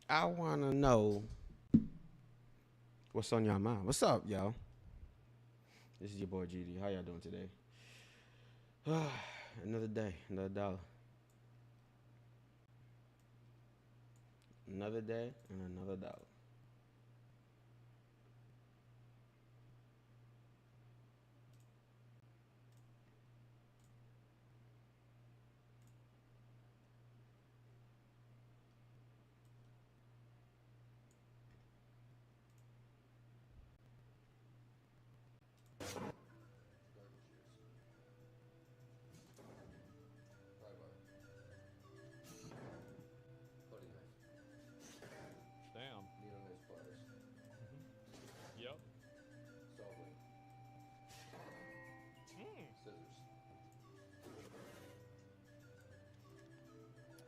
I wanna know what's on your mind. What's up, y'all? This is your boy GD. How y'all doing today? Another day, another dollar, another day, and another dollar. Damn. Yep.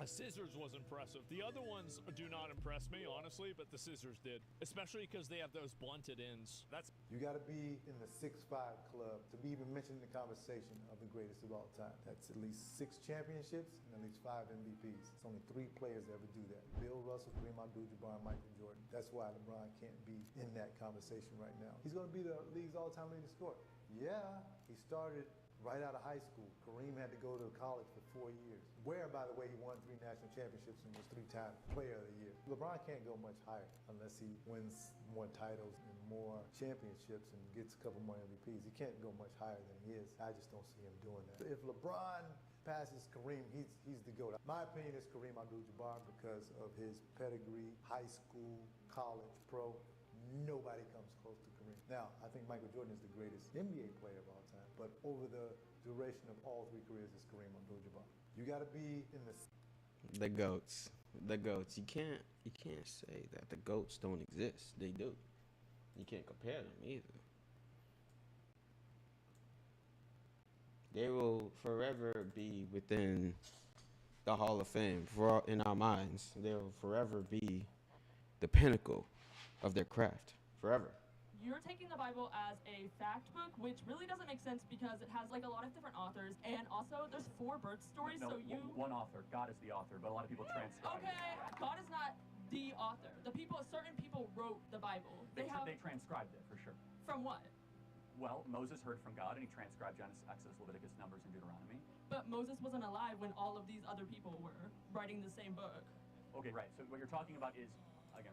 The scissors was impressive. The other ones do not impress me, honestly, but the scissors did. Especially because they have those blunted ends. That's You got to be in the 6'5" club to be even mentioned in the conversation of the greatest of all time. That's at least 6 championships and at least 5 MVPs. It's only 3 players that ever do that. Bill Russell, Kareem Abdul-Jabbar, and Michael Jordan. That's why LeBron can't be in that conversation right now. He's going to be the league's all-time leading scorer. Yeah, he started right out of high school. Kareem had to go to college for 4 years. Where, by the way, he won 3 national championships and was 3-time Player of the Year. LeBron can't go much higher unless he wins more titles and more championships and gets a couple more MVPs. He can't go much higher than he is. I just don't see him doing that. If LeBron passes Kareem, he's the GOAT. My opinion is Kareem Abdul-Jabbar because of his pedigree, high school, college, pro. Nobody comes close to Kareem. Now, I think Michael Jordan is the greatest NBA player of all time, but over the duration of all 3 careers, it's Kareem Abdul-Jabbar. You got to be in the The goats, the goats. You can't say that the goats don't exist. They do. You can't compare them either. They will forever be within the Hall of Fame for in our minds. They will forever be the pinnacle of their craft. Forever. You're taking the Bible as a fact book, which really doesn't make sense because it has like a lot of different authors, and also there's 4 birth stories. No, so you one author. God is the author, but a lot of people transcribe. Okay, God is not the author. Certain people wrote the Bible. They transcribed it for sure. From what? Well, Moses heard from God and he transcribed Genesis, Exodus, Leviticus, Numbers, and Deuteronomy. But Moses wasn't alive when all of these other people were writing the same book. Okay, right. So what you're talking about is, again,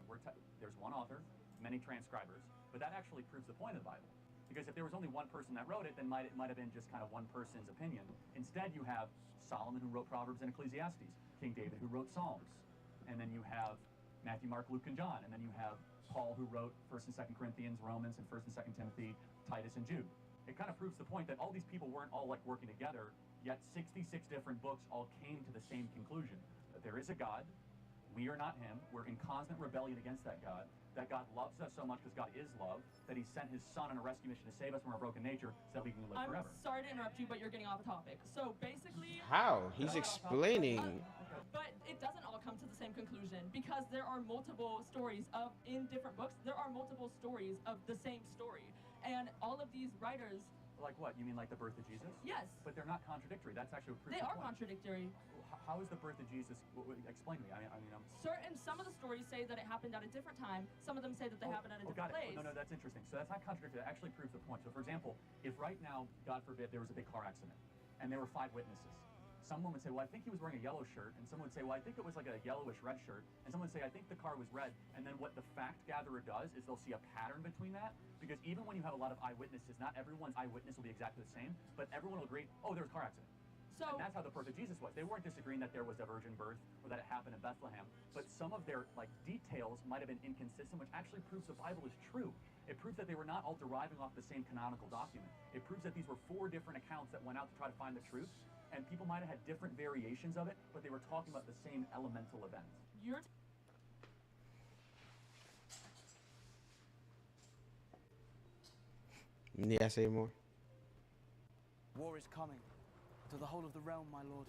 there's one author, many transcribers, but that actually proves the point of the Bible. Because if there was only one person that wrote it, then it might have been just kind of one person's opinion. Instead, you have Solomon who wrote Proverbs and Ecclesiastes, King David who wrote Psalms, and then you have Matthew, Mark, Luke, and John, and then you have Paul who wrote 1st and 2nd Corinthians, Romans, and 1st and 2nd Timothy, Titus, and Jude. It kind of proves the point that all these people weren't all like working together, yet 66 different books all came to the same conclusion. That there is a God, we are not him, we're in constant rebellion against that God loves us so much because God is love, that he sent his son on a rescue mission to save us from our broken nature so that we can live forever. I'm sorry to interrupt you, but you're getting off the topic. So basically... How? He's explaining. But it doesn't all come to the same conclusion because there are multiple stories in different books, there are multiple stories of the same story. And all of these writers... Like what? You mean like the birth of Jesus? Yes. But they're not contradictory. That's actually a proof. They are contradictory. How is the birth of Jesus? Explain to me. Some of the stories say that it happened at a different time. Some of them say that they happened at a different place. No, that's interesting. So that's not contradictory. That actually proves the point. So, for example, if right now, God forbid, there was a big car accident, and there were 5 witnesses, someone would say, well, I think he was wearing a yellow shirt, and someone would say, well, I think it was like a yellowish red shirt, and someone would say, I think the car was red, and then what the fact gatherer does is they'll see a pattern between that, because even when you have a lot of eyewitnesses, not everyone's eyewitness will be exactly the same, but everyone will agree, oh, there was a car accident. And that's how the birth of Jesus was. They weren't disagreeing that there was a virgin birth or that it happened in Bethlehem, but some of their details might have been inconsistent, which actually proves the Bible is true. It proves that they were not all deriving off the same canonical document. It proves that these were 4 different accounts that went out to try to find the truth, and people might have had different variations of it, but they were talking about the same elemental event. Need I say more? War is coming to the whole of the realm, my lord.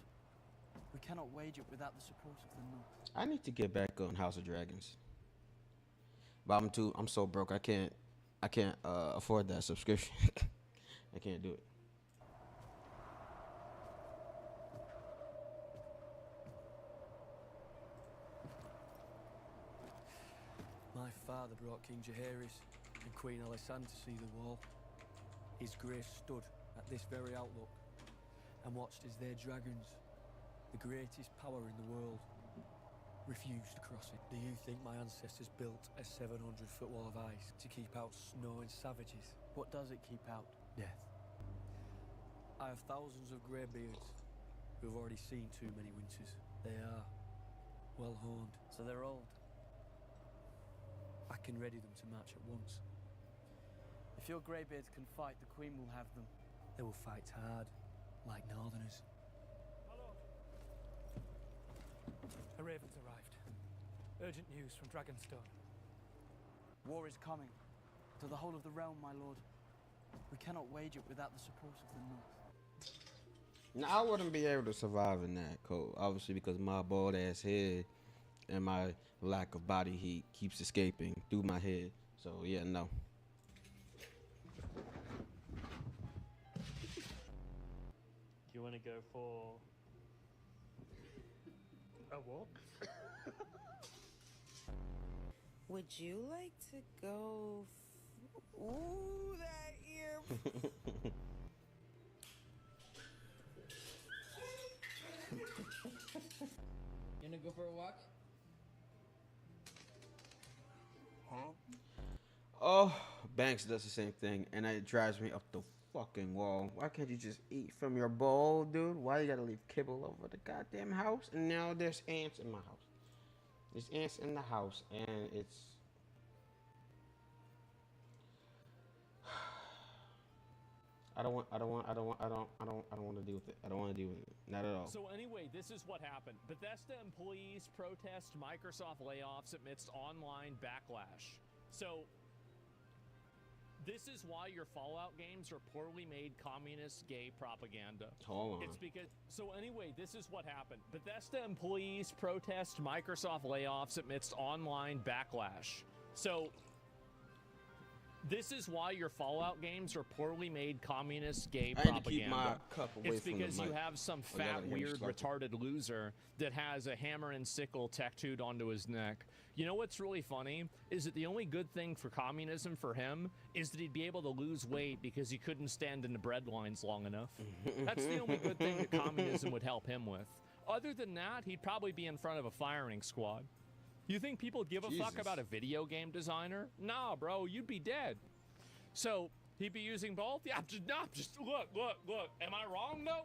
We cannot wage it without the support of the North. I need to get back on House of Dragons, but I'm so broke. I can't afford that subscription. I can't do it. My father brought King Jaehaerys and Queen Alysanne to see the wall. His grace stood at this very outlook and watched as their dragons, the greatest power in the world, refused to cross it. Do you think my ancestors built a 700-foot wall of ice to keep out snow and savages? What does it keep out? Death. I have thousands of greybeards who have already seen too many winters. They are well horned. So they're old. I can ready them to march at once. If your greybeards can fight, the Queen will have them. They will fight hard, like Northerners. A raven's arrived. Urgent news from Dragonstone. War is coming to the whole of the realm, my lord. We cannot wage it without the support of the North. Now, I wouldn't be able to survive in that cold, obviously, because my bald ass head and my lack of body heat keeps escaping through my head. So, yeah, no. Do you want to go for A walk? Would you like to go? Ooh, that ear. You gonna go for a walk? Oh, Banks does the same thing, and it drives me up the fucking wall. Why can't you just eat from your bowl, dude? Why you gotta leave kibble over the goddamn house? And now there's ants in my house. There's ants in the house, and it's... I don't want to deal with it. I don't want to deal with it. Not at all. So anyway, this is what happened. Bethesda employees protest Microsoft layoffs amidst online backlash. So this is why your Fallout games are poorly made communist gay propaganda. Hold on. It's because... So anyway, this is what happened. Bethesda employees protest Microsoft layoffs amidst online backlash. So this is why your Fallout games are poorly made communist gay propaganda. I had to keep my cup away It's from the because you mic. have some Oh, yeah, fat, let me weird, slap it. retarded loser that has a hammer and sickle tattooed onto his neck. You know what's really funny is that the only good thing for communism for him is that he'd be able to lose weight because he couldn't stand in the bread lines long enough. That's the only good thing that communism would help him with. Other than that, he'd probably be in front of a firing squad. You think people give a fuck Jesus. about a video game designer? Nah, bro, you'd be dead. So he'd be using both? Yeah, just look. Am I wrong though?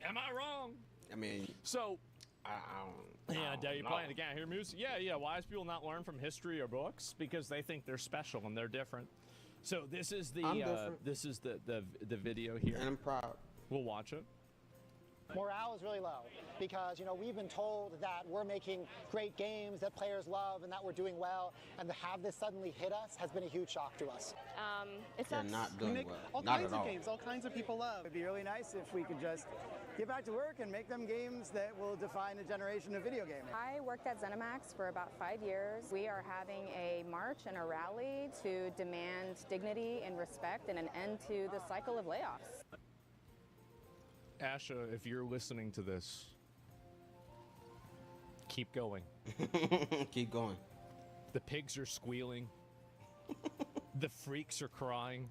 Am I wrong? I mean, So I don't yeah, know. you playing the game, hear music? Yeah. Why do people not learn from history or books? Because they think they're special and they're different. So this is the I'm different. this is the video here. And I'm proud. We'll watch it. Morale is really low because, we've been told that we're making great games that players love and that we're doing well, and to have this suddenly hit us has been a huge shock to us. They're sucks. not doing well. All Not kinds at of all. games, all kinds of people love. It'd be really nice if we could just get back to work and make them games that will define a generation of video gaming. I worked at ZeniMax for about 5 years. We are having a march and a rally to demand dignity and respect and an end to the cycle of layoffs. Asha, if you're listening to this, keep going. Keep going. The pigs are squealing. The freaks are crying.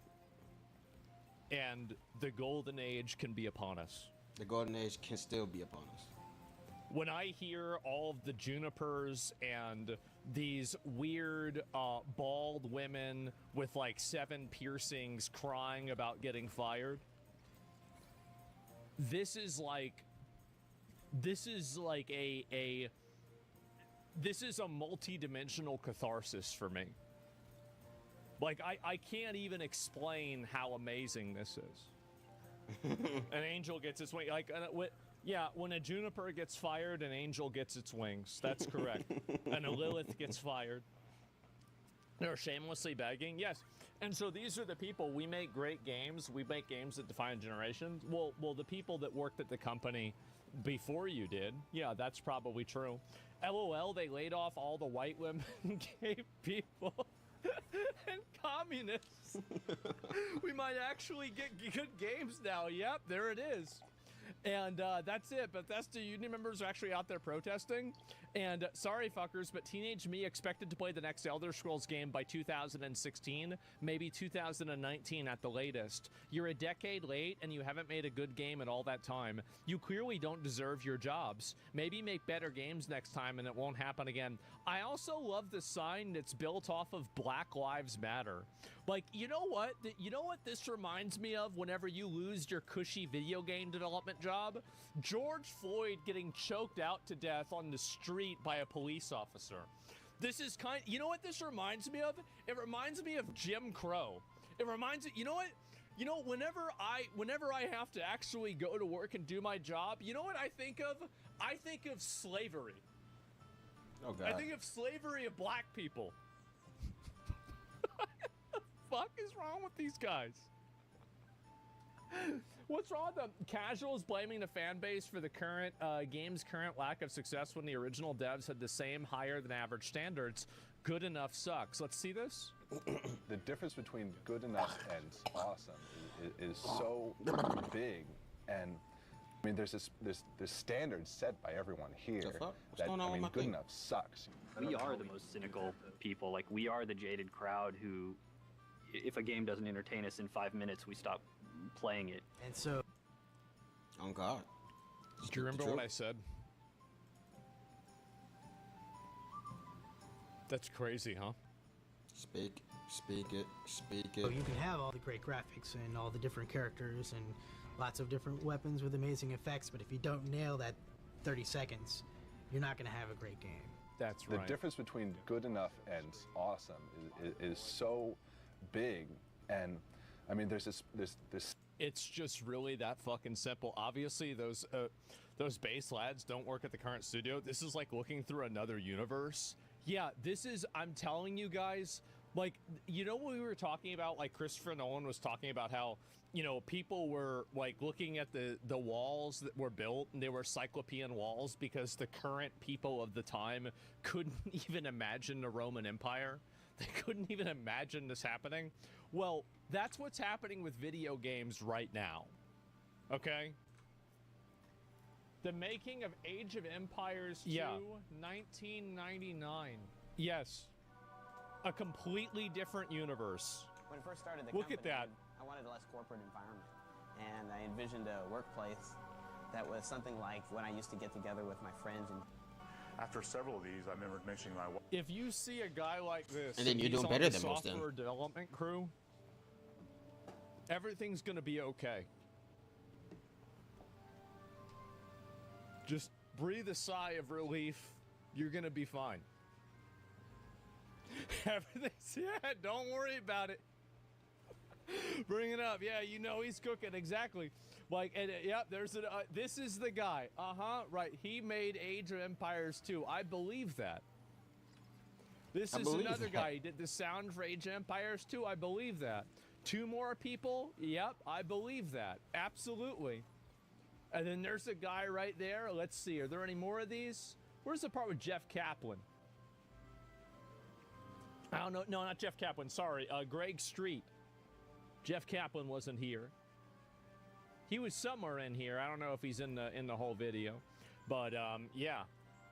And the golden age can be upon us. The golden age can still be upon us. When I hear all of the junipers and these weird bald women with like 7 piercings crying about getting fired, this is like a multi-dimensional catharsis for me. Like I can't even explain how amazing this is. An angel gets its wing. When a juniper gets fired, an angel gets its wings. That's correct. And a Lilith gets fired. They're shamelessly begging. Yes. And so these are the people. We make great games. We make games that define generations. Well, the people that worked at the company before you did. Yeah, that's probably true. LOL, they laid off all the white women, gay people, and communists. We might actually get good games now. Yep, there it is. And that's it. Bethesda union members are actually out there protesting. And sorry, fuckers, but teenage me expected to play the next Elder Scrolls game by 2016, maybe 2019 at the latest. You're a decade late, and you haven't made a good game in all that time. You clearly don't deserve your jobs. Maybe make better games next time, and it won't happen again. I also love the sign that's built off of Black Lives Matter. Like, you know what? You know what this reminds me of whenever you lose your cushy video game development job? George Floyd getting choked out to death on the street by a police officer. This is you know what this reminds me of? It reminds me of Jim Crow. It reminds me, you know what? You know, whenever I have to actually go to work and do my job, you know what I think of? I think of slavery. Oh, God. I think of slavery of black people. What the fuck is wrong with these guys? What's wrong with them? Casuals blaming the fan base for the current game's current lack of success when the original devs had the same higher than average standards. Good enough sucks. Let's see this. The difference between good enough and awesome is so big, and I mean, there's this standard set by everyone here that I mean, good enough sucks. We are the most cynical people. Like, we are the jaded crowd who, if a game doesn't entertain us in 5 minutes, we stop playing it. And so, oh God, do you remember what I said? That's crazy, huh? Speak it. so you can have all the great graphics and all the different characters and lots of different weapons with amazing effects, but if you don't nail that 30 seconds, you're not going to have a great game. That's right. The difference between good enough and awesome is so big, and I mean, there's this. It's just really that fucking simple. Obviously, those base lads don't work at the current studio. This is like looking through another universe. Yeah, this is. I'm telling you guys. Like, you know what we were talking about? Like, Christopher Nolan was talking about how, you know, people were, like, looking at the walls that were built, and they were cyclopean walls because the current people of the time couldn't even imagine the Roman Empire. They couldn't even imagine this happening. Well, that's what's happening with video games right now. Okay? The making of Age of Empires 2, 1999. Yes. A completely different universe. When I first started the Look company, at that. I wanted a less corporate environment, and I envisioned a workplace that was something like when I used to get together with my friends. And after several of these, I remember mentioning my wife. If you see a guy like this, and then you're doing better than most of them. Software development crew, everything's gonna be okay. Just breathe a sigh of relief. You're gonna be fine. Everything's, yeah, don't worry about it. Bring it up. Yeah, you know he's cooking. Exactly. Like, and yep, there's this is the guy. Right. He made Age of Empires 2. I believe that. This is another guy. He did the sound for Age of Empires 2. I believe that. 2 more people. Yep, I believe that. Absolutely. And then there's a guy right there. Let's see. Are there any more of these? Where's the part with Jeff Kaplan? I don't know. No, not Jeff Kaplan. Sorry. Greg Street. Jeff Kaplan wasn't here. He was somewhere in here. I don't know if he's in the whole video. But, yeah.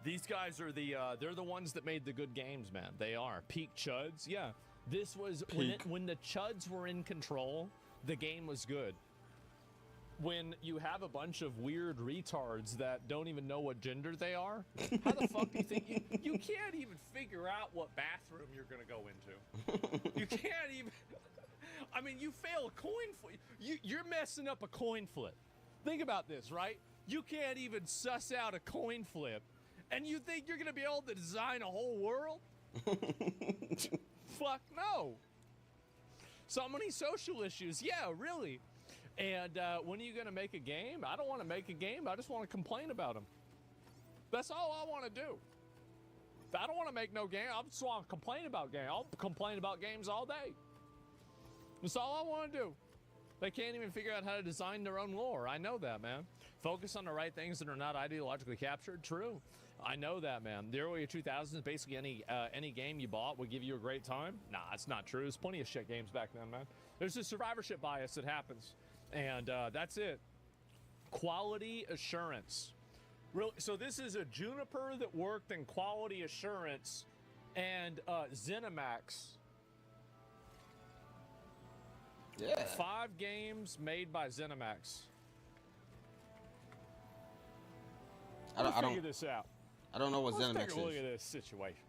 These guys are they're the ones that made the good games, man. They are. Peak Chuds. Yeah. This was when the Chuds were in control, the game was good. When you have a bunch of weird retards that don't even know what gender they are, how the fuck do you think you can't even figure out what bathroom you're gonna go into? You can't even. I mean, you fail a coin flip. You're messing up a coin flip. Think about this, right? You can't even suss out a coin flip, and you think you're gonna be able to design a whole world? Fuck no. So many social issues. Yeah, really. And when are you going to make a game? I don't want to make a game. I just want to complain about them. That's all I want to do. I don't want to make no game. I just want to complain about games. I'll complain about games all day. That's all I want to do. They can't even figure out how to design their own lore. I know that, man. Focus on the right things that are not ideologically captured. True. I know that, man. The early 2000s, basically any game you bought would give you a great time. Nah, that's not true. There's plenty of shit games back then, man. There's a survivorship bias that happens. And that's it. Quality assurance. So this is a Juniper that worked in quality assurance and ZeniMax. Yeah. 5 games made by ZeniMax. I don't figure this out. I don't know what Let's ZeniMax take a look is. at this situation.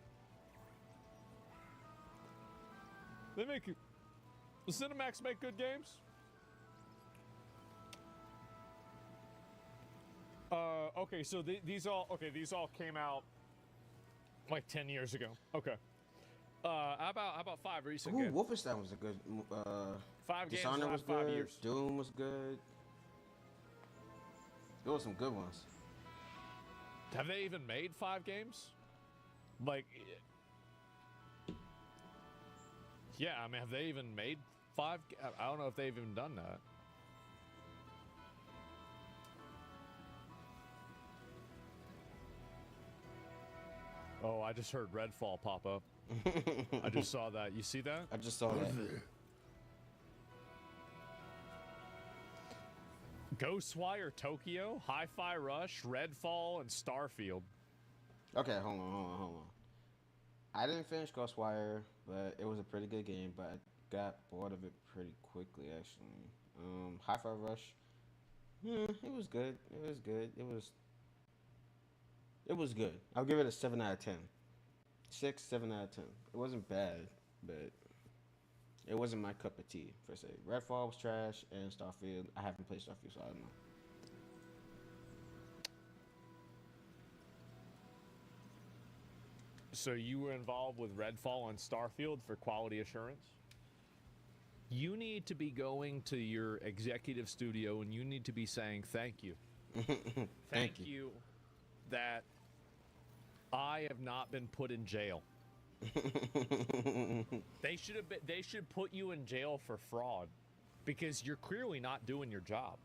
They make you. Does ZeniMax make good games? Okay, so these all came out like 10 years ago. Okay. How about 5 recent games? Wolfenstein was a good. 5 games Dishonored in the was last 5 good. years. Doom was good. There were some good ones. Have they even made 5 games? Like, yeah, I mean, have they even made 5? I don't know if they've even done that. Oh, I just heard Redfall pop up. I just saw that. You see that? I just saw that. Ghostwire Tokyo, Hi-Fi Rush, Redfall, and Starfield. Okay, hold on. I didn't finish Ghostwire, but it was a pretty good game, but I got bored of it pretty quickly, actually. Hi-Fi Rush, it was good. It was good. I'll give it a 7 out of 10. 6, 7 out of 10. It wasn't bad, but it wasn't my cup of tea, per se. Redfall was trash, and Starfield, I haven't played Starfield, so I don't know. So you were involved with Redfall and Starfield for quality assurance? You need to be going to your executive studio and you need to be saying thank you. Thank you that I have not been put in jail. They should put you in jail for fraud because you're clearly not doing your job.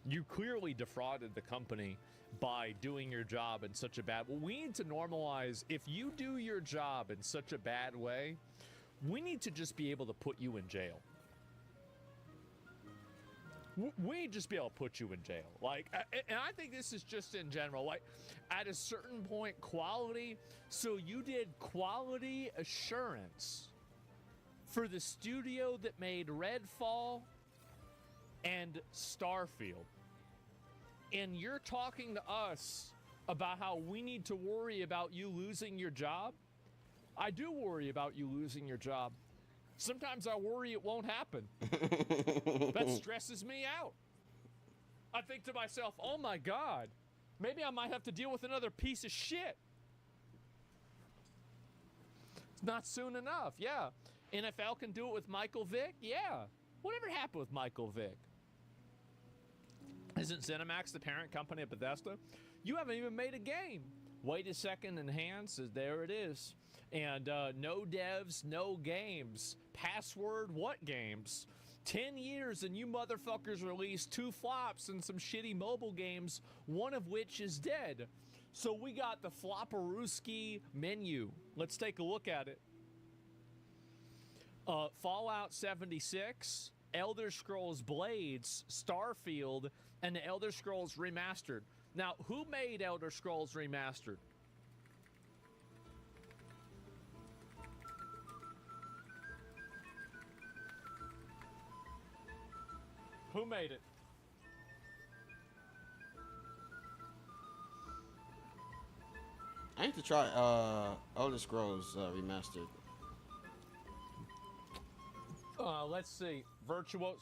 You clearly defrauded the company by doing your job in such a bad way. We need to normalize, if you do your job in such a bad way, we need to just be able to put you in jail. We need to just be able to put you in jail. Like, and I think this is just in general, like at a certain point, quality. So you did quality assurance for the studio that made Redfall and Starfield. And you're talking to us about how we need to worry about you losing your job? I do worry about you losing your job. Sometimes I worry it won't happen. That stresses me out. I think to myself, oh my God, maybe I might have to deal with another piece of shit. It's not soon enough, yeah. NFL can do it with Michael Vick, yeah. Whatever happened with Michael Vick? Isn't ZeniMax the parent company of Bethesda? You haven't even made a game. Wait a second, enhance, there it is. And no devs, no games. Password, what games? 10 years and you motherfuckers released 2 flops and some shitty mobile games, one of which is dead. So we got the Flopperooski menu. Let's take a look at it. Fallout 76, Elder Scrolls Blades, Starfield, and the Elder Scrolls Remastered. Now, who made Elder Scrolls Remastered? Who made it? I need to try Elder Scrolls Remastered. Let's see. Virtuos.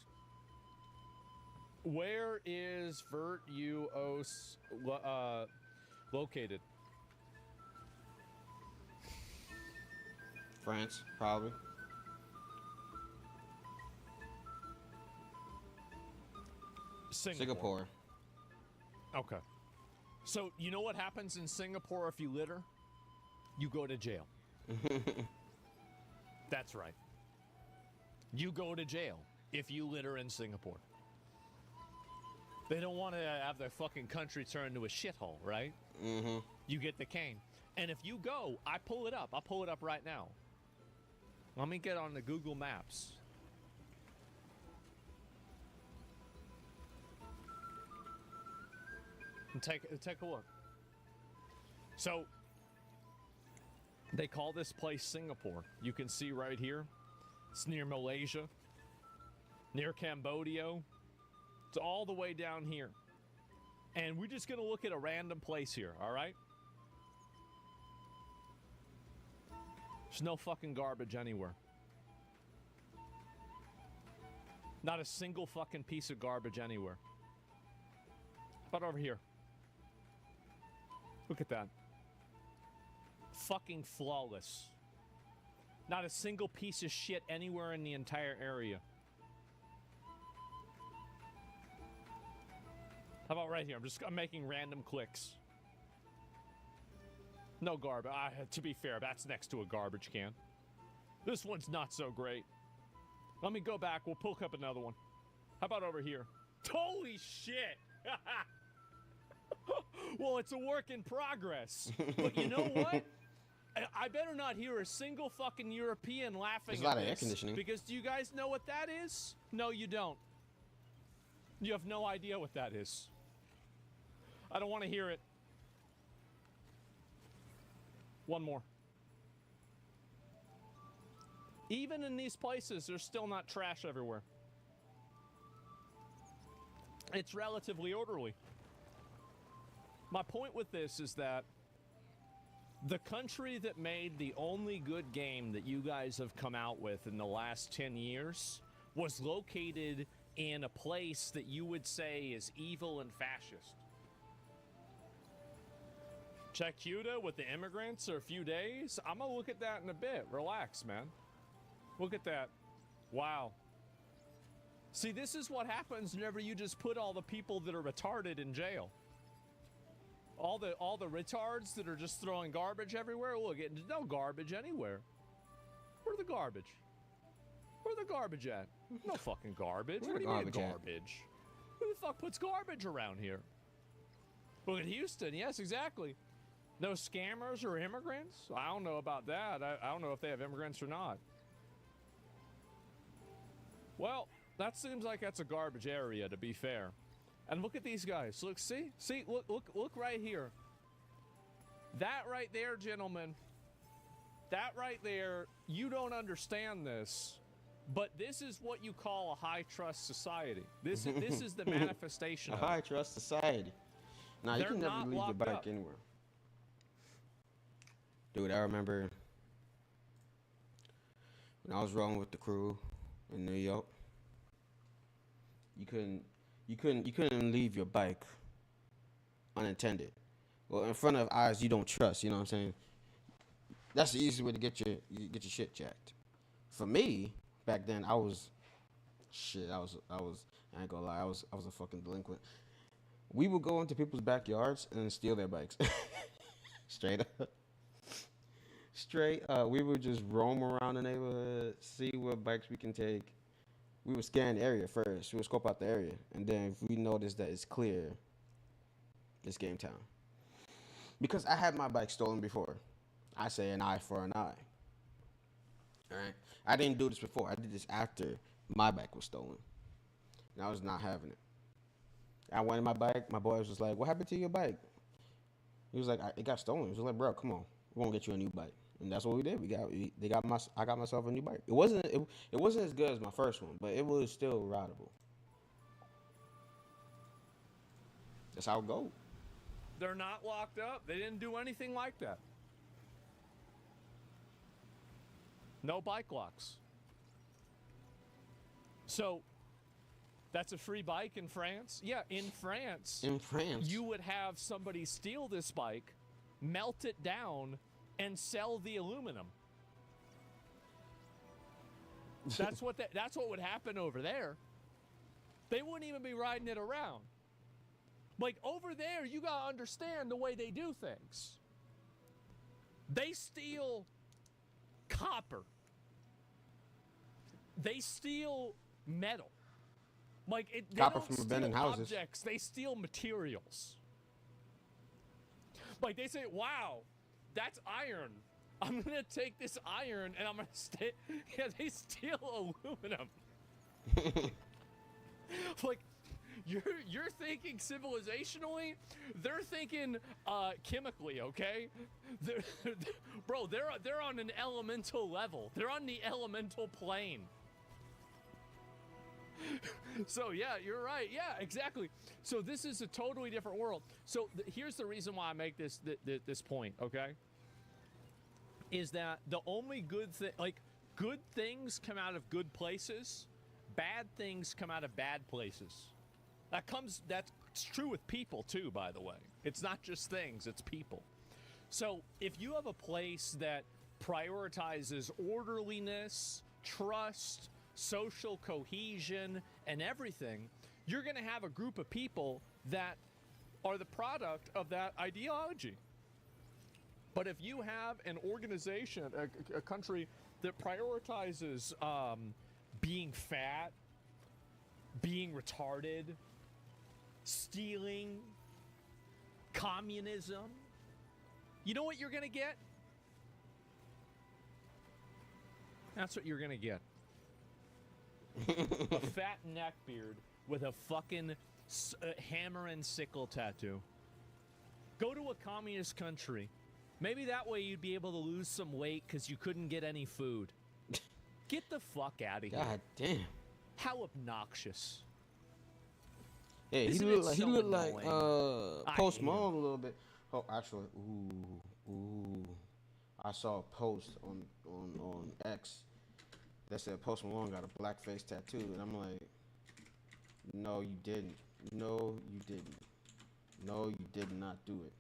Where is Virtuos located? France, probably. Singapore. Okay. So, you know what happens in Singapore if you litter? You go to jail. That's right. You go to jail if you litter in Singapore. They don't want to have their fucking country turn into a shithole, right? Mm-hmm. You get the cane. And if you go, I pull it up. I'll pull it up right now. Let me get on the Google Maps. And take a look. So they call this place Singapore. You can see right here. It's near Malaysia, near Cambodia. It's all the way down here. And we're just going to look at a random place here, all right? There's no fucking garbage anywhere. Not a single fucking piece of garbage anywhere. How about over here? Look at that. Fucking flawless. Not a single piece of shit anywhere in the entire area. How about right here? I'm making random clicks. No garbage. To be fair, that's next to a garbage can. This one's not so great. Let me go back. We'll pull up another one. How about over here? Holy shit! Well, it's a work in progress. But you know what? I better not hear a single fucking European laughing There's a lot at of air this, conditioning. because do you guys know what that is? No, you don't. You have no idea what that is. I don't want to hear it. One more. Even in these places, there's still not trash everywhere. It's relatively orderly. My point with this is that the country that made the only good game that you guys have come out with in the last 10 years was located in a place that you would say is evil and fascist. Check Cuba with the immigrants for a few days. I'm going to look at that in a bit. Relax, man. Look at that. Wow. See, this is what happens whenever you just put all the people that are retarded in jail. All the retards that are just throwing garbage everywhere. Look, there's no garbage anywhere. Where's the garbage? Where's the garbage at? No fucking garbage. Where What the do you mean garbage at? garbage? Who the fuck puts garbage around here? Look at Houston. Yes, exactly. No scammers or immigrants? I don't know about that. I don't know if they have immigrants or not. Well, that seems like that's a garbage area, to be fair. And look at these guys. Look, see, look right here. That right there, gentlemen. That right there. You don't understand this, but this is what you call a high trust society. This is the manifestation a of it. high trust society. Now you They're can never not leave your locked bike up. anywhere. Dude, I remember when I was rolling with the crew in New York. You couldn't leave your bike unattended. Well, in front of eyes you don't trust, you know what I'm saying? That's the easiest way to get your shit jacked. For me, back then I was I ain't gonna lie, I was a fucking delinquent. We would go into people's backyards and steal their bikes. Straight up. We would just roam around the neighborhood, see what bikes we can take. We would scan the area first. We would scope out the area. And then if we notice that it's clear, it's game time. Because I had my bike stolen before. I say an eye for an eye. All right? I didn't do this before. I did this after my bike was stolen. And I was not having it. I wanted my bike. My boy was just like, what happened to your bike? He was like, it got stolen. He was like, bro, come on. We're going to get you a new bike. And that's what we did. I got myself a new bike. It wasn't as good as my first one, but it was still rideable. That's how it goes. They're not locked up. They didn't do anything like that. No bike locks. So, that's a free bike in France? Yeah, in France. In France. You would have somebody steal this bike, melt it down, and sell the aluminum. That's what would happen over there. They wouldn't even be riding it around. Like over there, you gotta understand the way they do things. They steal copper. They steal metal. Like they Copper don't from steal abandoned houses. objects. They steal materials. Like they say, "Wow, that's iron. I'm gonna take this iron and I'm gonna stay." Yeah, they steal aluminum. Like, You're thinking civilizationally, they're thinking chemically, okay? Bro, they're on an elemental level. They're on the elemental plane. So yeah, you're right. Yeah, exactly. So this is a totally different world. So here's the reason why I make this point, okay? Is that the only good thing, like, good things come out of good places, bad things come out of bad places. That's true with people too, by the way. It's not just things, it's people. So if you have a place that prioritizes orderliness, trust, social cohesion, and everything, you're going to have a group of people that are the product of that ideology. But if you have an organization, a country that prioritizes being fat, being retarded, stealing, communism, you know what you're going to get? That's what you're going to get. A fat neckbeard with a fucking hammer and sickle tattoo. Go to a communist country. Maybe that way you'd be able to lose some weight because you couldn't get any food. Get the fuck out of here. God damn. How obnoxious. Yeah, he looked like Post Malone a little bit. Oh, actually, ooh. I saw a post on X that said Post Malone got a blackface tattoo, and I'm like, no, you didn't. No, you didn't. No, you did not do it.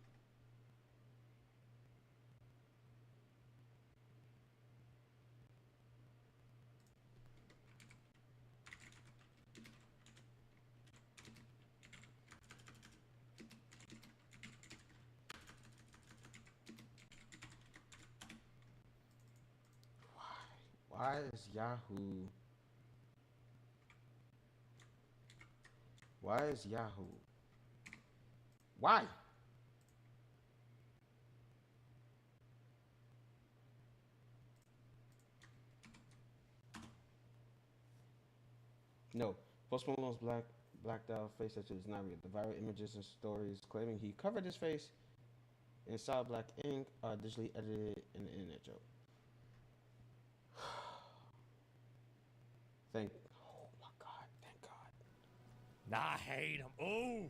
Why is Yahoo? Why is Yahoo? Why? No, Post Malone's blacked out face tattoo is not real. The viral images and stories claiming he covered his face in solid black ink are digitally edited in the internet joke. Oh my God, thank God. Nah, I hate him. Ooh.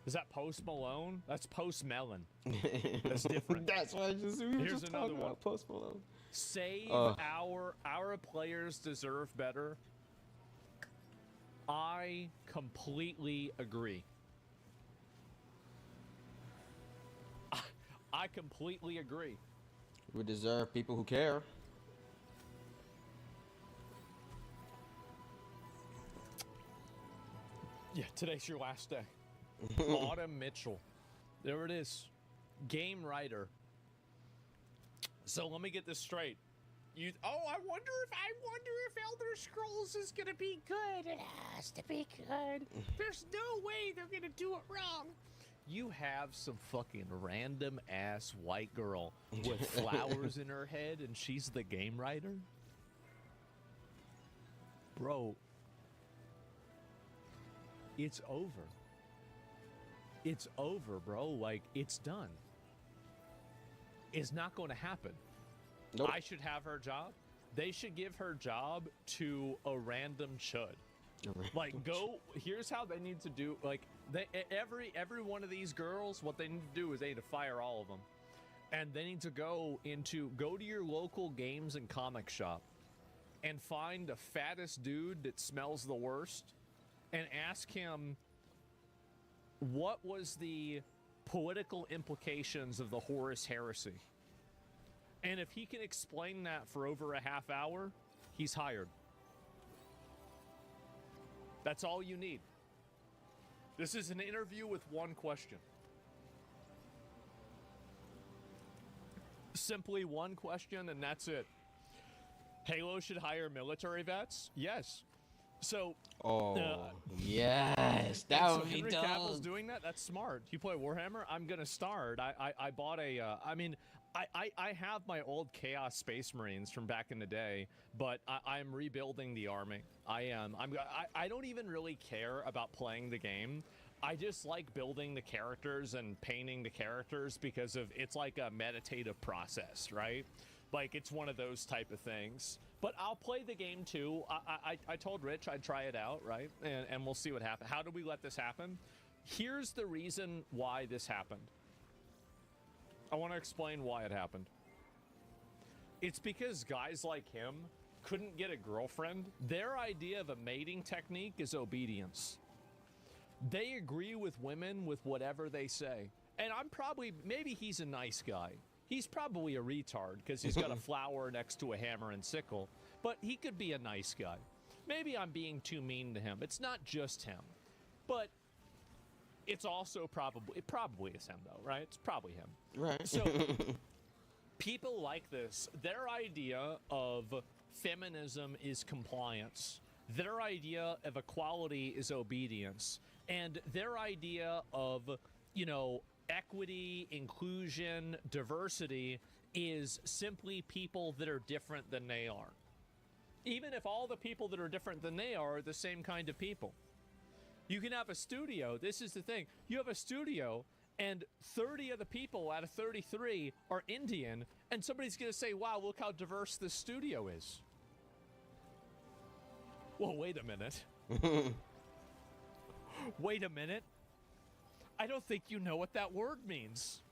Is that Post Malone? That's Post Melon. That's different. That's what I just we were Here's just another talking one. about. Post Malone. Save our players deserve better. I completely agree. I completely agree. We deserve people who care. Yeah, today's your last day. Autumn Mitchell. There it is. Game writer. So let me get this straight. I wonder if Elder Scrolls is gonna be good. It has to be good. There's no way they're gonna do it wrong. You have some fucking random ass white girl with flowers in her head and she's the game writer? Bro, it's over. It's over, bro. Like, it's done. It's not going to happen. Nope. I should have her job. They should give her job to a random chud. Like, here's how they need to do, like, every one of these girls, what they need to do is they need to fire all of them. And they need to go to your local games and comic shop and find the fattest dude that smells the worst and ask him what was the political implications of the Horus Heresy. And if he can explain that for over a half hour, he's hired. That's all you need. This is an interview with one question. Simply one question, and that's it. Halo should hire military vets? Yes. So, yes, that would be Henry dope. Cavill's doing that. That's smart. You play Warhammer? I'm gonna start. I bought a. I have my old Chaos Space Marines from back in the day, but I'm rebuilding the army. I don't even really care about playing the game. I just like building the characters and painting the characters because it's like a meditative process, right? Like it's one of those type of things. But I'll play the game too. I told Rich I'd try it out, right? And we'll see what happens. How do we let this happen? Here's the reason why this happened. I want to explain why it happened. It's because guys like him couldn't get a girlfriend. Their idea of a mating technique is obedience. They agree with women with whatever they say. And maybe he's a nice guy. He's probably a retard because he's got a flower next to a hammer and sickle. But he could be a nice guy. Maybe I'm being too mean to him. It's not just him. But it's also it probably is him though, right? It's probably him. Right. So people like this, their idea of feminism is compliance. Their idea of equality is obedience. And their idea of, equity, inclusion, diversity is simply people that are different than they are. Even if all the people that are different than they are the same kind of people. You can have a studio. This is the thing. You have a studio and 30 of the people out of 33 are Indian, and somebody's going to say, wow, look how diverse this studio is. Well, wait a minute. Wait a minute. I don't think you know what that word means.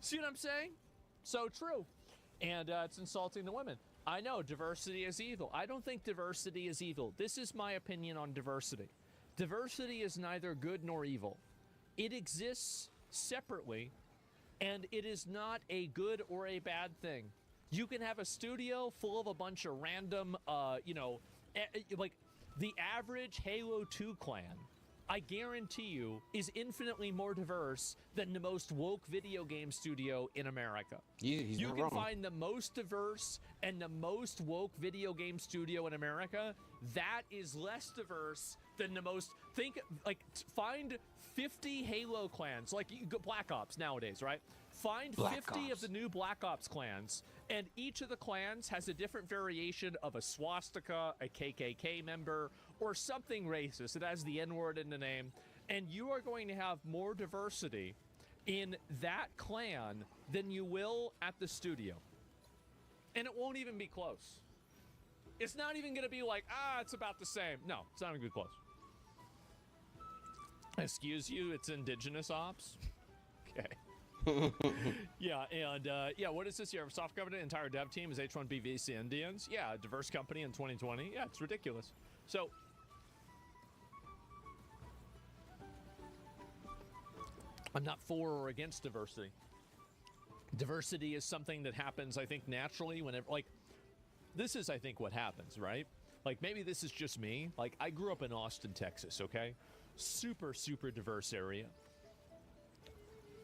See what I'm saying? So true. And it's insulting to women. I know diversity is evil. I don't think diversity is evil. This is my opinion on diversity. Diversity is neither good nor evil. It exists separately, and it is not a good or a bad thing. You can have a studio full of a bunch of random, like the average Halo 2 clan, I guarantee you, is infinitely more diverse than the most woke video game studio in America. You can find the most diverse and the most woke video game studio in America. That is less diverse than the most. Find 50 Halo clans, like Black Ops nowadays, right? Find 50 of the new Black Ops clans, and each of the clans has a different variation of a swastika, a KKK member, or something racist. It has the N-word in the name, and you are going to have more diversity in that clan than you will at the studio. And it won't even be close. It's not even going to be like, it's about the same. No, it's not even going to be close. Excuse you, it's indigenous ops? Okay. Yeah, and what is this? You have a soft covenant, entire dev team is H1B VC Indians. Yeah, a diverse company in 2020. Yeah, it's ridiculous. So, I'm not for or against diversity. Diversity is something that happens, I think, naturally whenever, this is, I think, what happens, right? Like, maybe this is just me. Like, I grew up in Austin, Texas, okay? Super, super diverse area.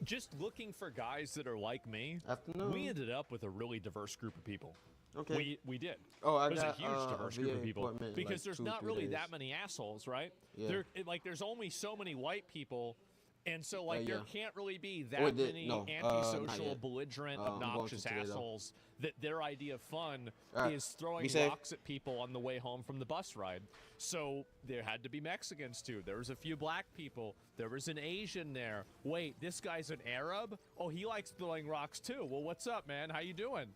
Just looking for guys that are like me, we ended up with a really diverse group of people. Okay. We did. Oh, I There's got a huge diverse group of people because there's not really days. that many assholes, right? Yeah. There's only so many white people, and so there can't really be that many not antisocial, yet. belligerent, I'm going obnoxious to today, though. assholes that their idea of fun Alright, is throwing be safe. rocks at people on the way home from the bus ride. So there had to be Mexicans too. There was a few black people. There was an Asian there. Wait, this guy's an Arab? Oh, he likes throwing rocks too. Well, what's up, man? How you doing?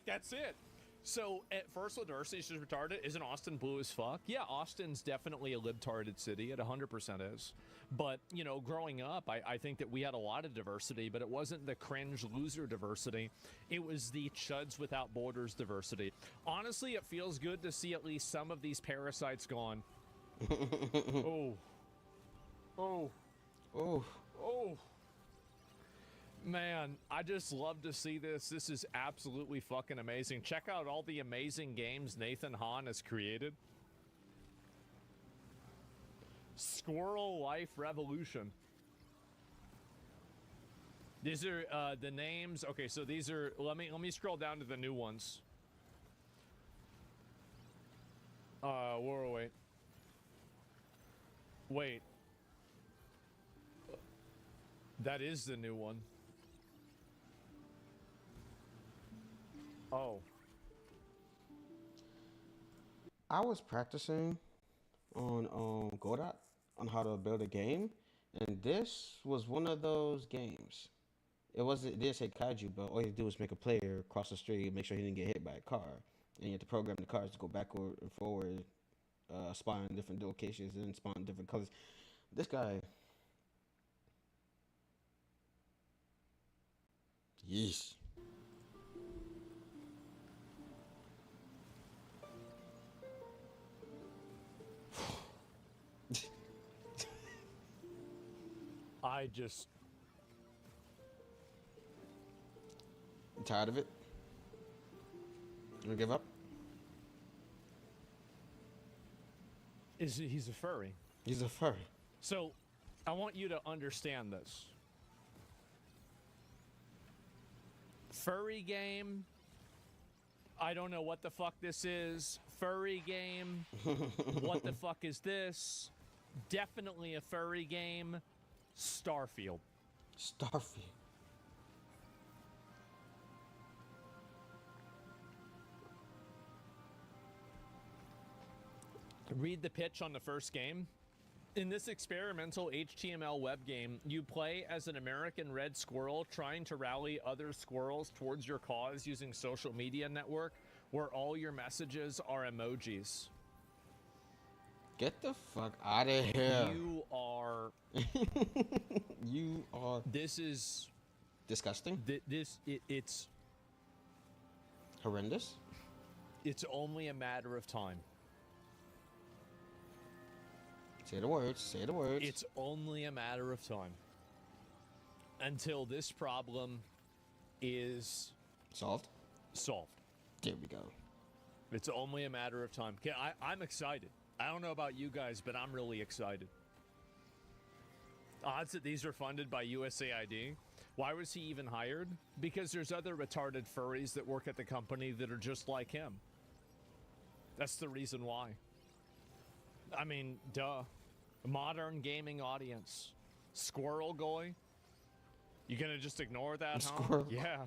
That's it. So at first, diversity is just retarded. Isn't Austin blue as fuck? Yeah, Austin's definitely a libtarded city. It 100% is. But, growing up, I think that we had a lot of diversity, but it wasn't the cringe loser diversity. It was the Chuds Without Borders diversity. Honestly, it feels good to see at least some of these parasites gone. Oh. Oh. Oh. Oh. Man, I just love to see this. This is absolutely fucking amazing. Check out all the amazing games Nathan Hahn has created. Squirrel Life Revolution. These are the names. Okay, so these are. Let me scroll down to the new ones. Where are we? Wait. That is the new one. Oh. I was practicing on Godot on how to build a game, and this was one of those games. It didn't say kaiju, but all you do is make a player cross the street, make sure he didn't get hit by a car, and you have to program the cars to go backward and forward, spawn in different locations and spawn in different colors. This guy, yeesh. I just... You tired of it? You gonna give up? He's a furry. He's a furry. So, I want you to understand this. Furry game. I don't know what the fuck this is. Furry game. What the fuck is this? Definitely a furry game. Starfield. Starfield. Read the pitch on the first game. In this experimental HTML web game, you play as an American red squirrel trying to rally other squirrels towards your cause using social media network where all your messages are emojis. Get the fuck out of here. You are... You are... This is... Disgusting? It's... Horrendous? It's only a matter of time. Say the words. Say the words. It's only a matter of time until this problem is solved. Solved. There we go. It's only a matter of time. I'm excited. I don't know about you guys, but I'm really excited. Odds that these are funded by USAID. Why was he even hired? Because there's other retarded furries that work at the company that are just like him. That's the reason why. I mean, duh. Modern gaming audience. Squirrel Goy? You gonna just ignore that, huh? Squirrel. Yeah.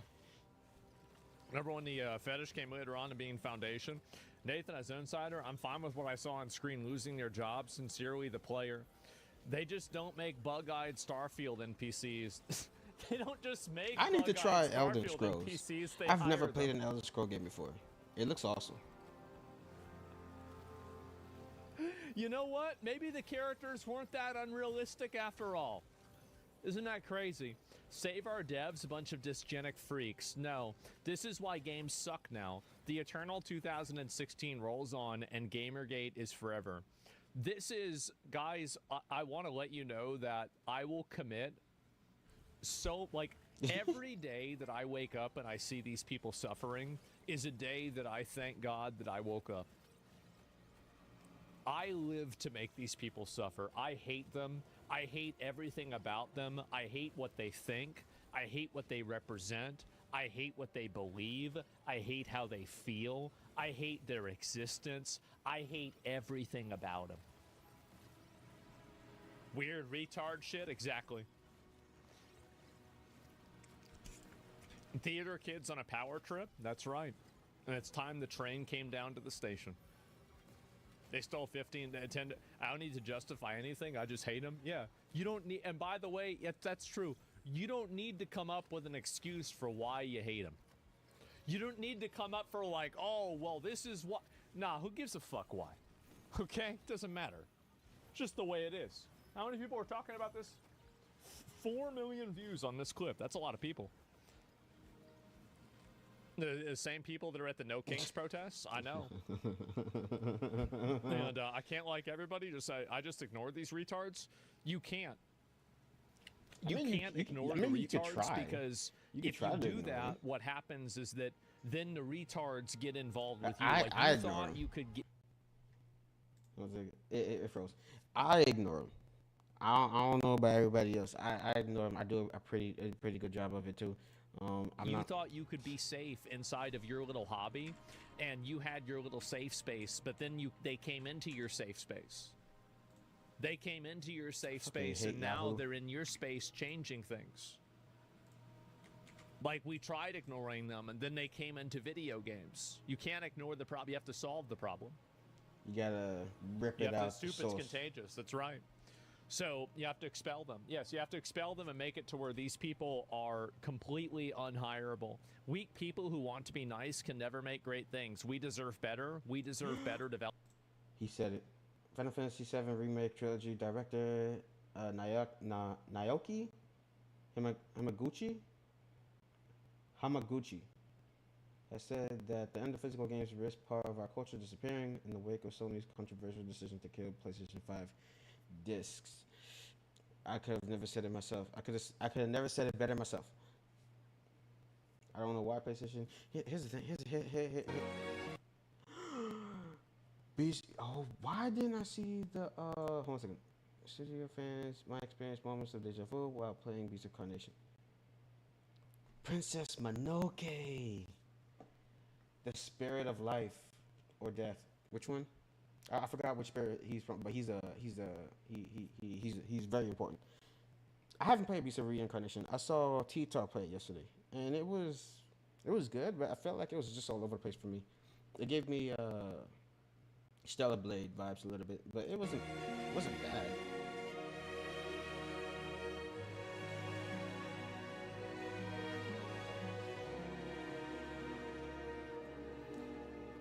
Remember when the fetish came later on to being Foundation? Nathan, as insider, I'm fine with what I saw on screen losing their job. Sincerely, the player. They just don't make bug-eyed Starfield NPCs. They don't just make I need to try Elder Starfield Scrolls. NPCs, I've never played an Elder Scroll game before. It looks awesome. You know what? Maybe the characters weren't that unrealistic after all. Isn't that crazy? Save our devs, a bunch of dysgenic freaks. No, this is why games suck now. The eternal 2016 rolls on and Gamergate is forever. This is, guys, I want to let you know that I will commit so, like, every day that I wake up and I see these people suffering is a day that I thank God that I woke up. I live to make these people suffer. I hate them. I hate everything about them. I hate what they think. I hate what they represent. I hate what they believe. I hate how they feel. I hate their existence. I hate everything about them. Weird retard shit? Exactly. Theater kids on a power trip? That's right. And it's time the train came down to the station. They stole 15 to 10. I don't need to justify anything. I just hate them. Yeah. You don't need, and by the way, that's true. You don't need to come up with an excuse for why you hate them. You don't need to come up for like, oh, well, this is what. Nah, who gives a fuck why? Okay? Doesn't matter. Just the way it is. How many people are talking about this? 4 million views on this clip. That's a lot of people. The same people that are at the No Kings protests? I know. And I can't like everybody. I just ignored these retards. You can't. You can't ignore the retards because if you do that, what happens is that then the retards get involved with you. I thought you could get. It froze. I ignore them. I don't know about everybody else. I ignore them. I do a pretty good job of it too. You thought you could be safe inside of your little hobby, and you had your little safe space, but then they came into your safe space. They came into your safe space, and now they're in your space changing things. Like, we tried ignoring them, and then they came into video games. You can't ignore the problem. You have to solve the problem. You gotta rip it out. The stupid's contagious. That's right. So you have to expel them. Yes, you have to expel them and make it to where these people are completely unhireable. Weak people who want to be nice can never make great things. We deserve better. We deserve better development. He said it. Final Fantasy VII Remake Trilogy director Naoki Hamaguchi has said that the end of physical games risks part of our culture disappearing in the wake of Sony's controversial decision to kill PlayStation 5 discs. I could have never said it myself. I could have never said it better myself. I don't know why PlayStation. Here's the thing. Here. Oh, why didn't I see the hold on a second. Studio fans, my experience moments of deja vu while playing Beast of Carnation. Princess Mononoke. The spirit of life or death. Which one? I forgot which spirit he's from, but he's very important. I haven't played Beast of Reincarnation. I saw T-Talk play it yesterday, and it was good, but I felt like it was just all over the place for me. It gave me Stellar Blade vibes a little bit, but it wasn't bad.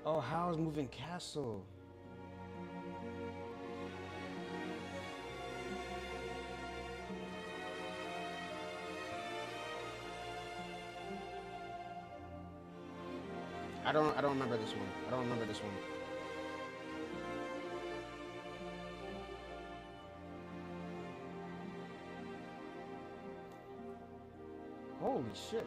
Oh, Howl's Moving Castle. I don't remember this one. I don't remember this one. Holy shit.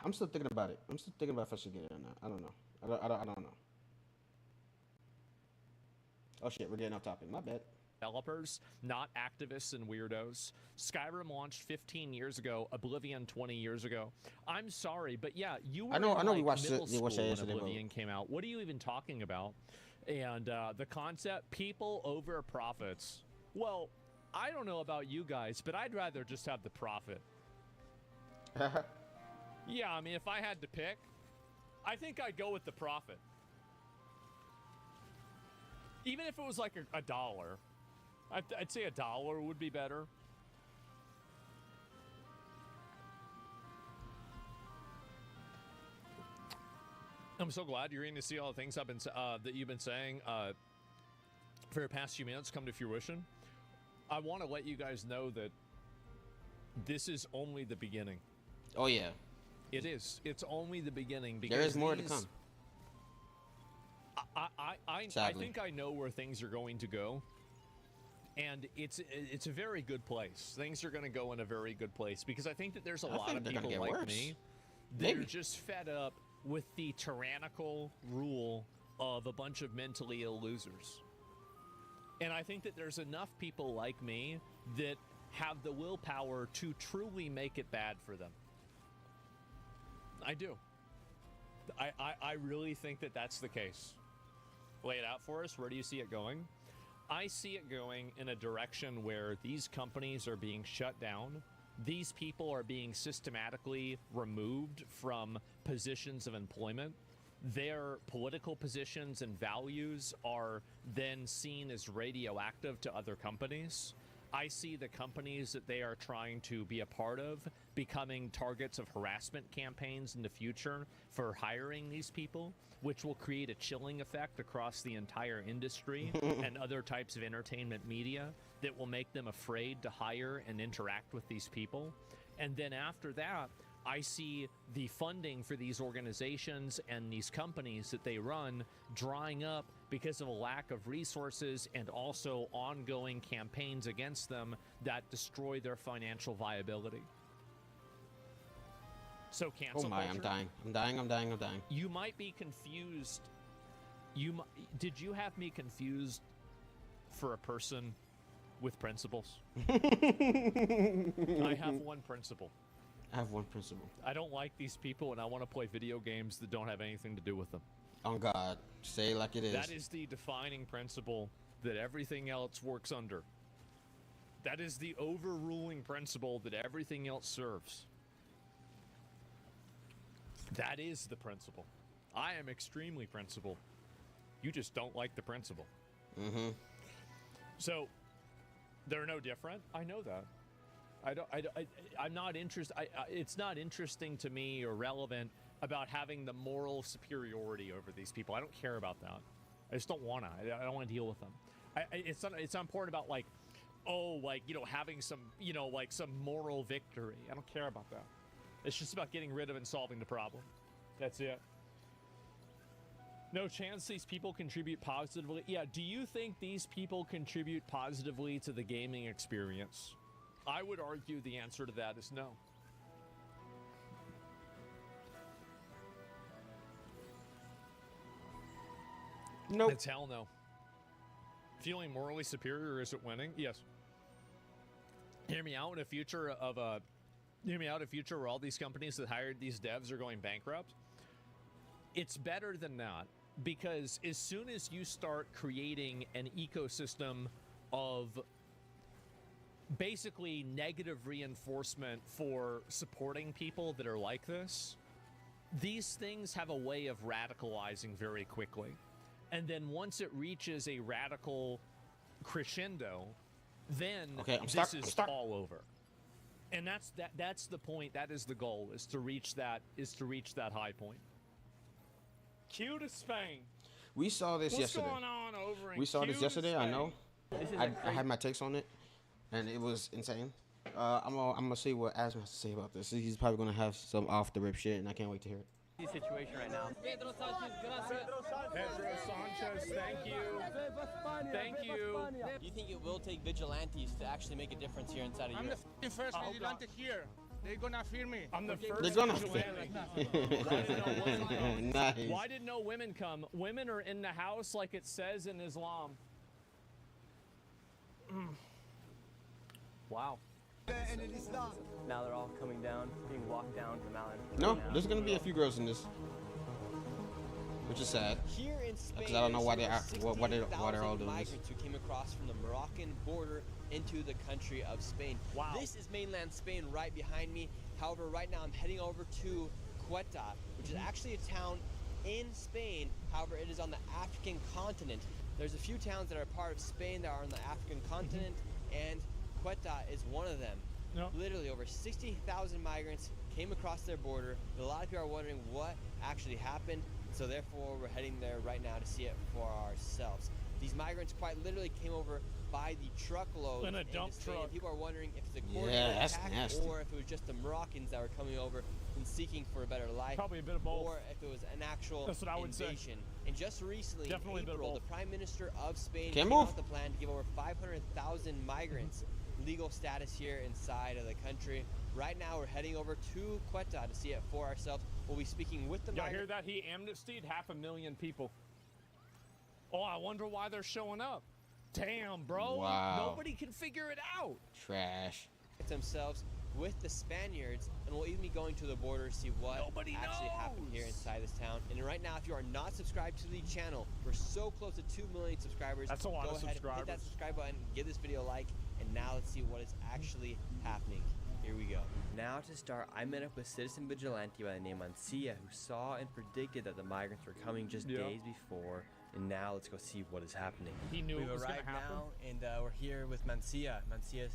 I'm still thinking about it. I'm still thinking about if I should get it or not. I don't know. I don't know. Oh shit, we're getting off topic. My bad. Developers, not activists and weirdos. Skyrim launched 15 years ago. Oblivion 20 years ago. I'm sorry, but yeah, you were. I know. In, we watched it. Middle school when Oblivion came out. What are you even talking about? And the concept, people over profits. Well, I don't know about you guys, but I'd rather just have the profit. Yeah, I mean, if I had to pick, I think I'd go with the profit. Even if it was like a dollar. I'd say $1 would be better. I'm so glad you're going to see all the things I've been that you've been saying for the past few minutes come to fruition. I want to let you guys know that this is only the beginning. Oh yeah, it is. It's only the beginning because there is more to come. I think I know where things are going to go. And it's a very good place. Things are going to go in a very good place because I think that there's a lot of people like me that are just fed up with the tyrannical rule of a bunch of mentally ill losers. And I think that there's enough people like me that have the willpower to truly make it bad for them. I do. I really think that that's the case. Lay it out for us. Where do you see it going? I see it going in a direction where these companies are being shut down. These people are being systematically removed from positions of employment. Their political positions and values are then seen as radioactive to other companies. I see the companies that they are trying to be a part of becoming targets of harassment campaigns in the future for hiring these people, which will create a chilling effect across the entire industry and other types of entertainment media that will make them afraid to hire and interact with these people. And then after that, I see the funding for these organizations and these companies that they run drying up because of a lack of resources and also ongoing campaigns against them that destroy their financial viability. So cancel culture. I'm dying. You might be confused. Did you have me confused for a person with principles? I have one principle. I don't like these people, and I want to play video games that don't have anything to do with them. On God, say it like it is. That is the defining principle that everything else works under. That is the overruling principle that everything else serves. That is the principle. I am extremely principled. You just don't like the principle. Mm-hmm. So, they're no different. I know that. I'm not interested. It's not interesting to me or relevant about having the moral superiority over these people. I don't care about that. I just don't want to. I don't want to deal with them. It's not important about like, oh, like, you know, having some, you know, like some moral victory. I don't care about that. It's just about getting rid of and solving the problem. That's it. No chance these people contribute positively. Yeah, do you think these people contribute positively to the gaming experience? I would argue the answer to that is no. Nope. It's hell no. Feeling morally superior isn't winning? Yes. Hear me out in a future of hear me out in a future where all these companies that hired these devs are going bankrupt. It's better than that, because as soon as you start creating an ecosystem of basically negative reinforcement for supporting people that are like this, these things have a way of radicalizing very quickly. And then once it reaches a radical crescendo, then this is all over. And that's the point. That is the goal, is to reach that high point. Cue to Spain. We saw this yesterday. What's going on over in We saw this Cue yesterday. to I Spain? know. I had my takes on it, and it was insane. I'm gonna see what Asma has to say about this. He's probably gonna have some off the rip shit, and I can't wait to hear it. Situation right now. Pedro Sanchez, thank you. Thank you. Do you think it will take vigilantes to actually make a difference here inside of Europe? I'm the first vigilante here. They're gonna fear me. I'm the first. They're gonna vigilante. Nice. Why did no women come? Women are in the house like it says in Islam. Wow. Now they're all coming down, being walked down the mountain. No, there's gonna be a few girls in this, which is sad. Here in Spain, because I don't know why they're all doing this. migrants who came across from the Moroccan border into the country of Spain. Wow. This is mainland Spain right behind me. However, right now I'm heading over to Ceuta, which is actually a town in Spain. However, it is on the African continent. There's a few towns that are part of Spain that are on the African continent, and Ceuta is one of them. No. Literally over 60,000 migrants came across their border. A lot of people are wondering what actually happened, so therefore we're heading there right now to see it for ourselves. These migrants quite literally came over by the truckload In a dump truck. People are wondering if it's a coordinated Yeah, that's attack nasty. or if it was just the Moroccans that were coming over and seeking for a better life. Probably a bit of both. Or if it was an actual That's what I would say. invasion. And just recently, Definitely a in bit of April, both. the Prime Minister of Spain Can't came move. out with a plan to give over 500,000 migrants legal status here inside of the country. Right now, we're heading over to Ceuta to see it for ourselves. We'll be speaking with the Y'all migrants. hear that? He amnestied 500,000 people. Oh, I wonder why they're showing up. Damn, bro. Wow. Nobody can figure it out. Trash. Themselves with the Spaniards, and we'll even be going to the border to see what Nobody actually happened knows. here inside this town. And right now, if you are not subscribed to the channel, we're so close to 2 million subscribers. That's a lot Go of ahead, hit that subscribers. subscribe button, give this video a like, and now let's see what is actually happening. Here we go. Now to start, I met up with citizen vigilante by the name Mancia, who saw and predicted that the migrants were coming just Yeah. days before. And now let's go see what is happening. He knew We've it was gonna arrived happen. now, and we're here with Mancia. Mancia's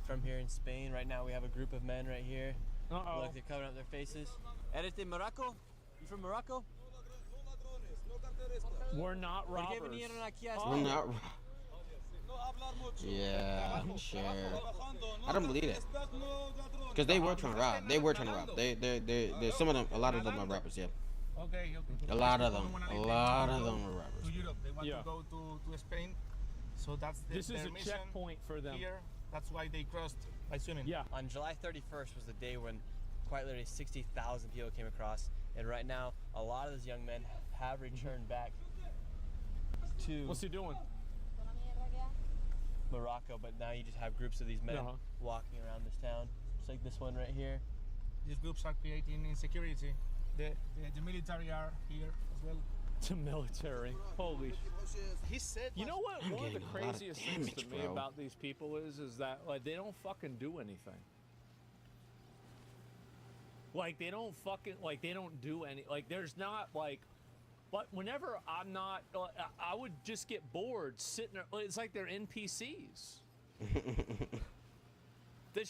from here in Spain. Right now we have a group of men right here. Uh-oh. Look, they're covering up their faces. Eres de Morocco? You from Morocco? We're not ¿Por qué robbers. vinieron aquí a We're España? not. Yeah, sure. I don't believe it. Because they were trying to rob. They were trying to rob. They some of them, a lot of them are rappers, yeah. Okay. A lot of them. A lot of them are rappers. To Europe, they want Yeah. to go to Spain, so that's This is their a mission checkpoint for them. here. That's why they crossed by swimming. Yeah. On July 31st was the day when quite literally 60,000 people came across. And right now, a lot of those young men have returned back to What's he doing? Morocco. But now you just have groups of these men Uh-huh. walking around this town. Just like this one right here. These groups are creating insecurity. The military are here as well. To military. Holy He said. You know what? I'm One of the getting a lot of craziest things to damage, me bro. about these people is that like they don't fucking do anything. Like they don't fucking like they don't do any like there's not like. But whenever I'm not, I would just get bored sitting there. It's like they're NPCs. They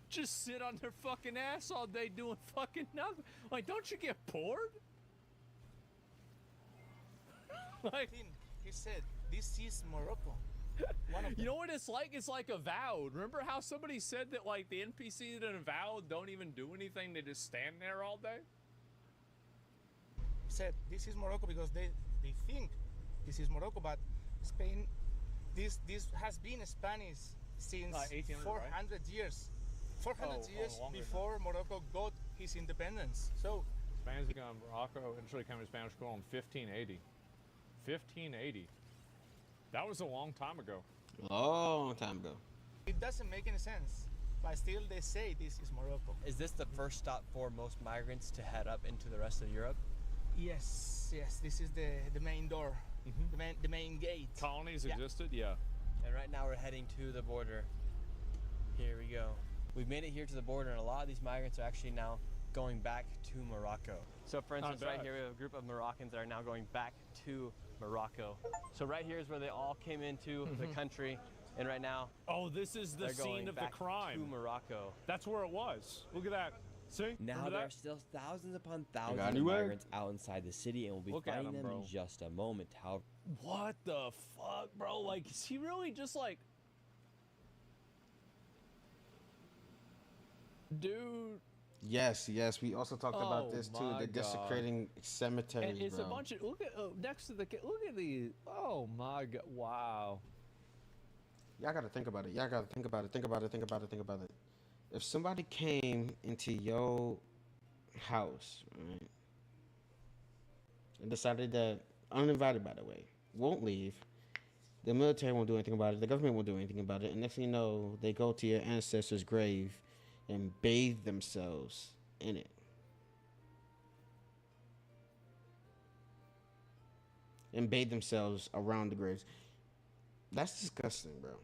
just sit on their fucking ass all day doing fucking nothing. Like, don't you get bored? Like, he said, this is Morocco. You know what it's like? It's like Avowed. Remember how somebody said that like the NPCs in Avowed don't even do anything? They just stand there all day? Said this is Morocco because they think this is Morocco, but Spain, this has been Spanish since 400 years. 400 years before Morocco got his independence. So Spanish become Morocco initially came to Spanish school in 1580. 1580. That was a long time ago. Long time ago. It doesn't make any sense, but still they say this is Morocco. Is this the first stop for most migrants to head up into the rest of Europe? Yes, this is the main door, the main gate. Colonies existed, yeah. And right now we're heading to the border. Here we go. We've made it here to the border, and a lot of these migrants are actually now going back to Morocco. So for instance, right here we have a group of Moroccans that are now going back to Morocco. So right here is where they all came into the country, and right now this is the scene of the crime. To Morocco. That's where it was. Look at that. See? Now there are still thousands upon thousands of migrants out inside the city, and we'll be finding them in just a moment. However, what the fuck, bro? Like, is he really just like, dude? Yes. We also talked about this too. The desecrating cemeteries, and it's bro. a bunch of look at next to the look at these. Oh my god! Wow. Y'all gotta think about it. Think about it. If somebody came into your house, right, and decided that, uninvited by the way, won't leave, the military won't do anything about it, the government won't do anything about it, and next thing you know, they go to your ancestors' grave and bathe themselves in it. And bathe themselves around the graves. That's disgusting, bro.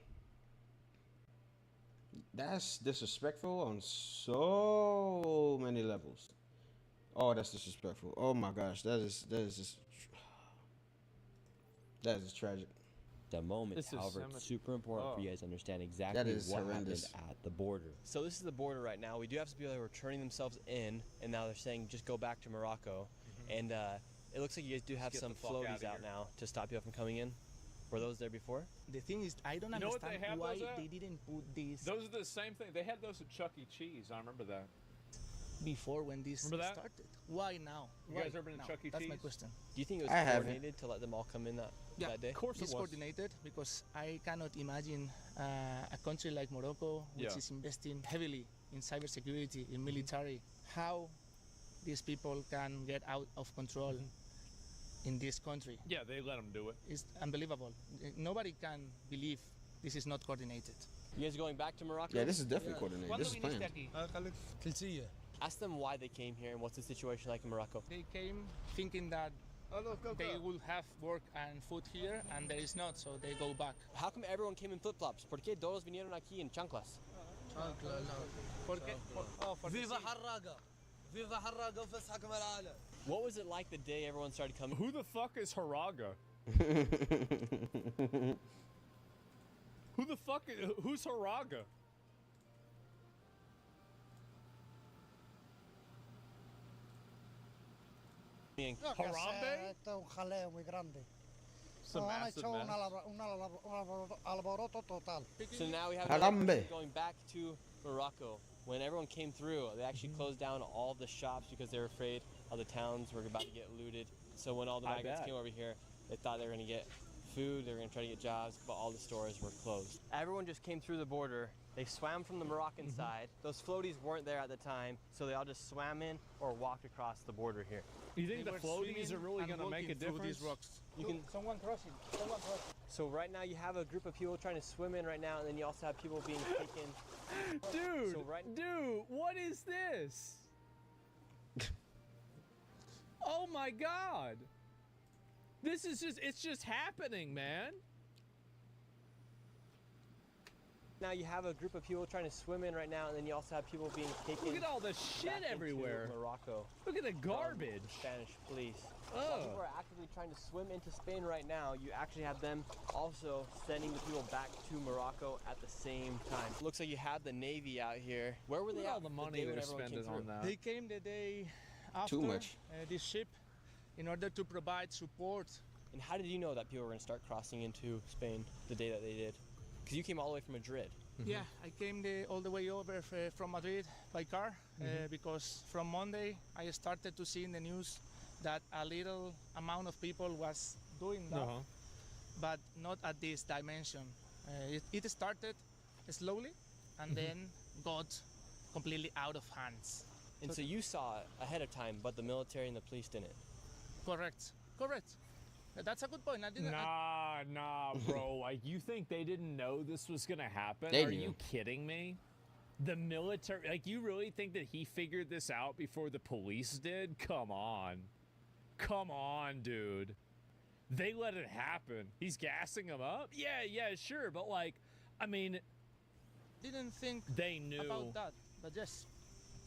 That's disrespectful on so many levels. Oh, that's disrespectful. Oh my gosh, that is just tragic. The moment, however, it's super important for you guys to understand exactly what happened at the border. So this is the border right now. We do have some people that were turning themselves in, and now they're saying just go back to Morocco. And it looks like you guys do have some floaties out now to stop you from coming in. Were those there before? The thing is, I don't understand why they didn't put these. Those are the same thing. They had those at Chuck E. Cheese. I remember that. Before when this started. Why now? You guys ever been to Chuck E. Cheese? That's my question. Do you think it was coordinated to let them all come in that day? Of course it's coordinated, because I cannot imagine a country like Morocco, which is investing heavily in cybersecurity, in military, how these people can get out of control in this country. Yeah, they let them do it. It's unbelievable. Nobody can believe this is not coordinated. You guys are going back to Morocco? Yeah, this is definitely coordinated. This is planned. Ask them why they came here and what's the situation like in Morocco. They came thinking that they will have work and food here, and there is not, so they go back. How come everyone came in flip-flops? ¿Por qué todos vinieron aquí en chanclas? Viva Harraga! Viva Harraga وفسحكم العالم! What was it like the day everyone started coming? Who the fuck is Haraga? Who's Haraga? Harambe? Este es un jaleo muy grande. Some massive mess. alboroto total. So now we have Harambe. Going back to Morocco. When everyone came through, they actually closed down all the shops because they were afraid all the towns were about to get looted. So when all the migrants came over here, they thought they were going to get food, they were going to try to get jobs, but all the stores were closed. Everyone just came through the border. They swam from the Moroccan side. Those floaties weren't there at the time, so they all just swam in or walked across the border here. You think the floaties are really going to make a difference? These rocks. Someone crossing. So right now you have a group of people trying to swim in right now, and then you also have people being taken. Dude, what is this? Oh my God. This is it's just happening, man. Now you have a group of people trying to swim in right now, and then you also have people being taken. Look at all the shit back everywhere. into Morocco. Look at the garbage. Spanish police. Oh. While people are actively trying to swim into Spain right now, you actually have them also sending the people back to Morocco at the same time. Looks like you have the Navy out here. Where were they all at the money day when they're everyone came spending on through? that? They came the day after Too much. This ship in order to provide support. And how did you know that people were going to start crossing into Spain the day that they did? Because you came all the way from Madrid. Yeah, I came all the way over from Madrid by car because from Monday I started to see in the news that a little amount of people was doing that, but not at this dimension. It started slowly and then got completely out of hands. And so you saw it ahead of time, but the military and the police didn't. Correct. That's a good point. I didn't. Nah, bro. Like, you think they didn't know this was gonna happen? They Are knew. you kidding me? The military, like, you really think that he figured this out before the police did? Come on, dude. They let it happen. He's gassing them up. Yeah, sure, but like, I mean, Didn't think they knew about that, but yes.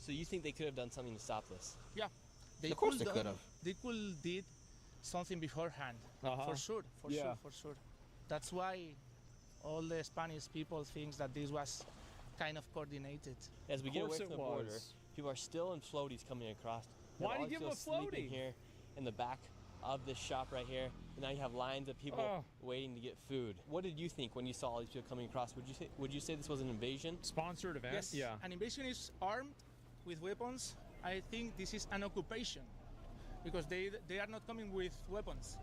So you think they could have done something to stop this? Yeah, Of course they could have. They could did something beforehand, for sure. That's why all the Spanish people think that this was kind of coordinated. As we get away course from it the border, was. people are still in floaties coming across. Why do you all give them a people sleeping floaty? here in the back of this shop right here, and now you have lines of people waiting to get food. What did you think when you saw all these people coming across? Would you say this was an invasion? Sponsored event? Yes, Yeah. an invasion is armed with weapons. I think this is an occupation because they are not coming with weapons.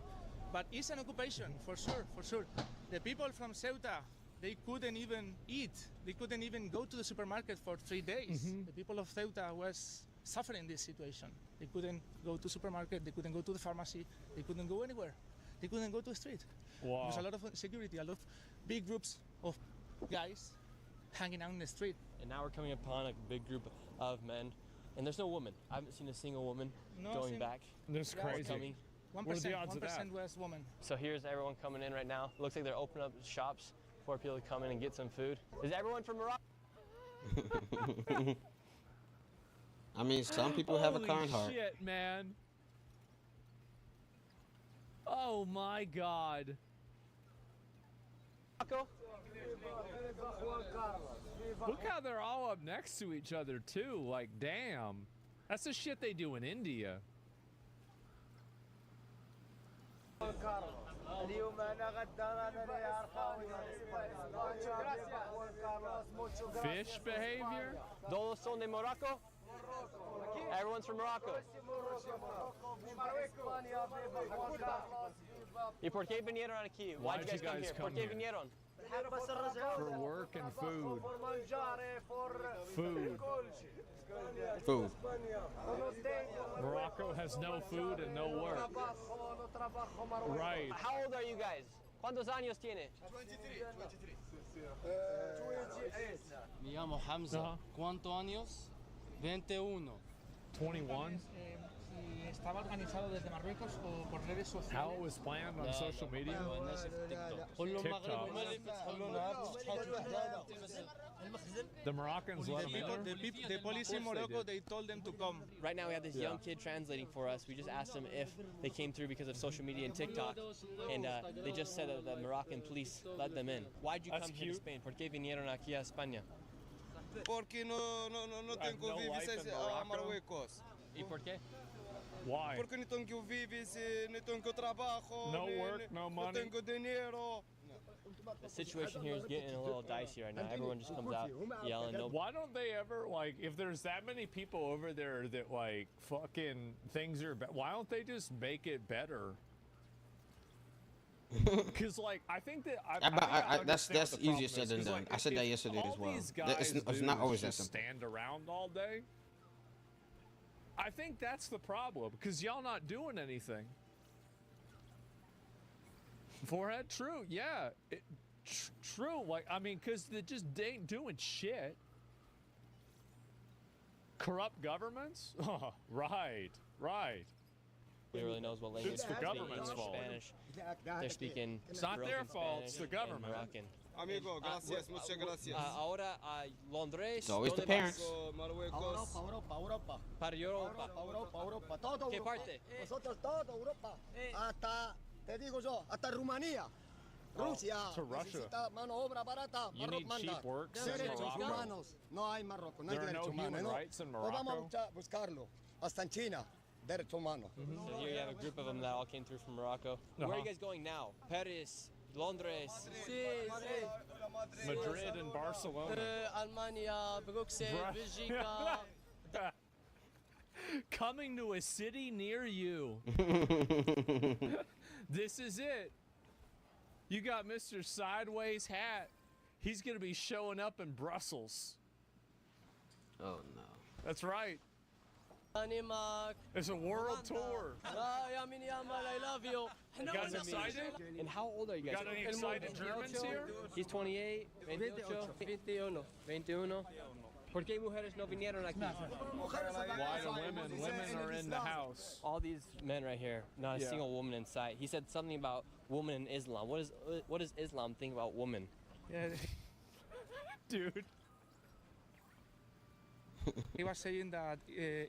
But it's an occupation, for sure. The people from Ceuta, they couldn't even eat. They couldn't even go to the supermarket for 3 days. The people of Ceuta was suffering this situation. They couldn't go to supermarket, they couldn't go to the pharmacy, they couldn't go anywhere. They couldn't go to the street. Wow. There's a lot of security, a lot of big groups of guys hanging out in the street. And now we're coming upon a big group of men, and there's no woman. I haven't seen a single woman going back. That's or crazy. coming. 1%, What are the odds of that? 1% was woman. So here's everyone coming in right now. Looks like they're opening up shops for people to come in and get some food. Is everyone from Morocco? I mean, some people have a Holy kind heart. shit, man. Oh my God. Morocco? Look how they're all up next to each other too. Like, damn. That's the shit they do in India. Fish behavior? Todos son de Morocco? Everyone's from Morocco. ¿Y por qué vinieron aquí? Why'd you guys come here? ¿Por qué vinieron? For work and food. Food. Food. Morocco has no food and no work. Right. How old are you guys? ¿Cuántos años tiene? 23. Me llamo Hamza. ¿Cuántos años? 21. 21? Estaba organizado desde Marruecos o por redes sociales. How it was planned on social media? TikTok. The Moroccans let them in there? The police in Morocco, they told them to come. Right now we have this young kid translating for us. We just asked them if they came through because of social media and TikTok, and they just said that the Moroccan police let them in. Why'd you come here to Spain? ¿Por qué vinieron aquí a España? Porque no tengo vives a Marruecos. ¿Y por qué? Why? Porque no tengo vives, no tengo trabajo. No work, no money. No tengo dinero. The situation here is getting a little dicey right now. Everyone just comes out yelling. No. Why don't they ever, like, if there's that many people over there that, like, fucking things are bad, why don't they just make it better? Because, like, I think that that's easier said than done. Like, I said that yesterday as well. It's not always that simple. Stand around all day. I think that's the problem, because y'all not doing anything. Forehead, true, yeah, true. Like, I mean, because they just ain't doing shit. Corrupt governments? Oh, right. really knows what language. It's the government's fault. Spanish. They're speaking. It's not their broken fault. Spanish It's the and government. Moroccan. Amigo, gracias, muchas gracias. Ahora a Londres. It's always the ¿Dónde parents. vas? Europa. Para Europa. Europa, todo ¿Qué Europa. parte? Nosotros todo Europa. Hasta, te digo yo, hasta Rumanía. Rusia to Russia. necesita mano obra barata. You need cheap works in Derechos Morocco. humanos. No hay Marruecos, no hay There are derechos no humanos. human ¿no? rights in Pues vamos Morocco. a buscarlo. Hasta en China, derechos humanos. So here you have a group of them that all came through from Morocco. Where are you guys going now? Paris, Londres. Madrid and Barcelona. Almania, Bruxelles, Bra- Coming to a city near you. This is it. You got Mr. Sideways Hat. He's going to be showing up in Brussels. Oh, no. That's right. Danimark. It's a world tour. I love you. You guys excited? And how old are you guys? Got any excited Germans here? He's 28, 21. ¿Por qué mujeres no vinieron aquí? Why do women? Women are in the house. All these men right here, not a Yeah. single woman in sight. He said something about woman in Islam. What does Islam think about women? Yeah, Dude. he was saying that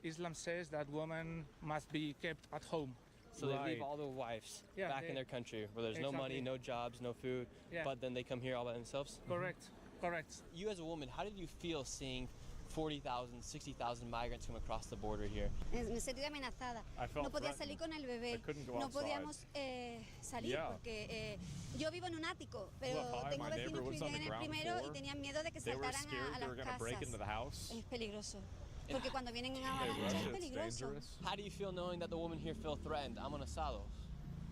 Islam says that women must be kept at home. So they leave all their wives Yeah, back in their country where there's no money, no jobs, no food, Yeah. but then they come here all by themselves? Correct. You as a woman, how did you feel seeing 40,000, 60,000 migrants come across the border here? Me sentí amenazada. I felt No podía threatened. salir con el bebé. I couldn't go No outside. podíamos salir Yeah. porque yo vivo en un ático, pero Look, hi, tengo my vecinos neighbor que lives on vivían the en el ground primero y floor. tenían miedo de que They were saltaran scared a they were las going to break into the casas. house. Es peligroso. Porque cuando vienen en avalancha es peligroso. How do you feel knowing that the women here feel threatened? Amenazado.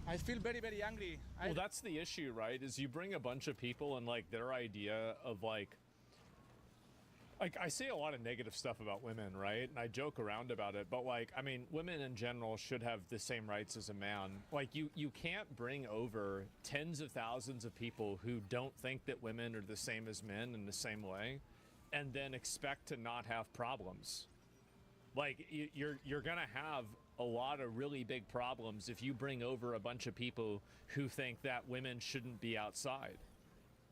I feel very, very angry. Well, that's the issue, right? Is you bring a bunch of people and like their idea of like I say a lot of negative stuff about women, right? And I joke around about it, but like, I mean, women in general should have the same rights as a man. Like you can't bring over tens of thousands of people who don't think that women are the same as men in the same way and then expect to not have problems. Like you're going to have a lot of really big problems if you bring over a bunch of people who think that women shouldn't be outside.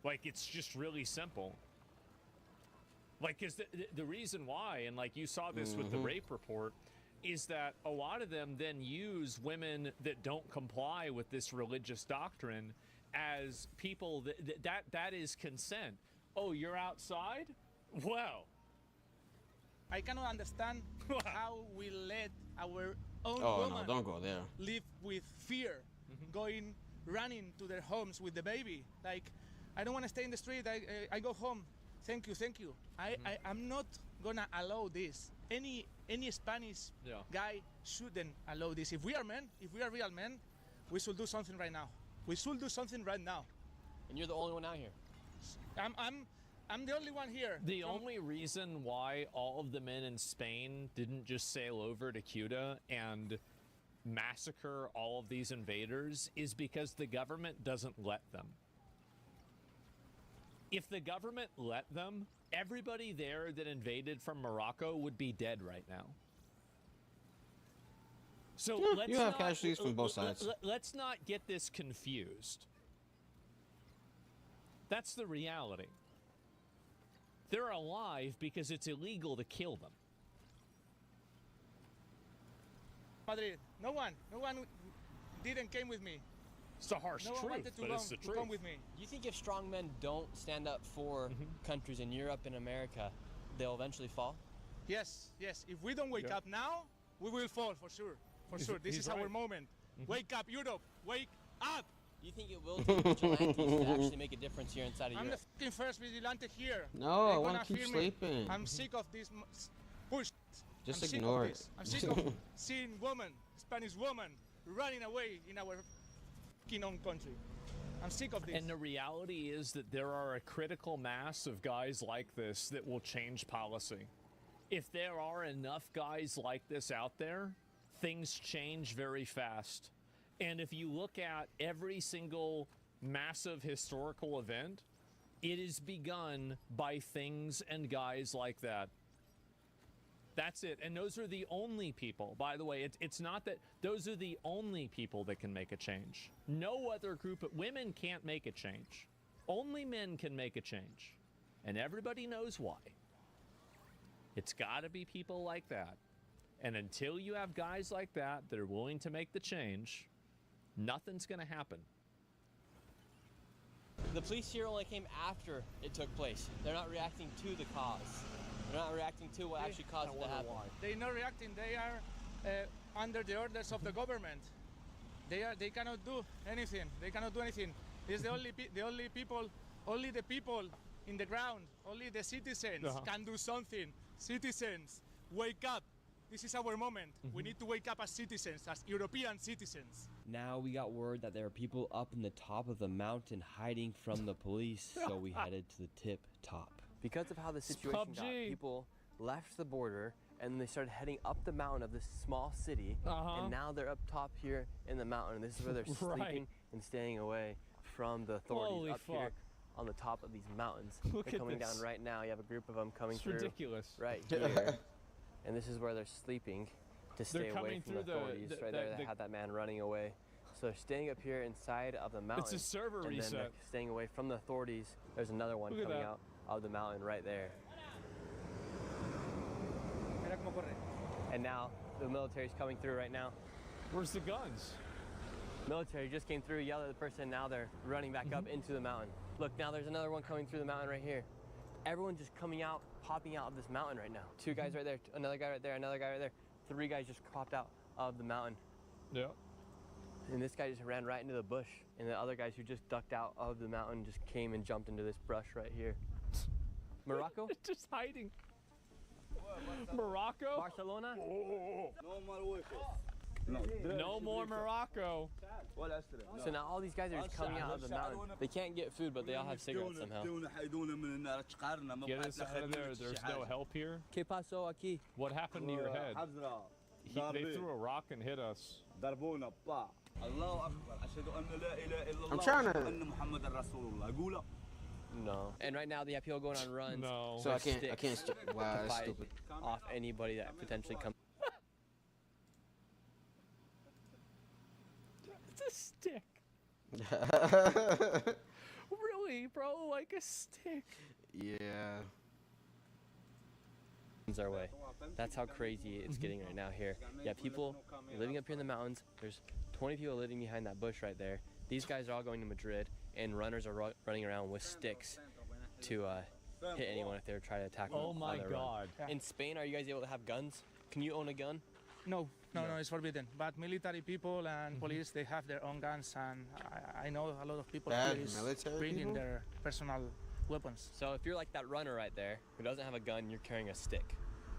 Like it's just really simple. Like, because the reason why, and like you saw this with the rape report, is that a lot of them then use women that don't comply with this religious doctrine as people that is consent. Oh, you're outside? Well, I cannot understand how we let our own Oh, woman no, don't go there. live with fear, going running to their homes with the baby. Like, I don't want to stay in the street. I go home. Thank you. I'm not gonna allow this. Any Spanish guy shouldn't allow this. If we are men, if we are real men, we should do something right now. We should do something right now. And you're the only one out here. I'm the only one here. The only reason why all of the men in Spain didn't just sail over to Ceuta and massacre all of these invaders is because the government doesn't let them. If the government let them, everybody there that invaded from Morocco would be dead right now. So Yeah, let's you have not, casualties from both sides. Let's not get this confused. That's the reality. They're alive because it's illegal to kill them. Madrid, no one didn't came with me. It's a harsh No one truth, wanted to but it's the come truth. with me. Do you think if strong men don't stand up for countries in Europe and America, they'll eventually fall? Yes. If we don't wake up now, we will fall for sure. This is our moment. Wake up, Europe. Wake up. Do you think it will take vigilantes to actually make a difference here inside of I'm Europe? the fucking first vigilante here. No, I They're wanna gonna keep fear me. sleeping. I'm sick of this push. Just I'm sick ignore of it. this. I'm sick of seeing Spanish women running away in our fucking own country. I'm sick of this. And the reality is that there are a critical mass of guys like this that will change policy. If there are enough guys like this out there, things change very fast. And if you look at every single massive historical event, it is begun by things and guys like that. That's it. And those are the only people, by the way. It's not that those are the only people that can make a change. No other group of women can't make a change. Only men can make a change. And everybody knows why. It's got to be people like that. And until you have guys like that that are willing to make the change, nothing's going to happen. The police here only came after it took place. They're not reacting to the cause. They're not reacting to what actually caused it to happen. They're not reacting. They are under the orders of the government. They cannot do anything. They cannot do anything. It's the only people, only the people in the ground, only the citizens can do something. Citizens, wake up. This is our moment. We need to wake up as citizens, as European citizens. Now we got word that there are people up in the top of the mountain hiding from the police, so we headed to the tip top. Because of how the situation got, people left the border and they started heading up the mountain of this small city, and now they're up top here in the mountain. This is where they're sleeping and staying away from the authorities. Holy up fuck. here on the top of these mountains. Look they're at coming this. down right now. You have a group of them coming It's through. ridiculous. Right here. And this is where they're sleeping to stay away coming from the through authorities. Right there, they had that man running away. So they're staying up here inside of the mountain. It's a server and reset. then they're staying away from the authorities. There's another one Look at coming that. out of the mountain right there. And now the military's coming through right now. Where's the guns? Military just came through, yelled at the person. Now they're running back up into the mountain. Look, now there's another one coming through the mountain right here. Everyone's just coming out, popping out of this mountain right now. Two guys right there, another guy right there, another guy right there. Three guys just popped out of the mountain. Yeah. And this guy just ran right into the bush. And the other guys who just ducked out of the mountain just came and jumped into this brush right here. Morocco? Just hiding. Morocco? Barcelona? No more Morocco. So now all these guys are just coming out of the mountain. They can't get food, but they all have cigarettes somehow. Get us out of there. There's no help here. ¿Qué pasó aquí? What happened to your head? They threw a rock and hit us. I'm trying to. No. And right now they have people going on runs. No. So I with can't. sticks Wow, to that's fight stupid. off anybody that potentially comes. It's a stick. Really, bro? Like a stick? Yeah. Our way. That's how crazy it's getting right now here. Yeah, people living up here in the mountains. There's 20 people living behind that bush right there. These guys are all going to Madrid, and runners are running around with sticks to hit anyone if they try to attack them. Oh my God. In Spain, are you guys able to have guns? Can you own a gun? No, it's forbidden. But military people and police, they have their own guns, and I know a lot of people Bad here is military bringing people? their personal weapons. So if you're like that runner right there who doesn't have a gun, you're carrying a stick.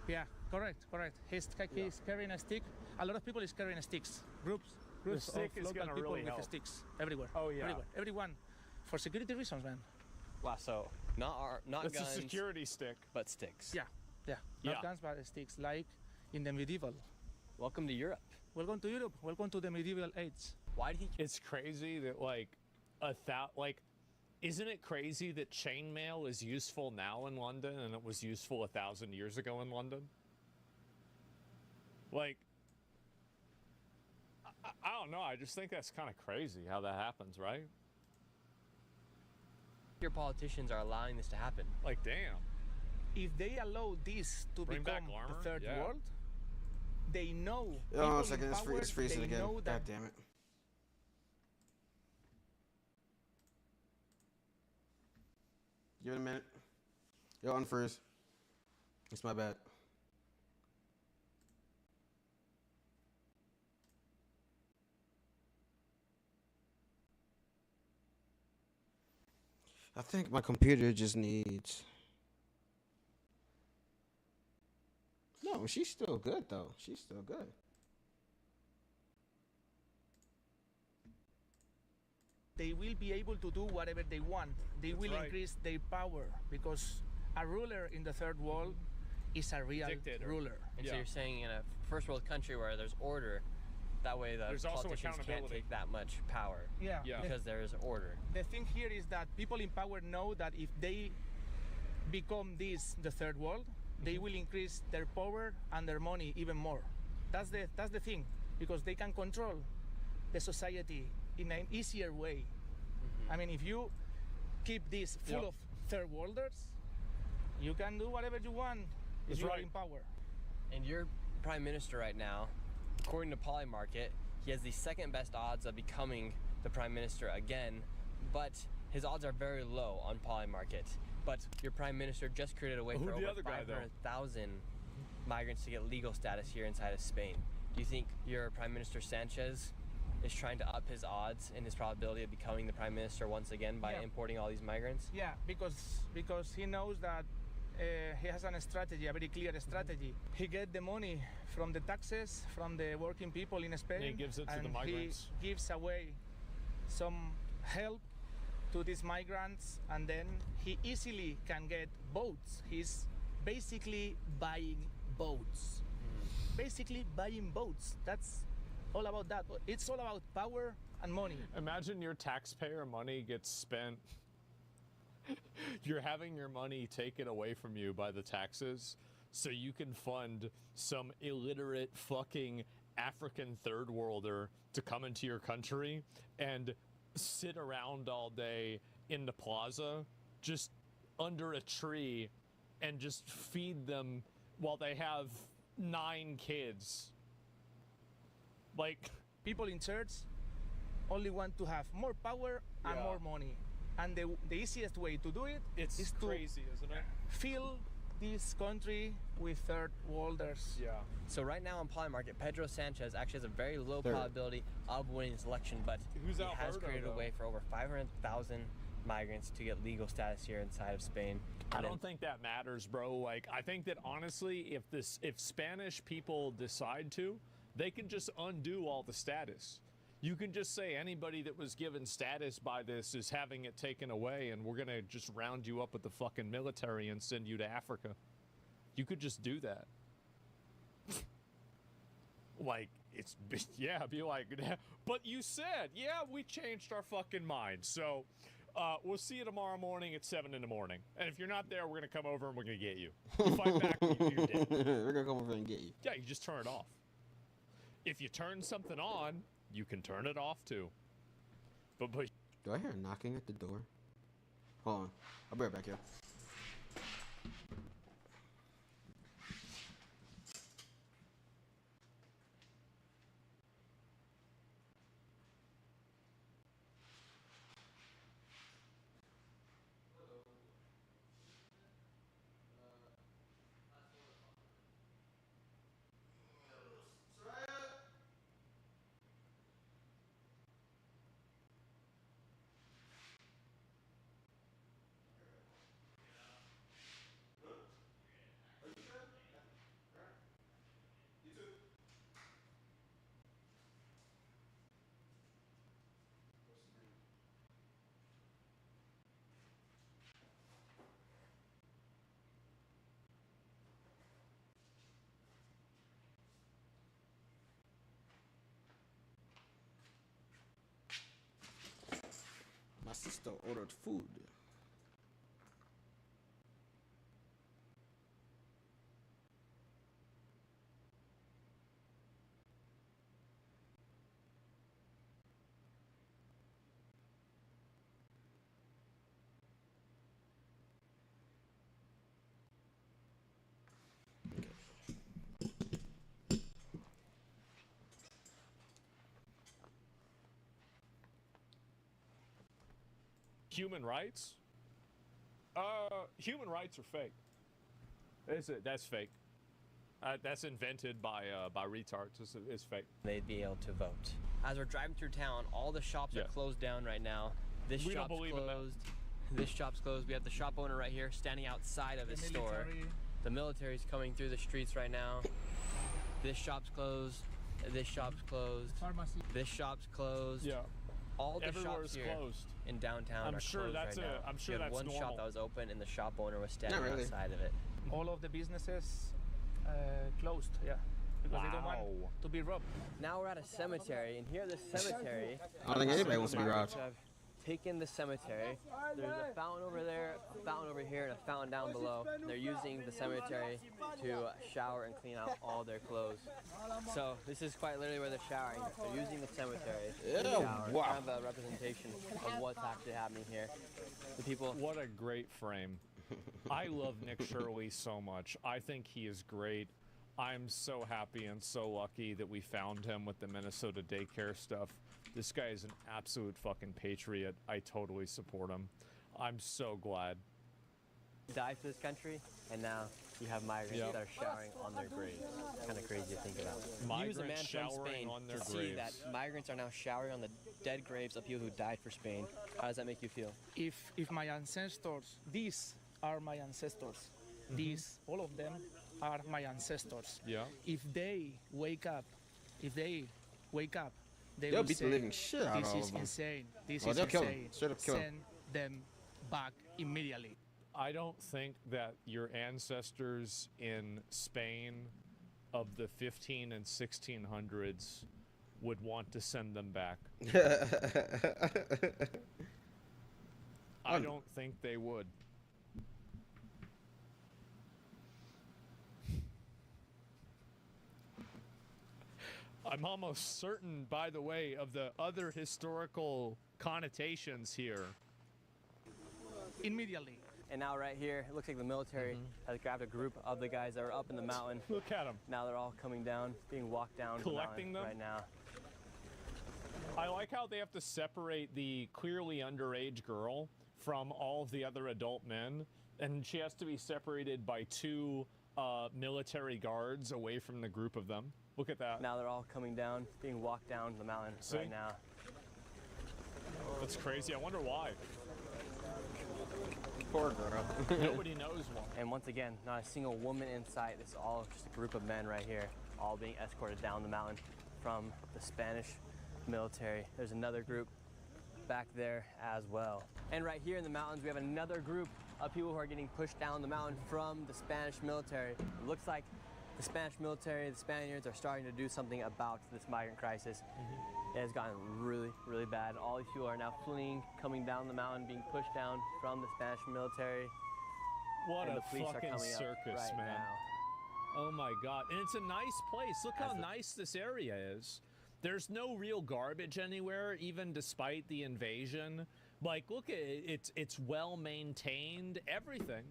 Yeah, correct. He's carrying a stick. A lot of people is carrying sticks. Groups stick of is local gonna people really with help. sticks everywhere. Oh, yeah. Everywhere. Everyone, for security reasons, man. Wow, so not It's guns, a security stick. but sticks. Yeah. Yeah. Not guns, but sticks, like in the medieval. Welcome to Europe. Welcome to Europe. Welcome to the medieval age. Why do you think It's crazy that isn't it crazy that chainmail is useful now in London and it was useful 1,000 years ago in London? Like, I don't know. I just think that's kind of crazy how that happens, right? your politicians are allowing this to happen? Like, damn. If they allow this to Bring back become armor? the third Yeah. world, they know. Oh, 1 people second, in power, it's freezing they again. know God that damn it. Give it a minute. Yo, unfreeze. It's my bad. I think my computer just needs... No, she's still good, though. She's still good. they will be able to do whatever they want. They will right. increase their power because a ruler in the third world is a real Dictator. ruler. And so you're saying in a first world country where there's order, that way the There's also politicians can't accountability. take that much power. Yeah. Because there's order. The thing here is that people in power know that if they become this the third world, they will increase their power and their money even more. That's the thing, because they can control the society in an easier way. I mean, if you keep this full of third worlders, you can do whatever you want if you are in power. And your prime minister right now, according to Polymarket, he has the second best odds of becoming the prime minister again, but his odds are very low on Polymarket. But your prime minister just created a way for over 500,000 migrants to get legal status here inside of Spain. Do you think your prime minister Sanchez is trying to up his odds and his probability of becoming the prime minister once again by importing all these migrants? Yeah, because he knows that he has a strategy, a very clear strategy. He gets the money from the taxes, from the working people in Spain, and he gives it to the migrants. He gives away some help to these migrants, and then he easily can get boats. He's basically buying boats. Basically buying boats. That's all about that. It's all about power and money. Imagine your taxpayer money gets spent. You're having your money taken away from you by the taxes so you can fund some illiterate fucking African third worlder to come into your country and sit around all day in the plaza just under a tree and just feed them while they have 9 kids. Like, people in church only want to have more power and more money. And the easiest way to do it is crazy, isn't it? Fill this country with third worlders. Yeah. So right now on Polymarket, Pedro Sanchez actually has a very low probability of winning this election, but he has created a way for over 500,000 migrants to get legal status here inside of Spain. I don't think that matters, bro. Like, I think that honestly, if Spanish people decide to, they can just undo all the status. You can just say anybody that was given status by this is having it taken away, and we're gonna just round you up with the fucking military and send you to Africa. You could just do that. Like, be like, but you said, we changed our fucking mind. So, we'll see you tomorrow morning at 7 in the morning. And if you're not there, we're gonna come over and we're gonna get you. You fight back, you're dead. We're gonna come over and get you. Yeah, you just turn it off. If you turn something on, you can turn it off too. But do I hear knocking at the door? Hold on, I'll be right back here. My sister ordered food. human rights? Human rights are fake. That's fake. That's invented by retards. It's fake. They'd be able to vote. As we're driving through town, all the shops are closed down right now. This shop's closed. This shop's closed. We have the shop owner right here standing outside of his store. The military's coming through the streets right now. This shop's closed. This shop's closed. Pharmacy. This shop's closed. Yeah. All the Everywhere's shops here closed. in downtown are closed right now. I'm sure that's one normal. shop that was open and the shop owner was standing outside of it. All of the businesses closed, because they don't want to be robbed. Now we're at a cemetery, and here at this cemetery, I don't think anybody wants to be robbed. taken the cemetery. There's a fountain over there, a fountain over here, and a fountain down below. They're using the cemetery to shower and clean out all their clothes. So this is quite literally where they're showering. They're using the cemetery to shower. Wow. Kind of a representation of what's actually happening here. The people. What a great frame. I love Nick Shirley so much. I think he is great. I'm so happy and so lucky that we found him with the Minnesota daycare stuff. This guy is an absolute fucking patriot. I totally support him. I'm so glad. Died for this country, and now you have migrants that are showering on their graves. Kind of crazy to think about. He was a man from Spain to see that migrants are now showering on the dead graves of people who died for Spain. How does that make you feel? If my ancestors, these are my ancestors. These, all of them, are my ancestors. Yeah. If they wake up, they They'll will beat the say, living shit out this of is them. insane. This Oh, is they'll kill insane. them. Straight up kill them. Send them back immediately. I don't think that your ancestors in Spain of the 15 and 1600s would want to send them back. I don't think they would. I'm almost certain, by the way, of the other historical connotations here. Immediately. And now right here, it looks like the military has grabbed a group of the guys that are up in the mountain. Look at them. Now they're all coming down, being walked down Collecting the them? mountain right now. I like how they have to separate the clearly underage girl from all of the other adult men, and she has to be separated by two military guards away from the group of them. Look at that. Now they're all coming down, being walked down the mountain right now. That's crazy. I wonder why. Poor girl. Nobody knows why. And once again, not a single woman in sight. This is all just a group of men right here, all being escorted down the mountain from the Spanish military. There's another group back there as well. And right here in the mountains, we have another group of people who are getting pushed down the mountain from the Spanish military. It looks like the Spanish military, the Spaniards are starting to do something about this migrant crisis. It has gotten really, really bad. All these people are now fleeing, coming down the mountain, being pushed down from the Spanish military. What and a the police are fucking coming up circus, right man. now. Oh my God. And it's a nice place. Look how nice this area is. There's no real garbage anywhere, even despite the invasion. Like, look at it. It's well maintained, everything.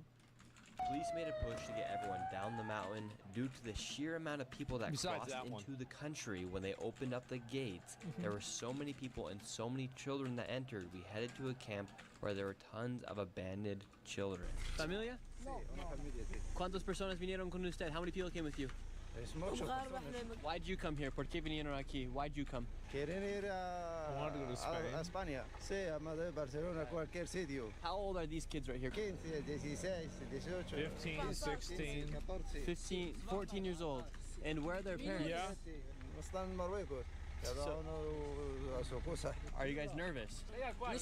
Police made a push to get everyone down the mountain due to the sheer amount of people that crossed into the country when they opened up the gates. There were so many people and so many children that entered. We headed to a camp where there were tons of abandoned children. Familia? ¿Cuántas personas vinieron con usted? How many people came with you? Why'd you come here? ¿Por qué vinieron aquí? Why'd you come? Quieren ir a España. Sí, a Madrid, Barcelona, cualquier sitio. How old are these kids right here? 15, 16, 18. 15, 16. 15, 14 years old. And where are their parents? Yeah. Están en Marruecos. Cada uno a su cosa. Are you guys nervous? Mom,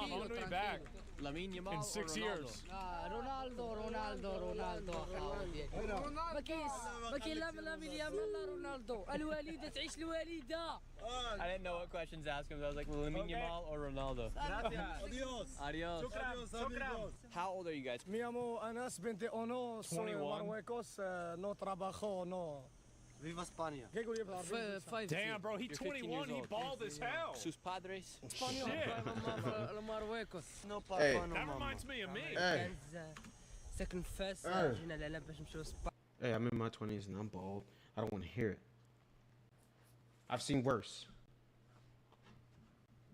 I'm gonna be back in 6 years. رونالدو ما كاين لا لا رونالدو الوالده تعيش الوالده. I didn't know what questions to ask him. I was like, Lamine Yamal or Ronaldo? Adios. How old are you guys? Me llamo Anas 21, soy de Marruecos, no trabajo, no. Viva España. Damn, bro, he's 21. He bald as hell. Sus padres. Shit. Marruecos. No Hey. That reminds me of me. Hey. ساكن فاس Hey. جينا لهنا باش نمشيو لسبا. Hey, I'm in my 20s and I'm bald. I don't want to hear it. I've seen worse.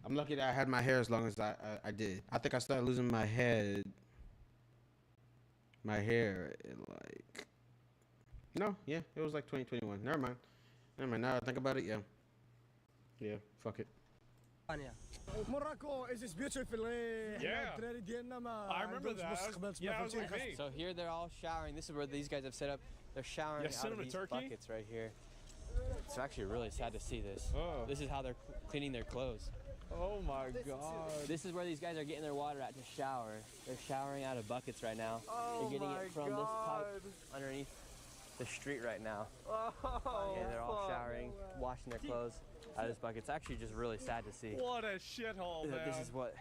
I'm lucky that I had my hair as long as I did. I think I started losing my hair in like... No, yeah, it was like 2021. Never mind. Now I think about it, yeah. Yeah, fuck it. Morocco is beautiful. Yeah. I remember that. Yeah, I was with me. So here they're all showering. This is where these guys have set up. They're showering out of these buckets right here. It's actually really sad to see this. Oh. This is how they're cleaning their clothes. Oh my God. This is where these guys are getting their water at to shower. They're showering out of buckets right now. Oh They're getting it from this pipe underneath the street right now. And they're all showering, washing their clothes out of this bucket. It's actually just really sad to see. What a shithole, man. This is what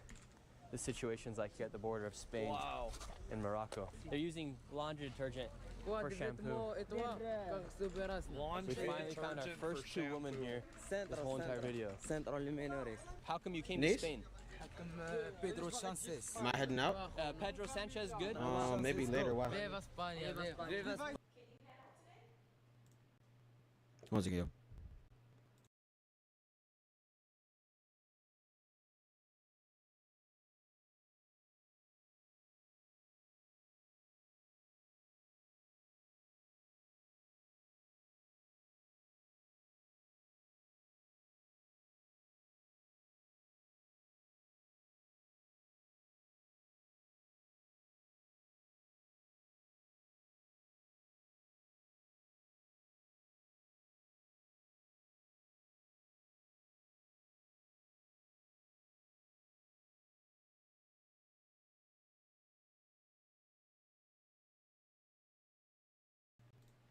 the situation's like here at the border of Spain and Morocco. They're using laundry detergent for shampoo. We finally found our first true woman here this whole entire video. How come you came to Spain? Pedro Sanchez. Am I heading out? Pedro Sanchez, good? Maybe later. Why? Once again.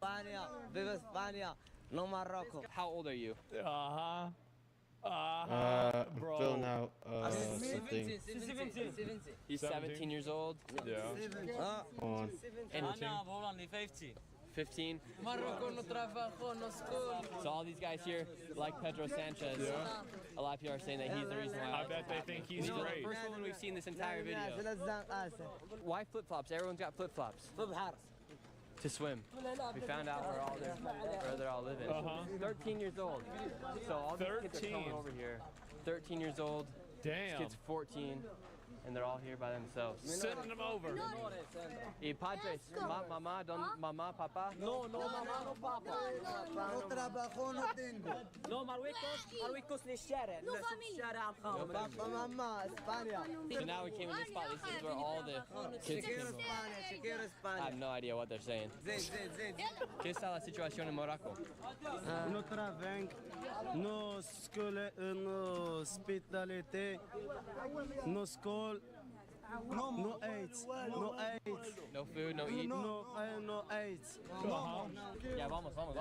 España, viva España, no Morocco. How old are you? Bro. Filling out something. He's 17 years old? Yeah. On. And 15. So all these guys here, like Pedro Sanchez, a lot of people are saying that he's the reason why. I bet they think he's great. The first woman we've seen this entire video. Why flip-flops? Everyone's got flip-flops. To swim. We found out where they're all living. 13 years old. So all these kids are coming over here. 13 years old. Damn. This kid's 14. And they're all here by themselves. Sending them over. Y padres, mamá, papá. No, mamá, no papá. No trabajo, no tengo. No, Marruecos ni share. No familia. No papá, mamá, España. So now we came in this spot. This is where all the kids came over. I have no idea what they're saying. ¿Qué está la situación en Morocco? No trabajo, no escuela, no hospitality, no school. No AIDS, no AIDS. No food, no eat? No AIDS. Yeah, vamos. All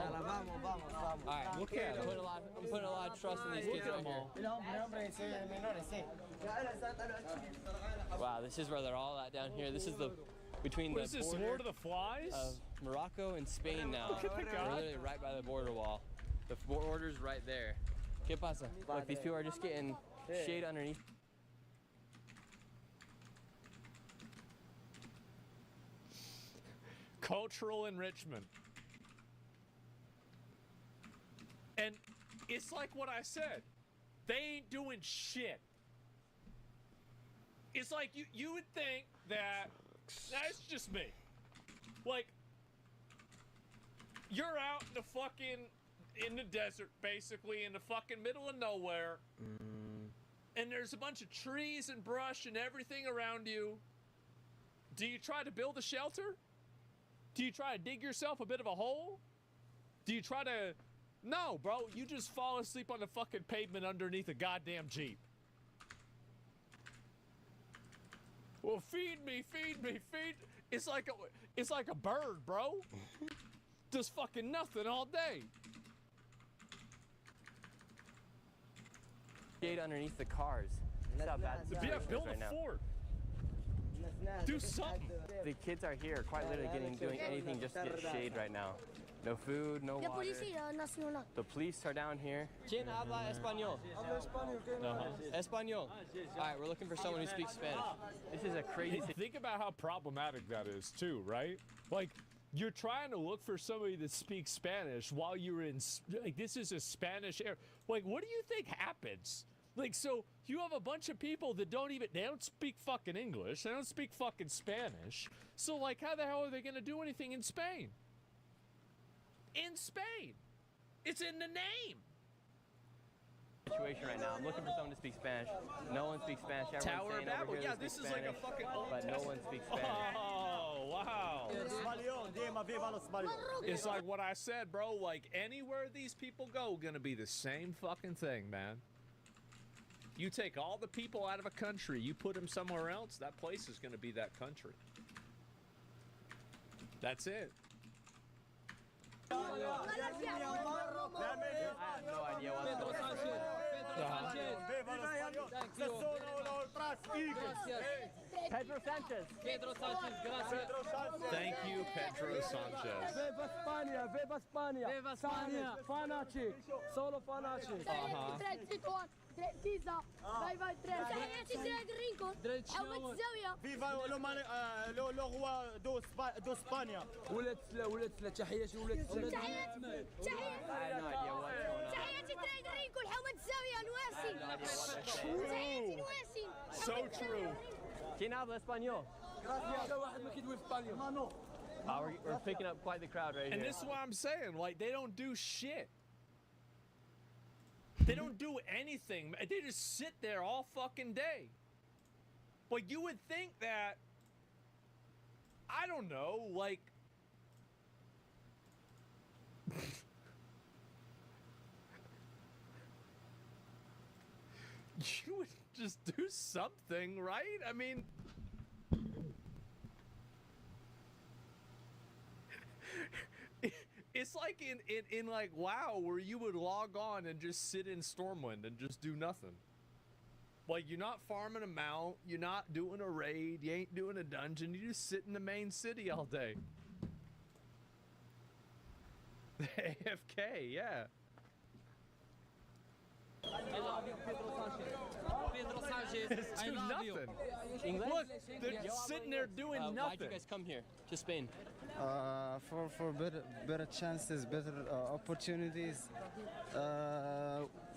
right, I'm putting a lot of trust in these kids right here. Wow, this is where they're all at down here. This is between the border Lord of the Flies? of Morocco and Spain now. Look at the guy. We're literally right by the border wall. The border's right there. ¿Qué pasa? Look, these people are just getting shade underneath. Cultural enrichment. And it's like what I said. They ain't doing shit. It's like you would think that that's just me. Like you're out in the desert, basically in the fucking middle of nowhere. And there's a bunch of trees and brush and everything around you. Do you try to build a shelter? Do you try to dig yourself a bit of a hole? Do you try to... No, bro. You just fall asleep on the fucking pavement underneath a goddamn Jeep. Well, feed me. It's like a bird, bro. Does fucking nothing all day. Shade underneath the cars. That's how bad the situation build is right a now. fort. Do something. The kids are here, quite literally doing anything just to get shade right now. No food, no water. The police are down here. ¿Quién habla español? Español. All right, we're looking for someone who speaks Spanish. This is a crazy... Think about how problematic that is too, right? Like, you're trying to look for somebody that speaks Spanish while you're in... Like, this is a Spanish area. Like, what do you think happens? Like, so you have a bunch of people that they don't speak fucking English. They don't speak fucking Spanish. So, like, how the hell are they going to do anything in Spain? In Spain. It's in the name. Situation right now. I'm looking for someone to speak Spanish. No one speaks Spanish. Everyone's Tower saying of Babel. over here Yeah, they this speak is like a Spanish, fucking old but no one speaks Spanish. Oh, wow. It's like what I said, bro. Like, anywhere these people go, gonna be the same fucking thing, man. You take all the people out of a country, you put them somewhere else, that place is gonna be that country. That's it. idea what's going Pedro Sanchez. Pedro Sanchez, gracias. Thank you, Pedro Sanchez. Viva España, viva España. Viva España. Fanatic, solo fanatic. كيزا باي باي تريد تحياتي تريد رينكون حومة الزاوية فيفا لو روا دو اسبانيا ولات تحياتي تحياتي تريد رينكون حومة الزاوية الواسي تحياتي الواسي So true. ¿Quién habla español? We're picking up quite the crowd right And here. this is what I'm saying. Like, they don't do shit. They don't do anything. They just sit there all fucking day. But you would think that, I don't know, like, you would just do something, right? I mean, it's like in like WoW where you would log on and just sit in Stormwind and just do nothing. Like, you're not farming a mount, you're not doing a raid, you ain't doing a dungeon, you just sit in the main city all day. AFK, yeah. I love you, Pedro Sanchez. Pedro Sanchez, I love you. English? Look, they're sitting there doing nothing. Why'd you guys come here to Spain? For better chances, better opportunities.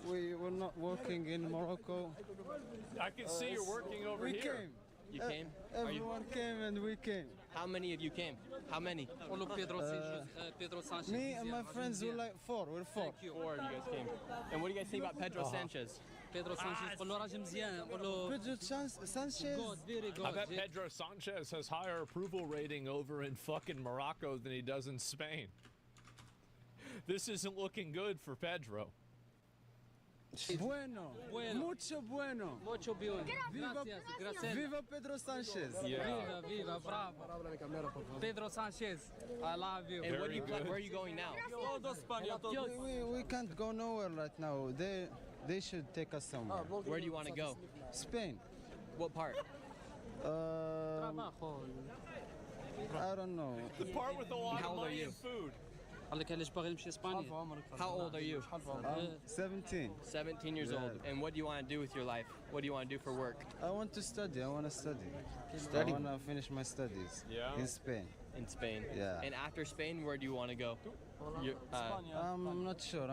We were not working in Morocco. I can see you're working over here. Came. You came? Everyone came and we came. How many of you came? How many? Pedro Sanchez. Me and my friends were like four. We're four. Four of you guys came. And what do you guys think about Pedro Sanchez? Pedro Sanchez قول له راجل مزيان قول له Pedro Sanchez. good, very good. I bet Pedro Sanchez has higher approval rating over in fucking Morocco than he does in Spain. This isn't looking good for Pedro. Bueno, mucho bueno. Mucho bueno. Gracias. Viva Pedro Sanchez. Yeah. Viva, bravo. Pedro Sanchez, I love you. And where are you going now? We can't go nowhere right now. They should take us somewhere. Where do you want to go? Spain. What part? I don't know. The part with a lot How of old are money you? and food. How old are you? 17. 17 years old. And what do you want to do with your life? What do you want to do for work? I want to study. I want to study. Study? I want to finish my studies. Yeah. In Spain. In Spain. Yeah. And after Spain, where do you want to go? I'm not sure.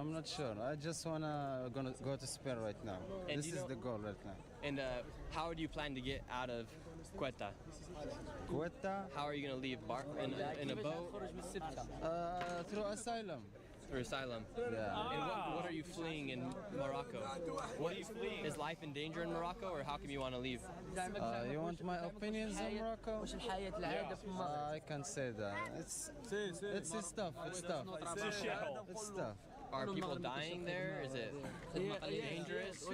I just wanna go to Spain right now. And This is the goal right now. And how do you plan to get out of Quetta? Quetta? How are you going to leave? In a boat? Through asylum. Through asylum? Yeah. And what are you fleeing in Morocco? What are you fleeing? Is life in danger in Morocco, or how come you want to leave? You want my opinions on Morocco? I can't say that. It's tough. It's tough. It's tough. Are people dying there? Is it dangerous?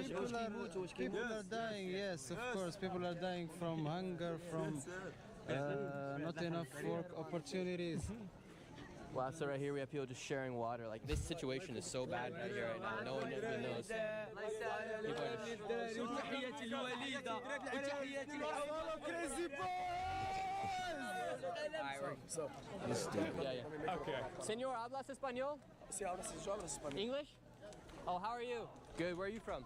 People are dying, yes, of course. People are dying from hunger, from not enough work opportunities. Wow, so right here we have people just sharing water. Like, this situation is so bad right here right now. No one even knows. People are Okay. Señor, ¿hablas español? English? Oh, how are you? Good. Where are you from?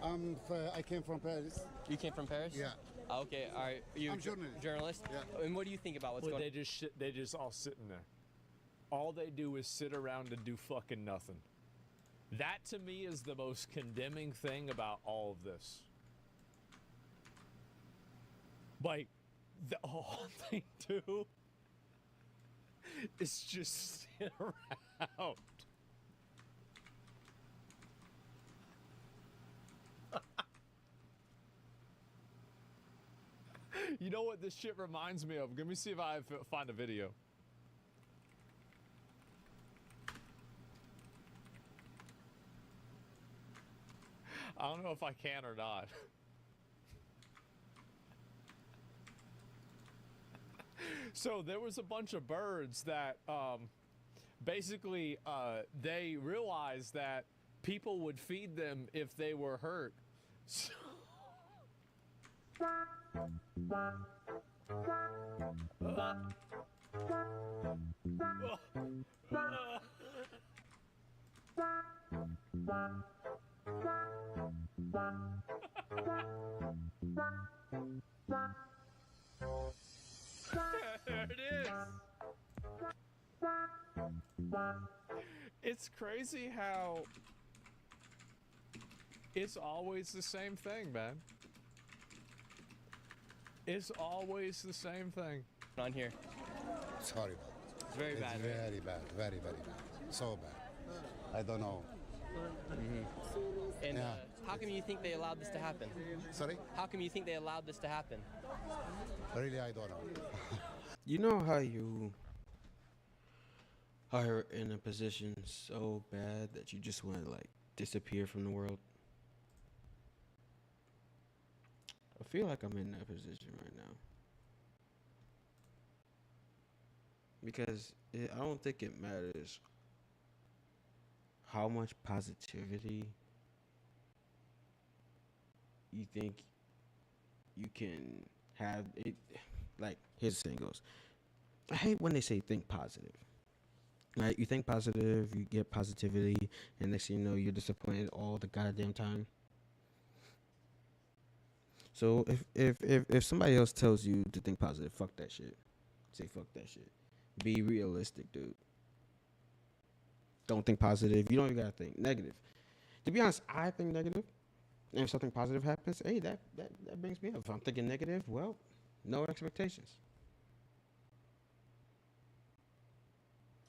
I came from Paris. You came from Paris? Yeah. Okay. All right. You I'm journalist. Journalist? Yeah. And what do you think about what's going on? They just all sitting there. All they do is sit around and do fucking nothing. That to me is the most condemning thing about all of this. Like, all they do is just sit around. You know what this shit reminds me of? Let me see if I find a video. I don't know if I can or not. So there was a bunch of birds that basically, they realized that people would feed them if they were hurt. So there it is. It's crazy how it's always the same thing, man. It's always the same thing. On here. It's horrible. It's very bad. It's very bad, very, very bad. So bad. I don't know. And how come you think they allowed this to happen? Sorry? How come you think they allowed this to happen? Really, I don't know. You know how you are in a position so bad that you just want to like disappear from the world? I feel like I'm in that position right now. Because I don't think it matters how much positivity you think you can have. It like, here's the saying goes, I hate when they say think positive. Right? You think positive, you get positivity, and next thing you know, you're disappointed all the goddamn time. So if somebody else tells you to think positive, fuck that shit. Say fuck that shit. Be realistic, dude. Don't think positive. You don't even gotta think negative. To be honest, I think negative. And if something positive happens, hey, that brings me up. If I'm thinking negative, well, no expectations.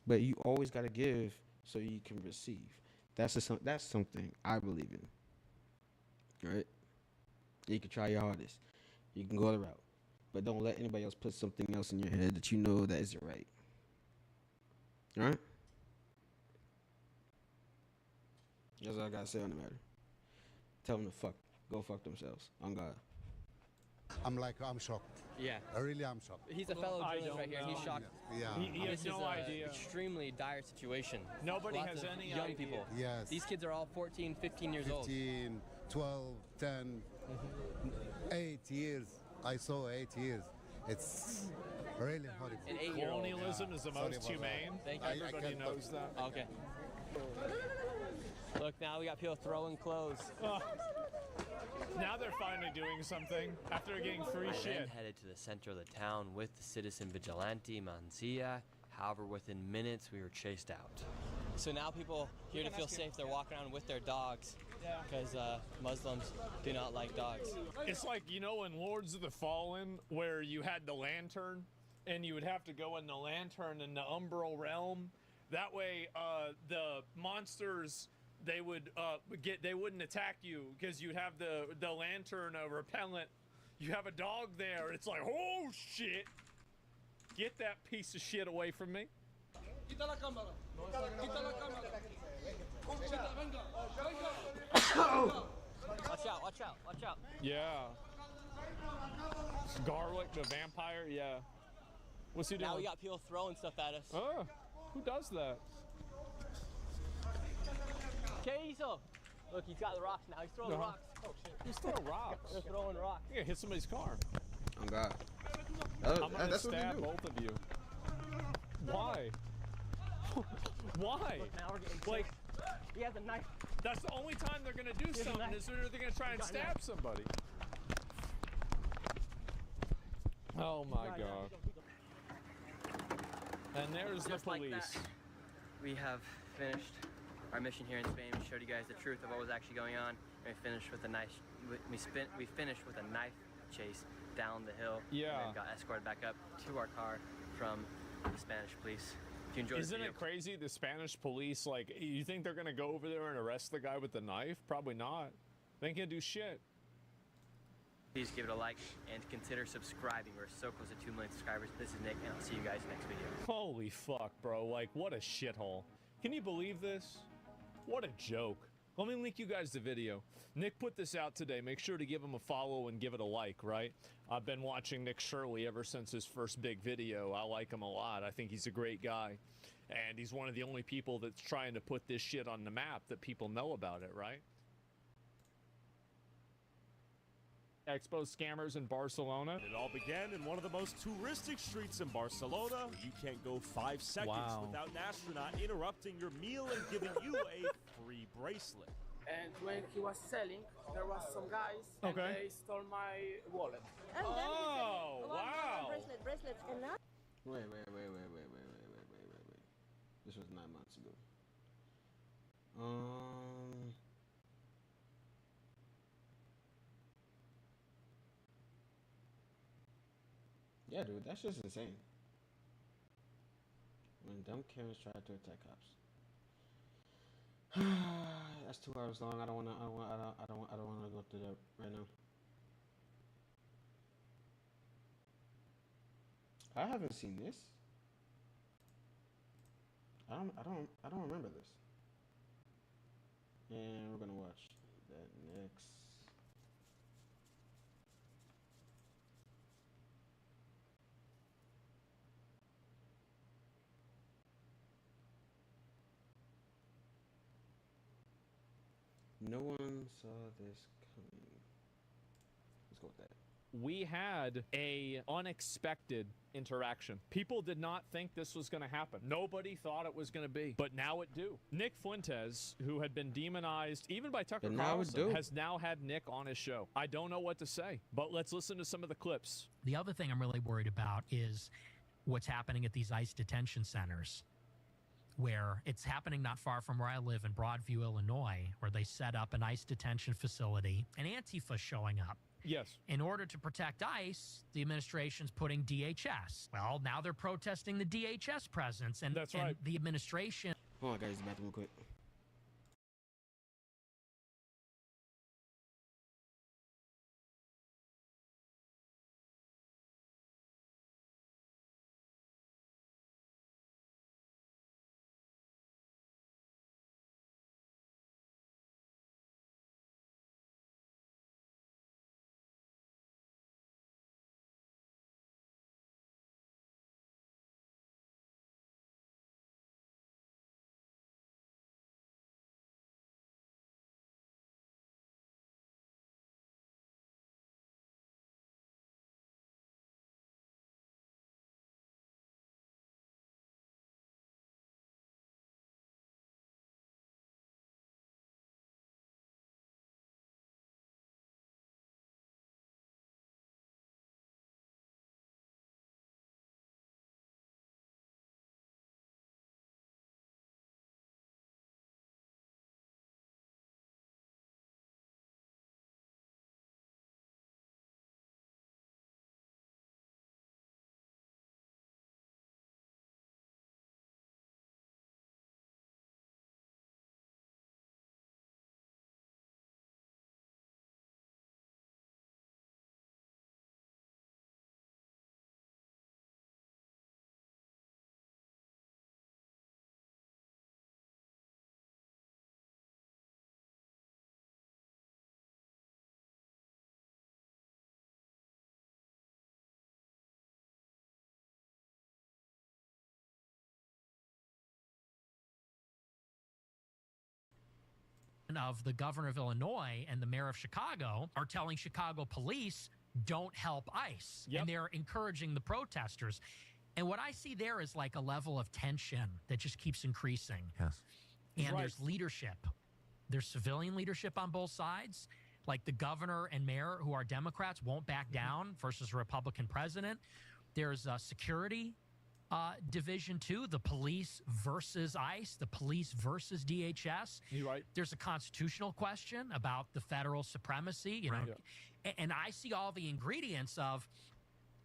But you always gotta give so you can receive. That's something I believe in. Right? You can try your hardest. You can go the route. But don't let anybody else put something else in your head that you know that isn't right. Alright? That's all I gotta say on the matter. Tell them to go fuck themselves. On God. I'm shocked. Yeah. Really, I'm shocked. He's a fellow journalist right here, and he's shocked. Yeah. He has no idea. Extremely dire situation. Nobody Lots has of any young idea. people. Yes. These kids are all 14, 15 years old. 15, 12, 10, 8 years. I saw 8 years. It's really horrible. An 8-year-old. Colonialism is the Sorry most about humane. Thank you. Everybody knows that. Okay. Look, now we got people throwing clothes. Now they're finally doing something after getting free I shit. then headed to the center of the town with the citizen vigilante Mancia. However, within minutes, we were chased out. So now people here to feel safe, they're walking around with their dogs because Muslims do not like dogs. It's like, you know, in Lords of the Fallen, where you had the lantern, and you would have to go in the lantern in the umbral realm. That way, the monsters, they wouldn't attack you because you'd have the lantern repellent. You have a dog there. It's like, oh shit! Get that piece of shit away from me. Watch out, watch out, watch out. Yeah. Garlic the vampire, yeah. What's he doing? Now we got people throwing stuff at us. Oh, who does that? ¿Qué hizo? Look, he's got the rocks now. He's throwing rocks. Oh shit. He's throwing rocks. They're throwing rocks. You're gonna hit somebody's car. Oh God. I'm gonna That's what stab they do. both of you. Why? Why? Look, now we're getting like, he has a knife. That's the only time they're gonna do something is when they're gonna try and stab somebody. Oh my God. And there's Just the like police. that, we have finished our mission here in Spain. We showed you guys the truth of what was actually going on. And we finished with a nice. We finished with a knife chase down the hill. Yeah. And then got escorted back up to our car from the Spanish police. If you enjoyed Isn't the it crazy? The Spanish police, like, you think they're gonna go over there and arrest the guy with the knife? Probably not. They ain't gonna do shit. please give it a like and consider subscribing. We're so close to 2 million subscribers. This is Nick, and I'll see you guys next video. Holy fuck, bro. Like, what a shithole. Can you believe this? What a joke. Let me link you guys the video. Nick put this out today. Make sure to give him a follow and give it a like, right? I've been watching Nick Shirley ever since his first big video. I like him a lot. I think he's a great guy. And he's one of the only people that's trying to put this shit on the map that people know about it, right? Expose scammers in Barcelona. It all began in one of the most touristic streets in Barcelona. You can't go 5 seconds without an astronaut interrupting your meal and giving you a free bracelet. And when he was selling, there was some guys and they stole my wallet. And then oh, wow. Bracelets, and now? Wait. This was 9 months ago. Yeah, dude, that's just insane. When dumb Karens try to attack cops. That's 2 hours long. I don't wanna go through that right now. I haven't seen this. I don't remember this. And we're gonna watch that next. No one saw this coming. Let's go with that. We had a unexpected interaction. People did not think this was going to happen. Nobody thought it was going to be, but now it do. Nick Fuentes, who had been demonized even by Tucker Carlson, has now had Nick on his show. I don't know what to say, but let's listen to some of the clips. The other thing I'm really worried about is what's happening at these ICE detention centers, where it's happening not far from where I live in Broadview, Illinois, where they set up an ICE detention facility and Antifa showing up. Yes. In order to protect ICE, the administration's putting DHS. Well, now they're protesting the DHS presence, and, That's right. and the administration. Hold on, guys, back real quick. Of the governor of Illinois and the mayor of Chicago are telling Chicago police, don't help ICE. And they're encouraging the protesters. And what I see there is like a level of tension that just keeps increasing. Yes. And there's leadership. There's civilian leadership on both sides. Like the governor and mayor, who are Democrats, won't back down versus a Republican president. There's security division too, the police versus ICE, the police versus DHS. You're right. There's a constitutional question about the federal supremacy, you know, and I see all the ingredients of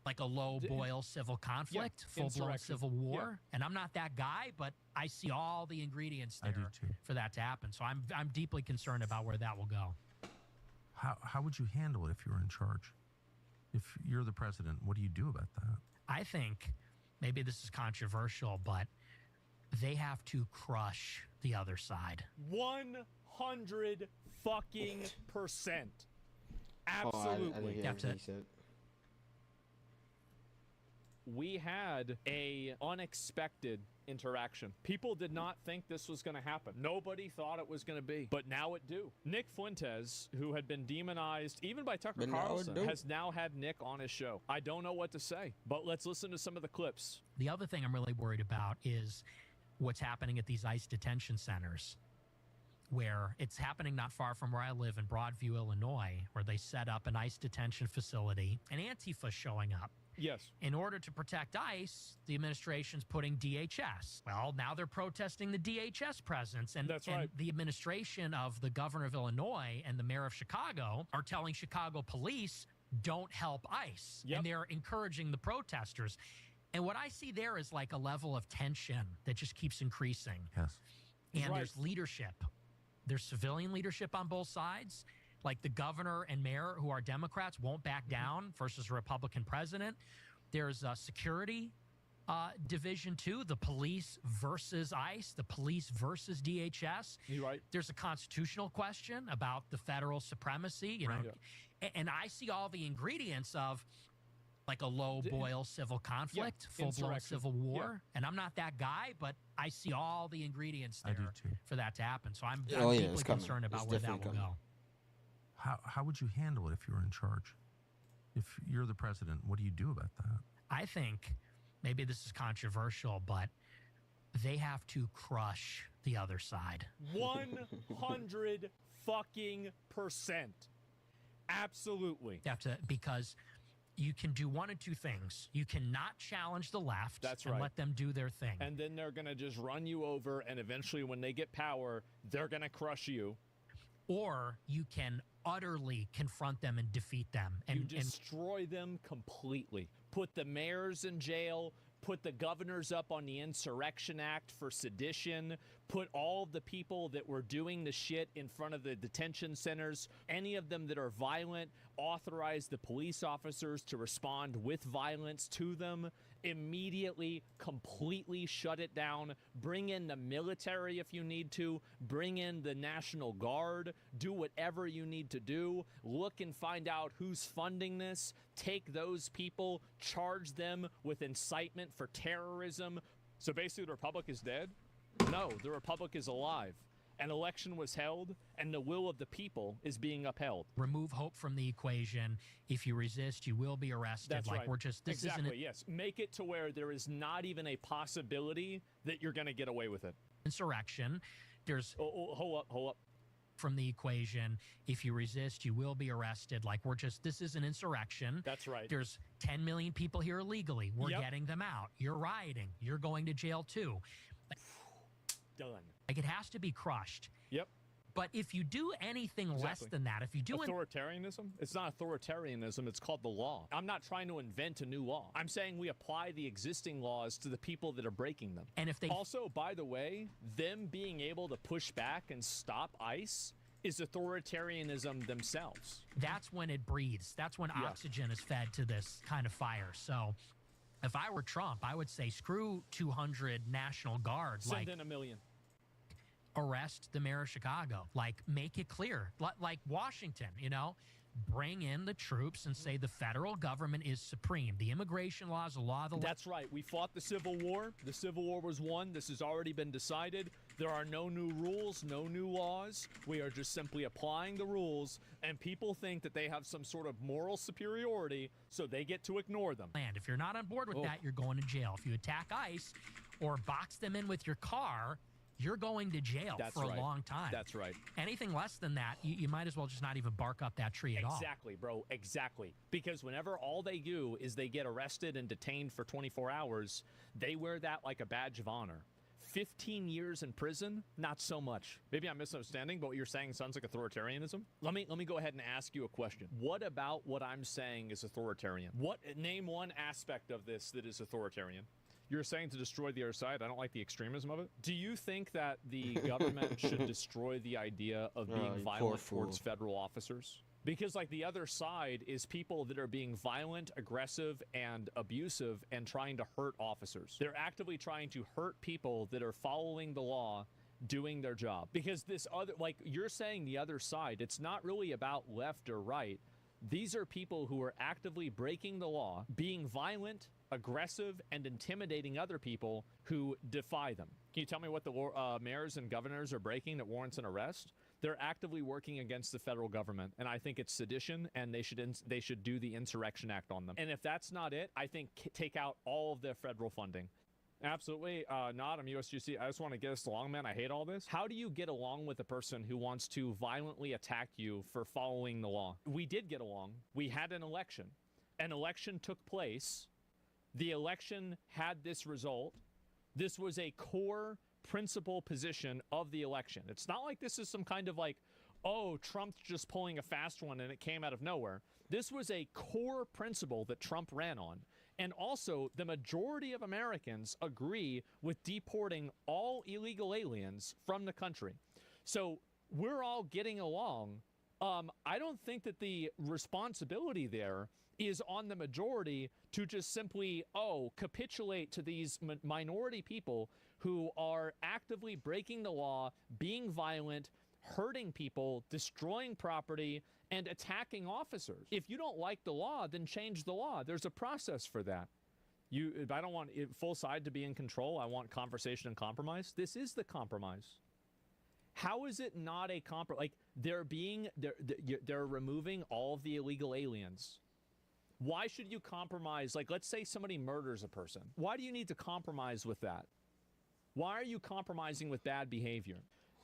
like a low boil civil conflict, full-blown civil war. And I'm not that guy, but I see all the ingredients there for that to happen. So I'm deeply concerned about where that will go. How would you handle it if you were in charge? If you're the president, what do you do about that? I think maybe this is controversial, but they have to crush the other side. 100 fucking percent. Absolutely. I didn't hear what he said. We had a unexpected interaction. People did not think this was going to happen. Nobody thought it was going to be, but now it do. Nick Fuentes, who had been demonized even by Tucker Carlson, has now had Nick on his show. I don't know what to say, but let's listen to some of the clips. The other thing I'm really worried about is what's happening at these ICE detention centers, where it's happening not far from where I live in Broadview, Illinois, where they set up an ICE detention facility, and Antifa showing up. Yes. In order to protect ICE, the administration's putting DHS. Well, now they're protesting the DHS presence. And, That's right. And the administration of the governor of Illinois and the mayor of Chicago are telling Chicago police, don't help ICE. Yep. And they're encouraging the protesters. And what I see there is like a level of tension that just keeps increasing. Yes. And there's leadership. There's civilian leadership on both sides. Like the governor and mayor, who are Democrats, won't back down versus a Republican president. There's a security division, too. The police versus ICE, the police versus DHS. You're right. There's a constitutional question about the federal supremacy, you know. Yeah. And I see all the ingredients of like a low-boil civil conflict, full-blown civil war. Yeah. And I'm not that guy, but I see all the ingredients there for that to happen. So I'm deeply concerned about where that will go. How would you handle it if you were in charge? If you're the president, what do you do about that? I think maybe this is controversial, but they have to crush the other side. 100 fucking %. Absolutely. You have to, because you can do one of two things. You cannot challenge the left and let them do their thing. And then they're going to just run you over, and eventually when they get power, they're going to crush you. Or you can utterly confront them and defeat them. And you destroy them completely. Put the mayors in jail. Put the governors up on the Insurrection Act for sedition. Put all of the people that were doing the shit in front of the detention centers, any of them that are violent, authorize the police officers to respond with violence to them. Immediately, completely shut it down. Bring in the military if you need to. Bring in the National Guard. Do whatever you need to do. Look and find out who's funding this. Take those people, charge them with incitement for terrorism. So basically the Republic is dead? No, the Republic is alive. An election was held, and the will of the people is being upheld. Remove hope from the equation. If you resist, you will be arrested. That's like right. We're just this exactly. isn't Yes. Make it to where there is not even a possibility that you're going to get away with it. Insurrection. There's hold up. From the equation. If you resist, you will be arrested. Like we're just this is an insurrection. That's right. There's 10 million people here illegally. We're getting them out. You're rioting. You're going to jail too. Done. Like it has to be crushed. Yep. But if you do anything less than that, if you do authoritarianism, it's not authoritarianism, it's called the law. I'm not trying to invent a new law. I'm saying we apply the existing laws to the people that are breaking them. And if they also, by the way, them being able to push back and stop ICE is authoritarianism themselves. That's when it breathes. That's when oxygen is fed to this kind of fire. So if I were Trump, I would say screw 200 National Guard. Send in 1 million. Arrest the mayor of Chicago. Like, make it clear. Like Washington, you know? Bring in the troops and say the federal government is supreme. The immigration law is a law of the... That's right. We fought the Civil War. The Civil War was won. This has already been decided. There are no new rules, no new laws. We are just simply applying the rules, and people think that they have some sort of moral superiority, so they get to ignore them. And if you're not on board with that, you're going to jail. If you attack ICE or box them in with your car, you're going to jail for a long time. That's right. Anything less than that, you might as well just not even bark up that tree at all. Exactly, bro. Exactly. Because whenever all they do is they get arrested and detained for 24 hours, they wear that like a badge of honor. 15 years in prison, not so much. Maybe I'm misunderstanding, but what you're saying sounds like authoritarianism. Let me go ahead and ask you a question. What about what I'm saying is authoritarian? Name one aspect of this that is authoritarian. You're saying to destroy the other side. I don't like the extremism of it. Do you think that the government should destroy the idea of being violent towards federal officers? Because, like, the other side is people that are being violent, aggressive, and abusive and trying to hurt officers. They're actively trying to hurt people that are following the law, doing their job. Because this other, like, you're saying the other side, it's not really about left or right. These are people who are actively breaking the law, being violent, aggressive and intimidating other people who defy them. Can you tell me what the mayors and governors are breaking that warrants an arrest? They're actively working against the federal government, and I think it's sedition, and they should do the Insurrection Act on them. And if that's not it, I think take out all of their federal funding. Absolutely not. I'm USGC. I just want to get us along, man. I hate all this. How do you get along with a person who wants to violently attack you for following the law? We did get along. We had an election. An election took place. The election had this result. This was a core principal position of the election. It's not like this is some kind of like, oh, Trump's just pulling a fast one and it came out of nowhere. This was a core principle that Trump ran on. And also, the majority of Americans agree with deporting all illegal aliens from the country. So we're all getting along. I don't think that the responsibility there is on the majority to just simply, capitulate to these minority people who are actively breaking the law, being violent, hurting people, destroying property, and attacking officers. If you don't like the law, then change the law. There's a process for that. I don't want full side to be in control. I want conversation and compromise. This is the compromise. How is it not a compromise? Like they're removing all of the illegal aliens. Why should you compromise? Like, let's say somebody murders a person. Why do you need to compromise with that? Why are you compromising with bad behavior?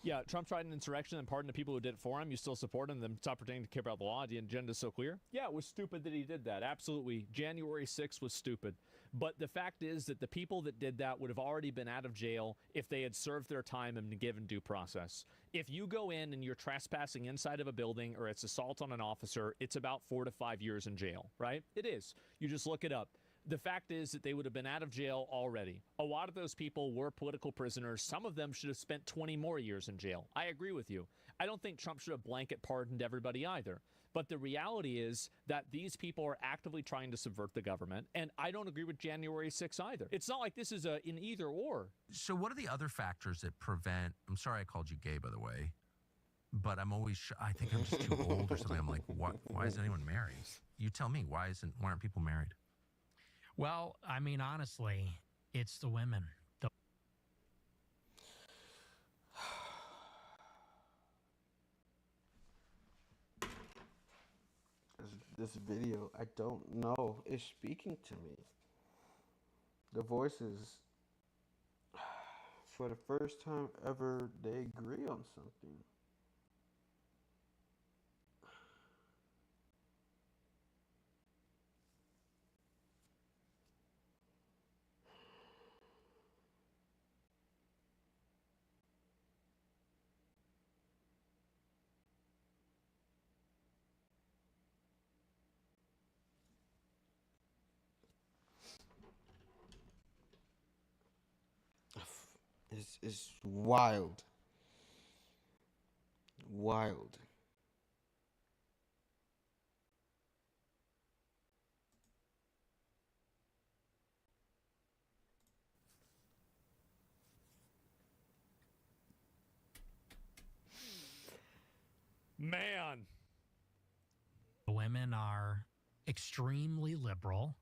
Yeah, Trump tried an insurrection and pardoned the people who did it for him. You still support him, then stop pretending to care about the law. The agenda's so clear. Yeah, it was stupid that he did that. Absolutely. January 6th was stupid. But the fact is that the people that did that would have already been out of jail if they had served their time and been given due process. If you go in and you're trespassing inside of a building or it's assault on an officer, it's about 4 to 5 years in jail, right? It is. You just look it up. The fact is that they would have been out of jail already. A lot of those people were political prisoners. Some of them should have spent 20 more years in jail. I agree with you. I don't think Trump should have blanket pardoned everybody either. But the reality is that these people are actively trying to subvert the government. And I don't agree with January 6th either. It's not like this is an either or. So what are the other factors that prevent, I'm sorry I called you gay, by the way, but I'm always, I think I'm just too old or something. I'm like, why is anyone married? You tell me, why aren't people married? Well, I mean, honestly, it's the women. This video, I don't know, is speaking to me. The voices, for the first time ever, they agree on something. It's wild. Wild. Man. Women are extremely liberal.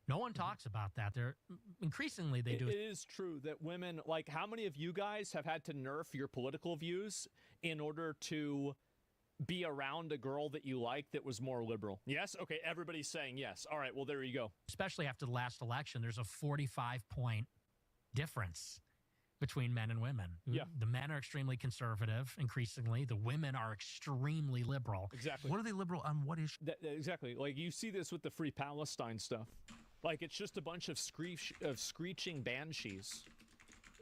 No one talks about that. They're increasingly they do. It is true that women, like, how many of you guys have had to nerf your political views in order to be around a girl that you like that was more liberal? Yes? Okay, everybody's saying yes. All right, well, there you go. Especially after the last election, there's a 45-point difference between men and women. Yeah. The men are extremely conservative, increasingly. The women are extremely liberal. Exactly. What are they liberal on? What issue? Exactly. Like, you see this with the Free Palestine stuff. Like, it's just a bunch of screeching banshees.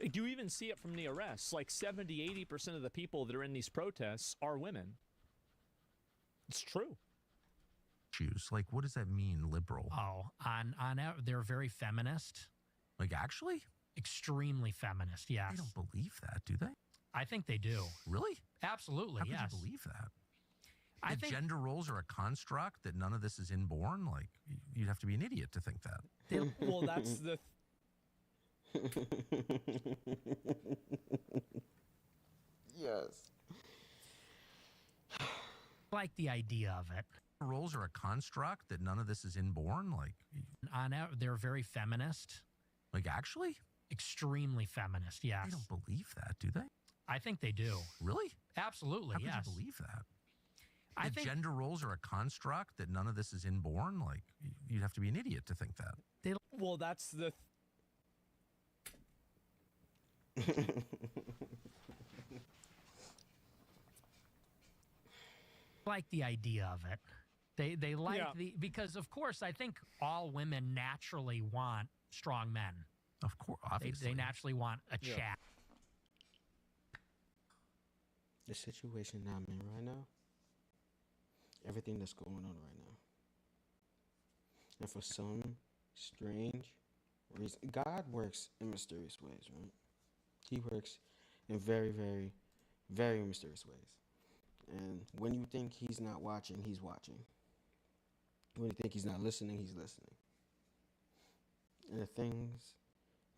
You even see it from the arrests. Like, 70-80% of the people that are in these protests are women. It's true. Issues. Like, what does that mean, liberal? Oh, they're very feminist. Like, actually? Extremely feminist, yes. They don't believe that, do they? I think they do. Really? Absolutely, How could yes. you believe that? I think gender roles are a construct, that none of this is inborn? Like, you'd have to be an idiot to think that. Well, that's the... Yes. I like the idea of it. Roles are a construct, that none of this is inborn? Like, they're very feminist. Like, actually? Extremely feminist, yes. I don't believe that, do they? I think they do. Really? Absolutely, How could yes. you believe that? I That think gender roles are a construct, that none of this is inborn? Like, you'd have to be an idiot to think that. Well, that's the... like the idea of it. They like because of course I think all women naturally want strong men. Of course, obviously. They naturally want a chat. The situation I'm in right now, everything that's going on right now, and for some strange reason, God works in mysterious ways, right? He works in very, very, very mysterious ways. And when you think he's not watching, he's watching. When you think he's not listening, he's listening. And the things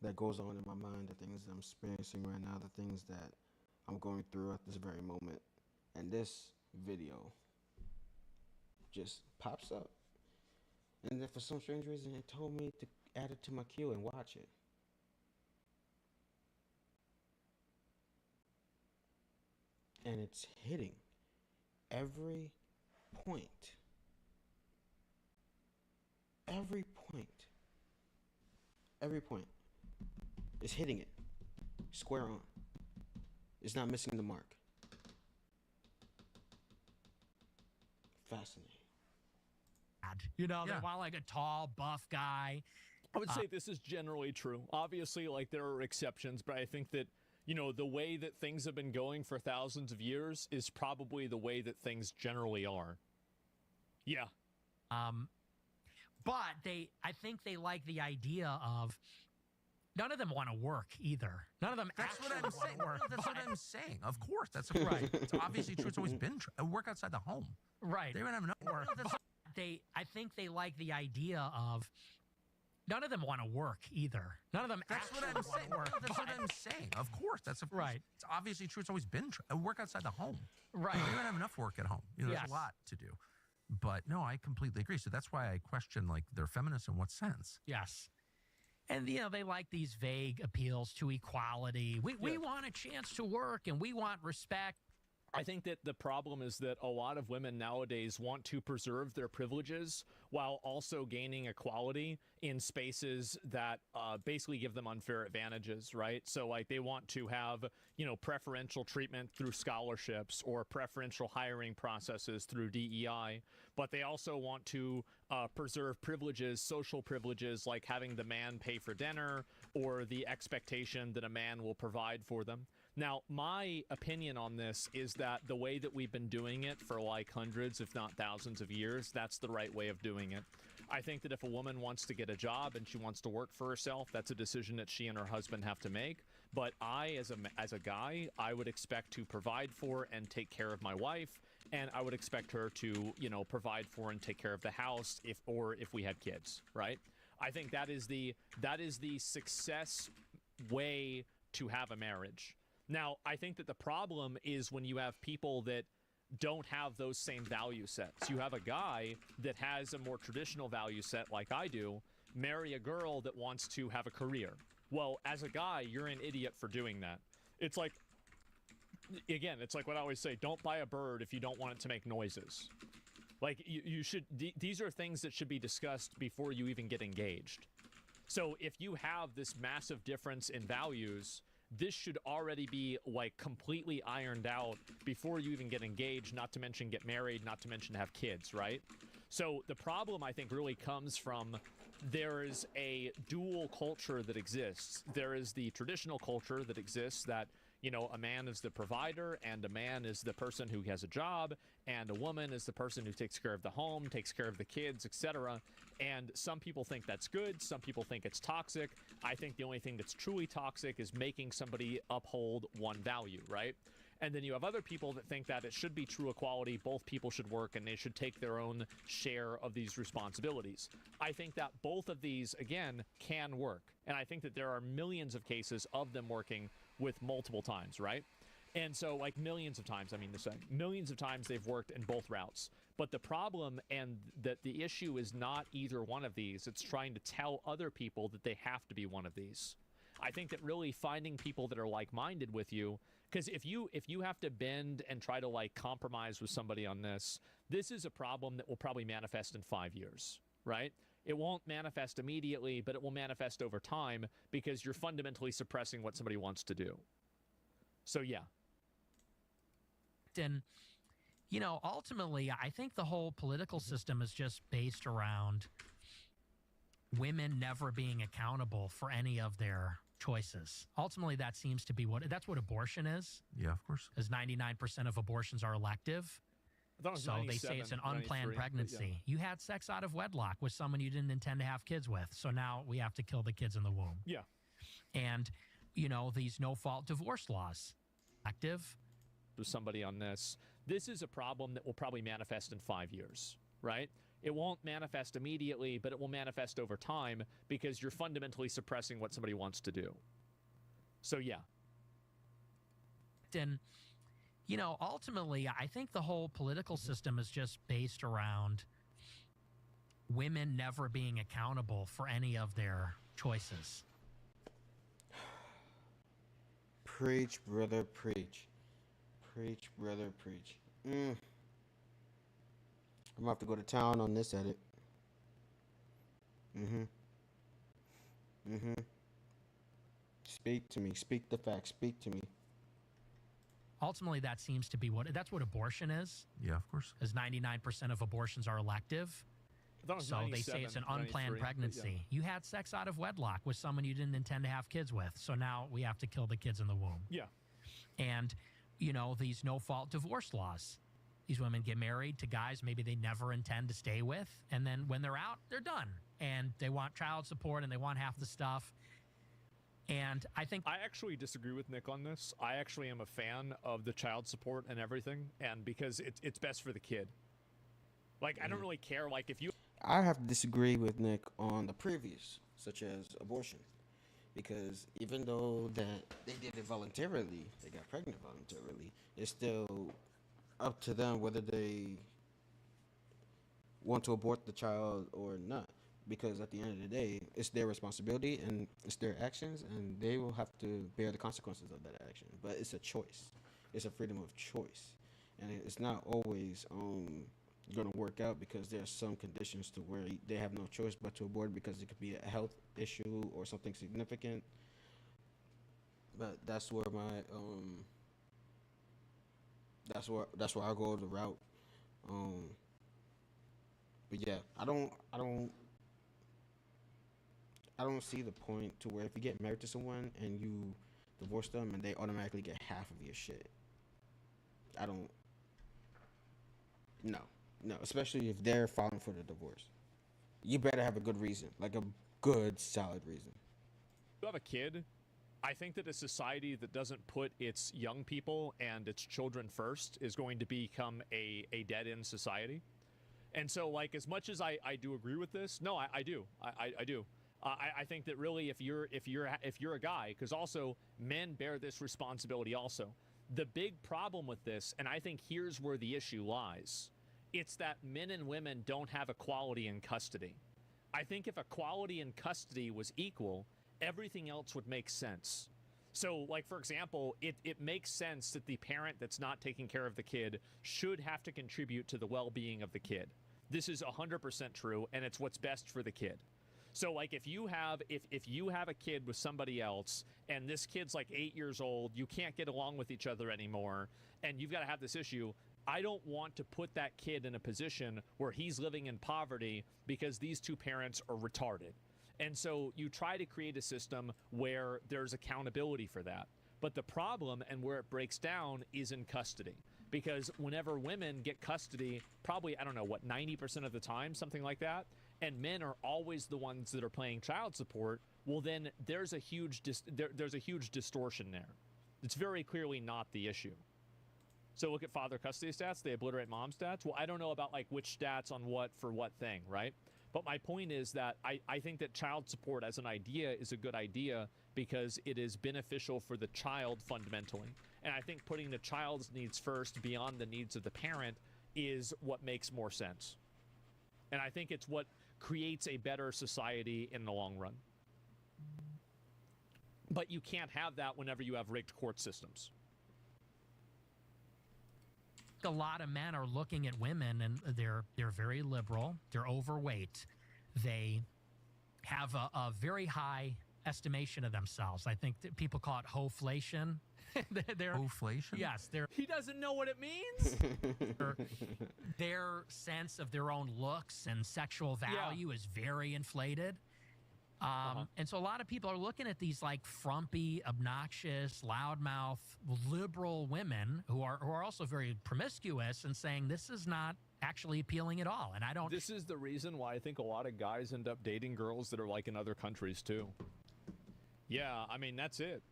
that goes on in my mind, the things that I'm experiencing right now, the things that I'm going through at this very moment, and this video just pops up. And then for some strange reason, it told me to add it to my queue and watch it. And it's hitting every point. Every point. Every point. It's hitting it. Square on. It's not missing the mark. Fascinating. You know, they want like a tall, buff guy. I would say this is generally true. Obviously, like, there are exceptions, but I think that, you know, the way that things have been going for thousands of years is probably the way that things generally are. Yeah. But I think they like the idea of none of them want to work either. None of them actually want to work. That's what I'm saying. Of course, that's right. It's obviously true. It's always been true. Work outside the home. Right. They don't have enough work. I think they like the idea of none of them want to work either. None of them That's what I'm saying. That's what I'm saying. Of course, right. It's obviously true. It's always been true. Work outside the home. Right. They don't have enough work at home. You know, there's a lot to do. But no, I completely agree. So that's why I question, like, they're feminists in what sense? Yes. And, you know, they like these vague appeals to equality. We want a chance to work and we want respect. I think that the problem is that a lot of women nowadays want to preserve their privileges while also gaining equality in spaces that basically give them unfair advantages, right? So, like, they want to have, you know, preferential treatment through scholarships or preferential hiring processes through DEI, but they also want to preserve privileges, social privileges, like having the man pay for dinner or the expectation that a man will provide for them. Now, my opinion on this is that the way that we've been doing it for like hundreds, if not thousands of years, that's the right way of doing it. I think that if a woman wants to get a job and she wants to work for herself, that's a decision that she and her husband have to make. But I, as a guy, I would expect to provide for and take care of my wife, and I would expect her to, you know, provide for and take care of the house if we had kids, right? I think that is the success way to have a marriage. Now, I think that the problem is when you have people that don't have those same value sets. You have a guy that has a more traditional value set like I do, marry a girl that wants to have a career. Well, as a guy, you're an idiot for doing that. It's like, again, it's like what I always say, don't buy a bird if you don't want it to make noises. Like, you should, these are things that should be discussed before you even get engaged. So if you have this massive difference in values, this should already be, like, completely ironed out before you even get engaged, not to mention get married, not to mention have kids, right? So the problem, I think, really comes from there is a dual culture that exists. There is the traditional culture that exists that, you know, a man is the provider and a man is the person who has a job and a woman is the person who takes care of the home, takes care of the kids, etc. And some people think that's good. Some people think it's toxic. I think the only thing that's truly toxic is making somebody uphold one value, right? And then you have other people that think that it should be true equality, both people should work, and they should take their own share of these responsibilities. I think that both of these, again, can work. And I think that there are millions of cases of them working with multiple times, right? And so, like, millions of times, I mean to say, millions of times they've worked in both routes. But the problem and that the issue is not either one of these. It's trying to tell other people that they have to be one of these. I think that really finding people that are like-minded with you, because if you have to bend and try to, like, compromise with somebody on this, this is a problem that will probably manifest in 5 years, right? It won't manifest immediately, but it will manifest over time because you're fundamentally suppressing what somebody wants to do. So, yeah. And, you know, ultimately, I think the whole political system is just based around women never being accountable for any of their choices. Ultimately, that seems to be that's what abortion is. Yeah, of course. As 99% of abortions are elective. So they say it's an unplanned pregnancy. Yeah. You had sex out of wedlock with someone you didn't intend to have kids with. So now we have to kill the kids in the womb. Yeah. And, you know, these no-fault divorce laws. Active. With somebody on this. This is a problem that will probably manifest in 5 years, right? It won't manifest immediately, but it will manifest over time because you're fundamentally suppressing what somebody wants to do. So, yeah. And, you know, ultimately, I think the whole political system is just based around women never being accountable for any of their choices. Preach, brother, preach. Preach, brother, preach. I'm gonna have to go to town on this edit. Speak to me. Speak the facts. Speak to me. Ultimately, that seems to be that's what abortion is. Yeah, of course. As 99% of abortions are elective. So they say it's an unplanned pregnancy. Yeah. You had sex out of wedlock with someone you didn't intend to have kids with. So now we have to kill the kids in the womb. Yeah. And, you know, these no-fault divorce laws. These women get married to guys maybe they never intend to stay with. And then when they're out, they're done. And they want child support and they want half the stuff. And I think I actually disagree with Nick on this. I actually am a fan of the child support and everything. And because it's best for the kid. Like, I don't really care. Like, if you... I have to disagree with Nick on the previous, such as abortion. Because even though that they did it voluntarily, they got pregnant voluntarily, it's still up to them whether they want to abort the child or not. Because at the end of the day, it's their responsibility and it's their actions, and they will have to bear the consequences of that action. But it's a choice. It's a freedom of choice. And it's not always going to work out because there's some conditions to where they have no choice but to abort because it could be a health issue or something significant. But that's where my that's where I go the route. But yeah, I don't see the point to where if you get married to someone and you divorce them and they automatically get half of your shit. No, especially if they're filing for the divorce. You better have a good reason, like a good, solid reason. If you have a kid, I think that a society that doesn't put its young people and its children first is going to become a dead-end society. And so, like, as much as I do agree with this, no, I do. I do. I think that really if you're a guy, because also men bear this responsibility also. The big problem with this, and I think here's where the issue lies, it's that men and women don't have equality in custody. I think if equality in custody was equal, everything else would make sense. So, like, for example, it makes sense that the parent that's not taking care of the kid should have to contribute to the well-being of the kid. This is 100% true, and it's what's best for the kid. So, like, if you have a kid with somebody else, and this kid's like 8 years old, you can't get along with each other anymore, and you've got to have this issue, I don't want to put that kid in a position where he's living in poverty because these two parents are retarded. And so you try to create a system where there's accountability for that. But the problem and where it breaks down is in custody. Because whenever women get custody, probably, I don't know, what, 90% of the time, something like that, and men are always the ones that are paying child support, well, then there's a huge distortion there. It's very clearly not the issue. So look at father custody stats. They obliterate mom stats. Well, I don't know about, like, which stats on what for what thing, right? But my point is that I think that child support as an idea is a good idea because it is beneficial for the child fundamentally. And I think putting the child's needs first beyond the needs of the parent is what makes more sense. And I think it's what creates a better society in the long run. But you can't have that whenever you have rigged court systems. A lot of men are looking at women and they're very liberal, they're overweight, they have a very high estimation of themselves. I think that people call it hoflation. Hoflation? Yes, he doesn't know what it means. Their sense of their own looks and sexual value is very inflated. And so a lot of people are looking at these like frumpy, obnoxious, loudmouth, liberal women who are also very promiscuous and saying this is not actually appealing at all. And I don't. This is the reason why I think a lot of guys end up dating girls that are like in other countries too. Yeah, I mean that's it.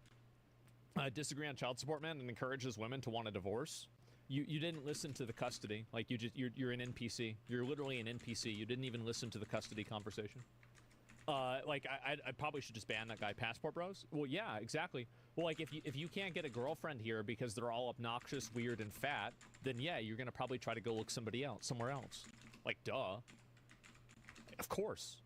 Disagree on child support, man, and encourages women to want a divorce. You didn't listen to the custody. Like you're an NPC. You're literally an NPC. You didn't even listen to the custody conversation. Like I probably should just ban that guy, Passport Bros. Well, yeah, exactly. Well, like if you can't get a girlfriend here because they're all obnoxious, weird, and fat, then yeah, you're gonna probably try to go look somewhere else. Like, duh. Of course.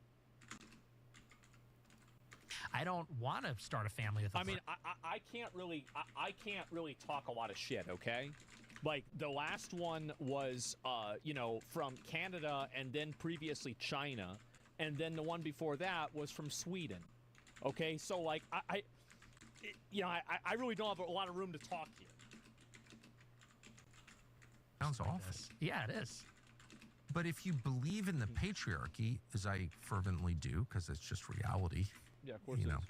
I don't want to start a family with. I mean, I can't really talk a lot of shit. Okay. Like the last one was, you know, from Canada and then previously China. And then the one before that was from Sweden. Okay, so like I really don't have a lot of room to talk here. Sounds awful. Yeah, it is. But if you believe in the patriarchy, as I fervently do, because it's just reality. Yeah, of course. You know,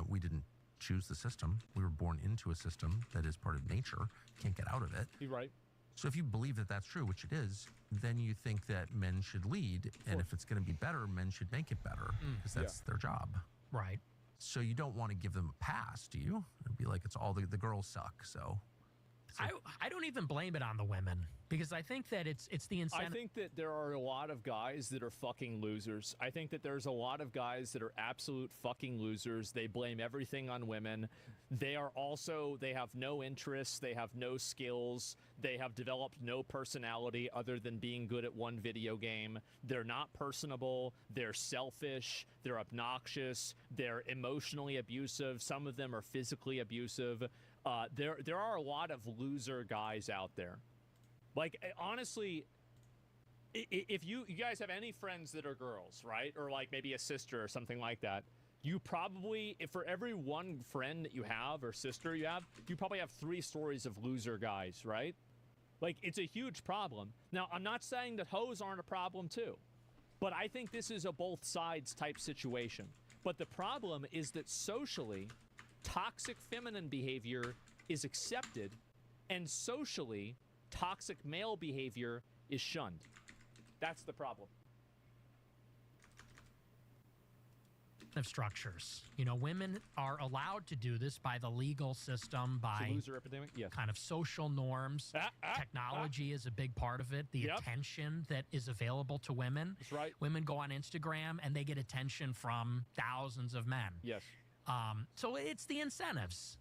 we didn't choose the system. We were born into a system that is part of nature. Can't get out of it. You're right. So if you believe that that's true, which it is, then you think that men should lead, and if it's going to be better, men should make it better, because that's their job. Right. So you don't want to give them a pass, do you? It'd be like it's all the girls suck, so. I don't even blame it on the women, because I think that it's the incentive. I think that there are a lot of guys that are fucking losers. I think that there's a lot of guys that are absolute fucking losers. They blame everything on women. They have no interests. They have no skills. They have developed no personality other than being good at one video game. They're not personable. They're selfish. They're obnoxious. They're emotionally abusive. Some of them are physically abusive. There are a lot of loser guys out there. Like, honestly, if you guys have any friends that are girls, right? Or like maybe a sister or something like that, you probably, if for every one friend that you have or sister you probably have 3 stories of loser guys, right? Like, it's a huge problem. Now, I'm not saying that hoes aren't a problem too, but I think this is a both sides type situation. But the problem is that socially, toxic feminine behavior is accepted, and socially, toxic male behavior is shunned. That's the problem. Of structures. You know, women are allowed to do this by the legal system, by loser epidemic? Yes. Kind of social norms. Technology is a big part of it. The attention that is available to women. That's right. Women go on Instagram and they get attention from thousands of men. Yes. So it's the incentives.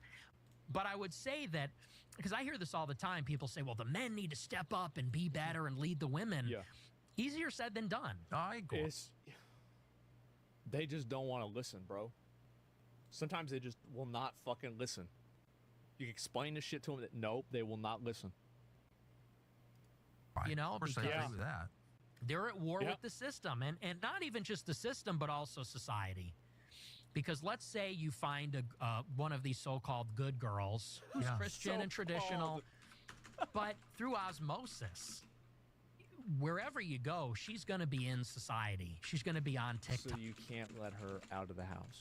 But I would say that, because I hear this all the time, people say, well, the men need to step up and be better and lead the women. Yeah. Easier said than done. I agree. They just don't want to listen, bro. Sometimes they just will not fucking listen. You explain this shit to them that nope, they will not listen. Right. You know, of course I agree with that. They're at war with the system, and not even just the system, but also society. Because let's say you find one of these so-called good girls who's Christian and traditional, but through osmosis, wherever you go, she's going to be in society. She's going to be on TikTok. So you can't let her out of the house.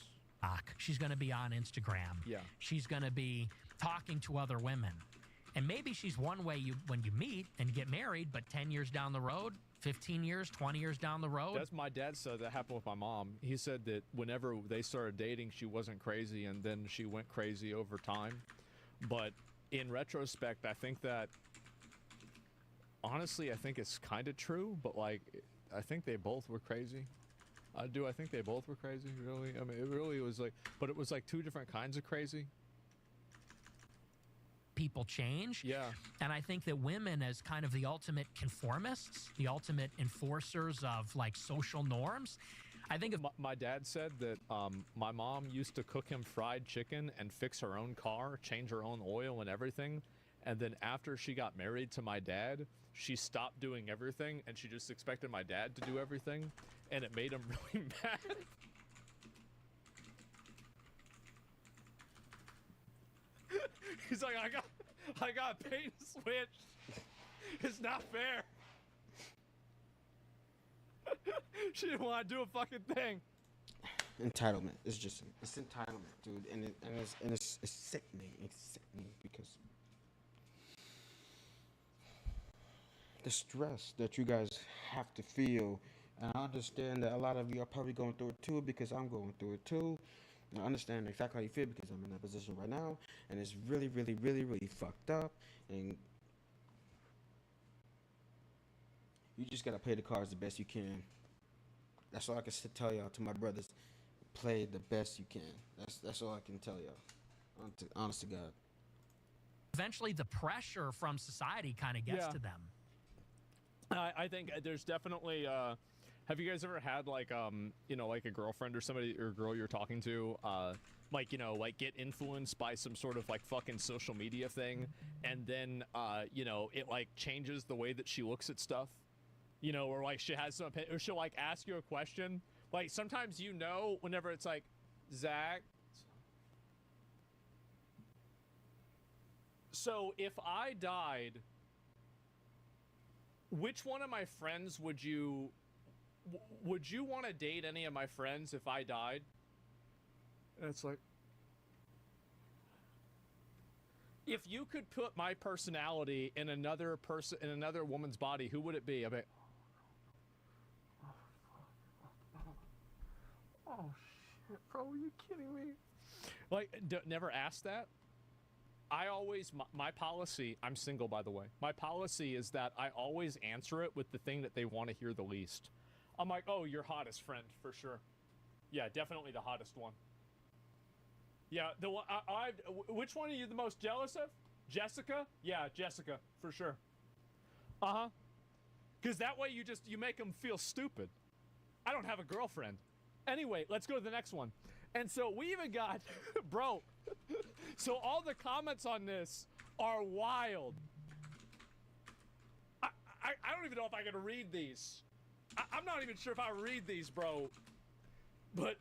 She's going to be on Instagram. Yeah. She's going to be talking to other women. And maybe she's one way when you meet and get married, but 10 years down the road, 15 years, 20 years down the road. That's my dad said that happened with my mom. He said that whenever they started dating, she wasn't crazy, and then she went crazy over time. But in retrospect, I think that, honestly, I think it's kind of true, but like, I think they both were crazy. Do I think they both were crazy? Really? I mean, it really was like, but it was like two different kinds of crazy. People change. Yeah. And I think that women, as kind of the ultimate conformists, the ultimate enforcers of like social norms, I think my dad said that my mom used to cook him fried chicken and fix her own car, change her own oil and everything. And then after she got married to my dad, she stopped doing everything and she just expected my dad to do everything. And it made him really mad. He's like, I got paid and switch. It's not fair. She didn't want to do a fucking thing. Entitlement. It's entitlement, dude, and it's sickening. It's sickening because the stress that you guys have to feel, and I understand that a lot of you are probably going through it too, because I'm going through it too. I understand exactly how you feel because I'm in that position right now, and it's really, really, really, really fucked up. And you just gotta play the cards the best you can. That's all I can tell y'all, to my brothers. Play the best you can. That's all I can tell y'all. Honest to God. Eventually, the pressure from society kind of gets to them. I think there's definitely. Have you guys ever had like you know, like a girlfriend or somebody or a girl you're talking to like, you know, like get influenced by some sort of like fucking social media thing, and then you know, it like changes the way that she looks at stuff, you know, or like she has some, or she'll like ask you a question, like sometimes, you know, whenever it's like, Zach, so if I died, which one of my friends would you want to date? Any of my friends if I died? And it's like, if you could put my personality in another person, in another woman's body, who would it be? I mean, oh shit, bro, are you kidding me? Like, never ask that. I always, my policy, I'm single by the way, my policy is that I always answer it with the thing that they want to hear the least. I'm like, oh, your hottest friend, for sure. Yeah, definitely the hottest one. Yeah, the one, which one are you the most jealous of? Jessica? Yeah, Jessica, for sure. Uh-huh. Because that way you make them feel stupid. I don't have a girlfriend. Anyway, let's go to the next one. And so we even got, bro, so all the comments on this are wild. I don't even know if I can read these. I'm not even sure if I read these, bro. But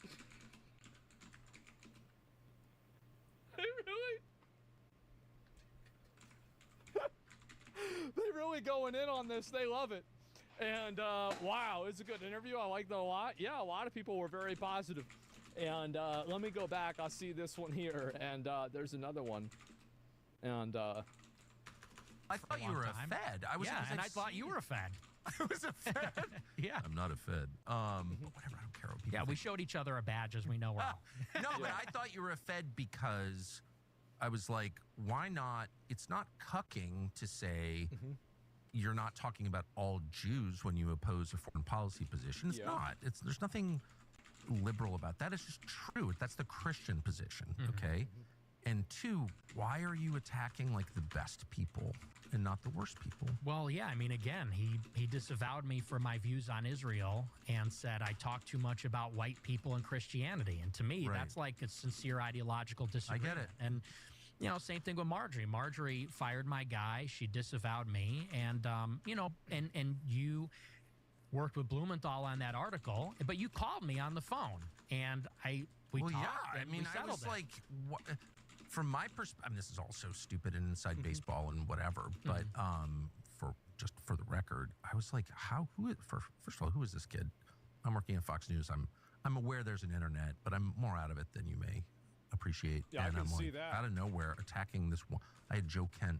they're really going in on this. They love it. And wow, it's a good interview. I liked it a lot. Yeah, a lot of people were very positive. And let me go back. I'll see this one here. And there's another one. And I thought you were a Fed. I was and I thought you were a Fed. I was a Fed. Yeah. I'm not a Fed. But whatever, I don't care what people think. We showed each other a badge, as we know well. No, but I thought you were a Fed because I was like, why not? It's not cucking to say you're not talking about all Jews when you oppose a foreign policy position. It's not. There's nothing liberal about that. It's just true. That's the Christian position, okay? And two, why are you attacking like the best people and not the worst people? Well, yeah, I mean, again, he disavowed me for my views on Israel and said I talk too much about white people and Christianity. And to me, that's like a sincere ideological disagreement. I get it. And, you know, same thing with Marjorie. Marjorie fired my guy. She disavowed me. And, you know, and you worked with Blumenthal on that article, but you called me on the phone. And we talked. Yeah, I mean, I was like, what? From my perspective, I mean, this is all so stupid and inside baseball and whatever, but for the record, I was like, first of all, who is this kid? I'm working at Fox News. I'm aware there's an internet, but I'm more out of it than you may appreciate. Yeah, and I can I'm see like, that. out of nowhere, attacking this one. I had Joe Kent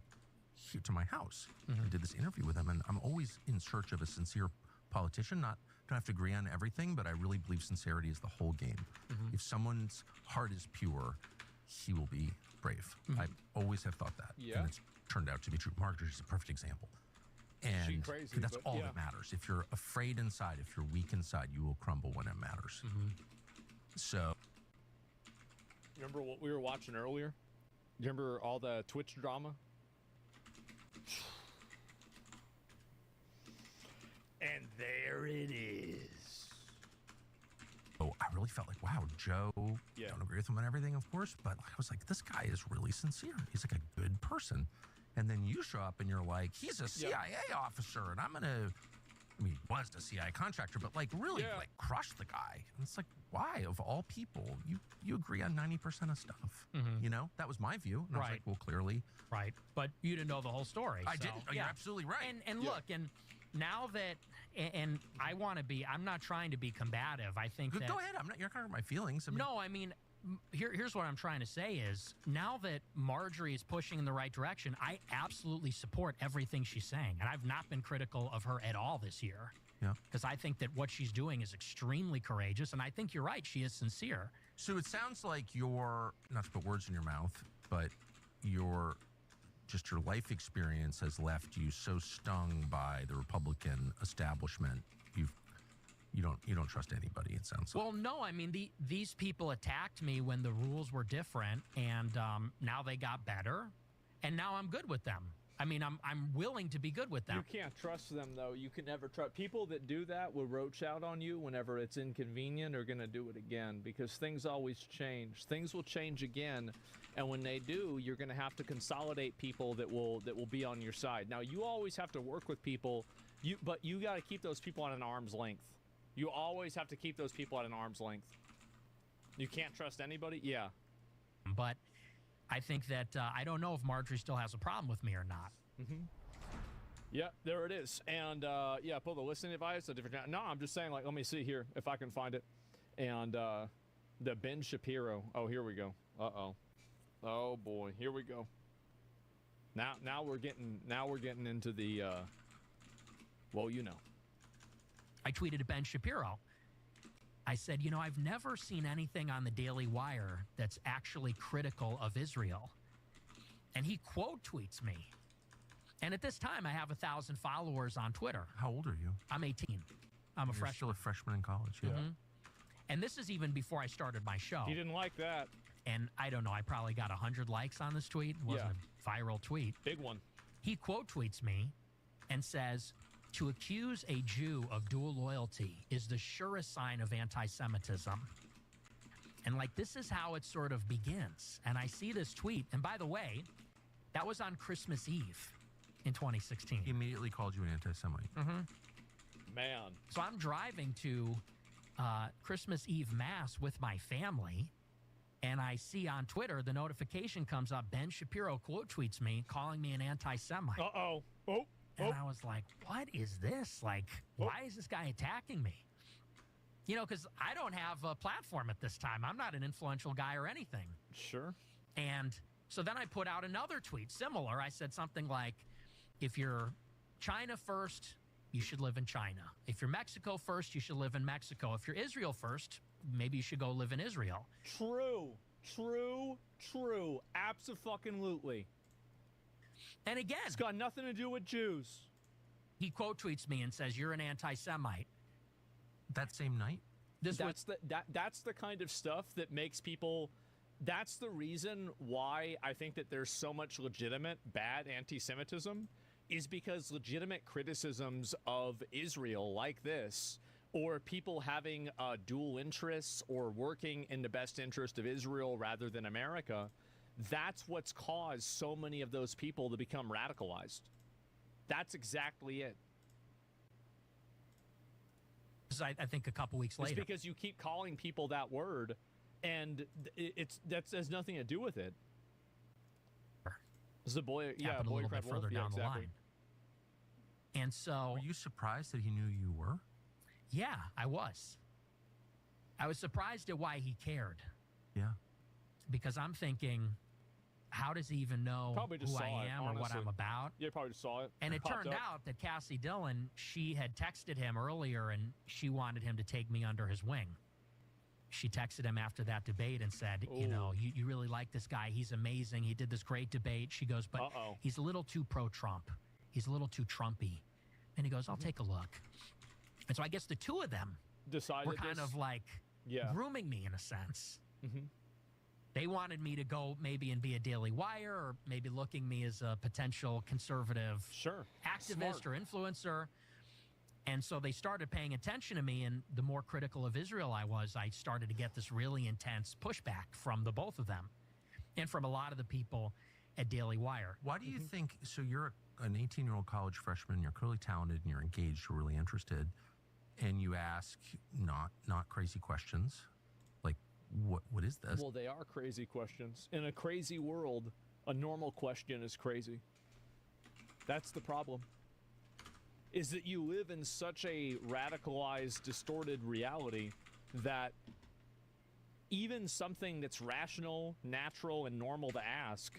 here to my house and did this interview with him, and I'm always in search of a sincere politician. Don't have to agree on everything, but I really believe sincerity is the whole game. If someone's heart is pure, he will be brave. I always have thought that. Yeah. And it's turned out to be true. Marjorie's a perfect example. And crazy, that's but all yeah. that matters. If you're afraid inside, if you're weak inside, you will crumble when it matters. So, remember what we were watching earlier? Remember all the Twitch drama? And there it is. oh, I really felt like, wow, Joe, don't agree with him on everything, of course, but I was like, this guy is really sincere. He's like a good person. And then you show up and you're like, he's a CIA officer, and I'm going to, I mean, he was a CIA contractor, but like really like crush the guy. And it's like, why, of all people, you agree on 90% of stuff? You know, that was my view. And I was like, well, clearly. Right. But you didn't know the whole story. I so, didn't. Oh, you're absolutely right. And look, and now that, and I want to be, I'm not trying to be combative. I think that. Go ahead. You're not hurting my feelings. I mean, no, I mean, here's what I'm trying to say is now that Marjorie is pushing in the right direction, I absolutely support everything she's saying. And I've not been critical of her at all this year. Yeah. Because I think that what she's doing is extremely courageous. And I think you're right. She is sincere. So it sounds like you're, not to put words in your mouth, but your life experience has left you so stung by the Republican establishment. You don't trust anybody, it sounds like. Well, no, I mean, these people attacked me when the rules were different, and now they got better, and now I'm good with them. I mean, I'm willing to be good with them. You can't trust them, though. You can never trust people that do that. Will roach out on you whenever it's inconvenient. Are going to do it again because things always change. Things will change again, and when they do, you're going to have to consolidate people that will be on your side. Now, you always have to work with people, but you got to keep those people at an arm's length. You always have to keep those people at an arm's length. You can't trust anybody? Yeah. But I think that I don't know if Marjorie still has a problem with me or not. Yeah, there it is. And, yeah, pull the listening device. A different. No, I'm just saying, like, let me see here if I can find it. And the Ben Shapiro. Oh, here we go. Uh-oh. Oh, boy. Here we go. Now we're getting into the, well, you know. I tweeted at Ben Shapiro. I said, you know, I've never seen anything on the Daily Wire that's actually critical of Israel. And he quote tweets me. And at this time, I have 1,000 followers on Twitter. How old are you? I'm 18. I'm a freshman. Still a freshman in college, yeah. And this is even before I started my show. He didn't like that. And I don't know, I probably got 100 likes on this tweet. It wasn't a viral tweet. Big one. He quote tweets me and says, to accuse a Jew of dual loyalty is the surest sign of anti-Semitism. And like, this is how it sort of begins. And I see this tweet. And by the way, that was on Christmas Eve in 2016. He immediately called you an anti-Semite. Man. So I'm driving to Christmas Eve Mass with my family. And I see on Twitter, the notification comes up, Ben Shapiro quote tweets me, calling me an anti-Semite. Uh-oh. And I was like, what is this? Like, why is this guy attacking me? You know, because I don't have a platform at this time. I'm not an influential guy or anything. Sure. And so then I put out another tweet, similar. I said something like, if you're China first, you should live in China. If you're Mexico first, you should live in Mexico. If you're Israel first, maybe you should go live in Israel. True. Abso-fucking-lutely. And again, it's got nothing to do with Jews. He quote tweets me and says, you're an anti-Semite. That same night? That's the kind of stuff that makes people. That's the reason why I think that there's so much legitimate bad anti-Semitism, is because legitimate criticisms of Israel like this, or people having dual interests or working in the best interest of Israel rather than America, that's what's caused so many of those people to become radicalized. That's exactly it. I think a couple weeks later. It's because you keep calling people that word, and that has nothing to do with it. It's the boy, a little bit further down the line. And so, were you surprised that he knew you were? Yeah, I was. I was surprised at why he cared. Yeah. Because I'm thinking, how does he even know who I am or what I'm about? Yeah, probably just saw it. And it turned out that Cassie Dillon, she had texted him earlier and she wanted him to take me under his wing. She texted him after that debate and said, you know, you really like this guy. He's amazing. He did this great debate. She goes, but he's a little too pro-Trump. He's a little too Trumpy. And he goes, I'll take a look. And so I guess the two of them decided were kind of like grooming me in a sense. They wanted me to go maybe and be a Daily Wire, or maybe looking me as a potential conservative activist or influencer. And so they started paying attention to me, and the more critical of Israel I was, I started to get this really intense pushback from the both of them and from a lot of the people at Daily Wire. Why do you think, so you're an 18-year-old college freshman, you're clearly talented and you're engaged, you're really interested, and you ask not crazy questions, like, what is this? Well, they are crazy questions. In a crazy world, a normal question is crazy. That's the problem. Is that you live in such a radicalized, distorted reality that even something that's rational, natural, and normal to ask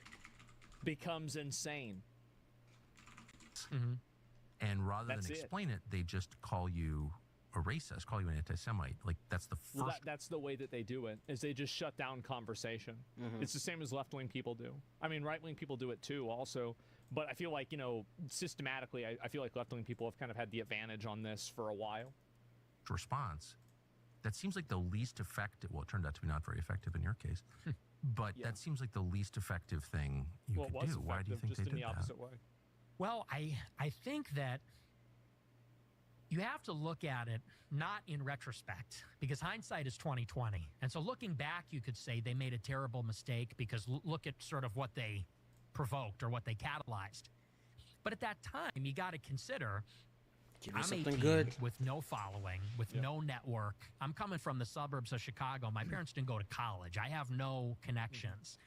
becomes insane. And rather than explain it, they just call you a racist, call you an anti-Semite. Like, that's the first... Well, that's the way that they do it, is they just shut down conversation. It's the same as left-wing people do. I mean, right-wing people do it too also. But I feel like, you know, systematically, I feel like left-wing people have kind of had the advantage on this for a while. Response. That seems like the least effective... Well, it turned out to be not very effective in your case. But that seems like the least effective thing you could do. Why do you think they did that? Just in the opposite way. Well, I think that you have to look at it not in retrospect, because hindsight is 20/20. And so looking back, you could say they made a terrible mistake because look at sort of what they provoked or what they catalyzed. But at that time, you got to consider, I'm 18 with no following, with no network. I'm coming from the suburbs of Chicago. My parents didn't go to college. I have no connections.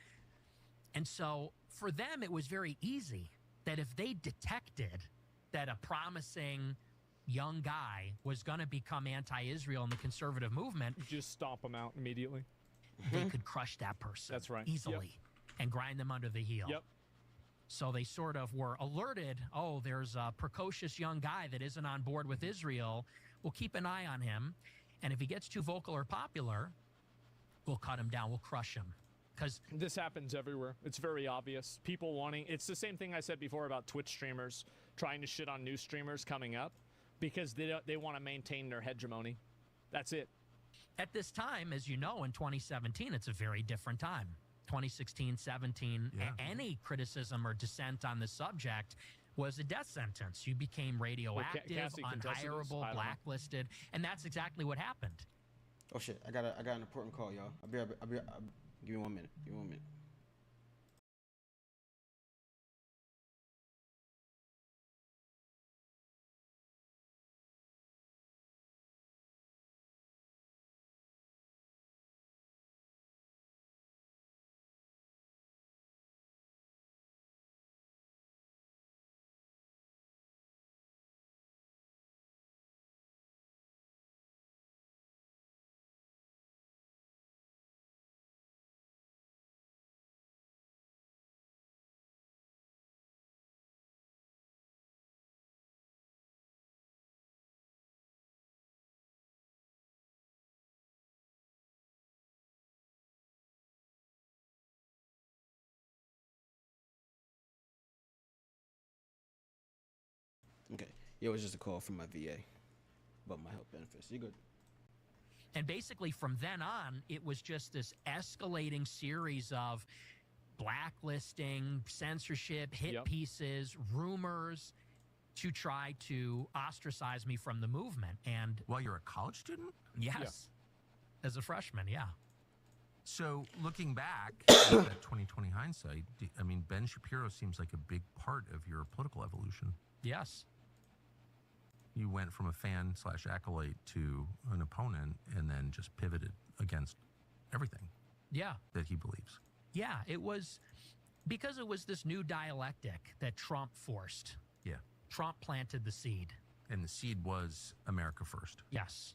And so for them, it was very easy that if they detected that a promising young guy was going to become anti-Israel in the conservative movement, just stomp him out immediately. They could crush that person easily and grind them under the heel. So they sort of were alerted, oh, there's a precocious young guy that isn't on board with Israel. We'll keep an eye on him. And if he gets too vocal or popular, we'll cut him down. We'll crush him. Because this happens everywhere. It's very obvious. People wanting... It's the same thing I said before about Twitch streamers trying to shit on new streamers coming up because they want to maintain their hegemony. That's it. At this time, as you know, in 2017, it's a very different time. 2016, 17, any criticism or dissent on the subject was a death sentence. You became radioactive, unhireable, blacklisted, and that's exactly what happened. Oh shit! I got an important call, y'all. I'll be give me 1 minute. Give me 1 minute. Okay. Yeah, it was just a call from my VA about my health benefits. You good? And basically from then on, it was just this escalating series of blacklisting, censorship, hit pieces, rumors to try to ostracize me from the movement. And while you're a college student? Yes. As a freshman, So looking back at that 2020 hindsight, I mean, Ben Shapiro seems like a big part of your political evolution. Yes. You went from a fan / acolyte to an opponent and then just pivoted against everything that he believes. Yeah, it was because it was this new dialectic that Trump forced. Yeah. Trump planted the seed. And the seed was America first. Yes.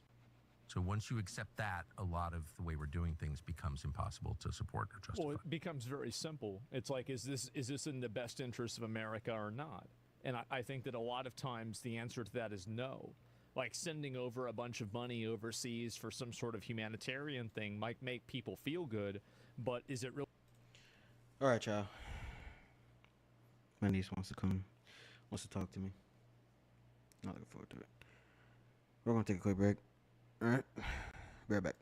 So once you accept that, a lot of the way we're doing things becomes impossible to support or justify. Well, it becomes very simple. It's like, is this in the best interest of America or not? And I think that a lot of times the answer to that is no. Like sending over a bunch of money overseas for some sort of humanitarian thing might make people feel good, but is it really? All right, y'all. My niece wants to talk to me. Not looking forward to it. We're gonna take a quick break. All right, be right back.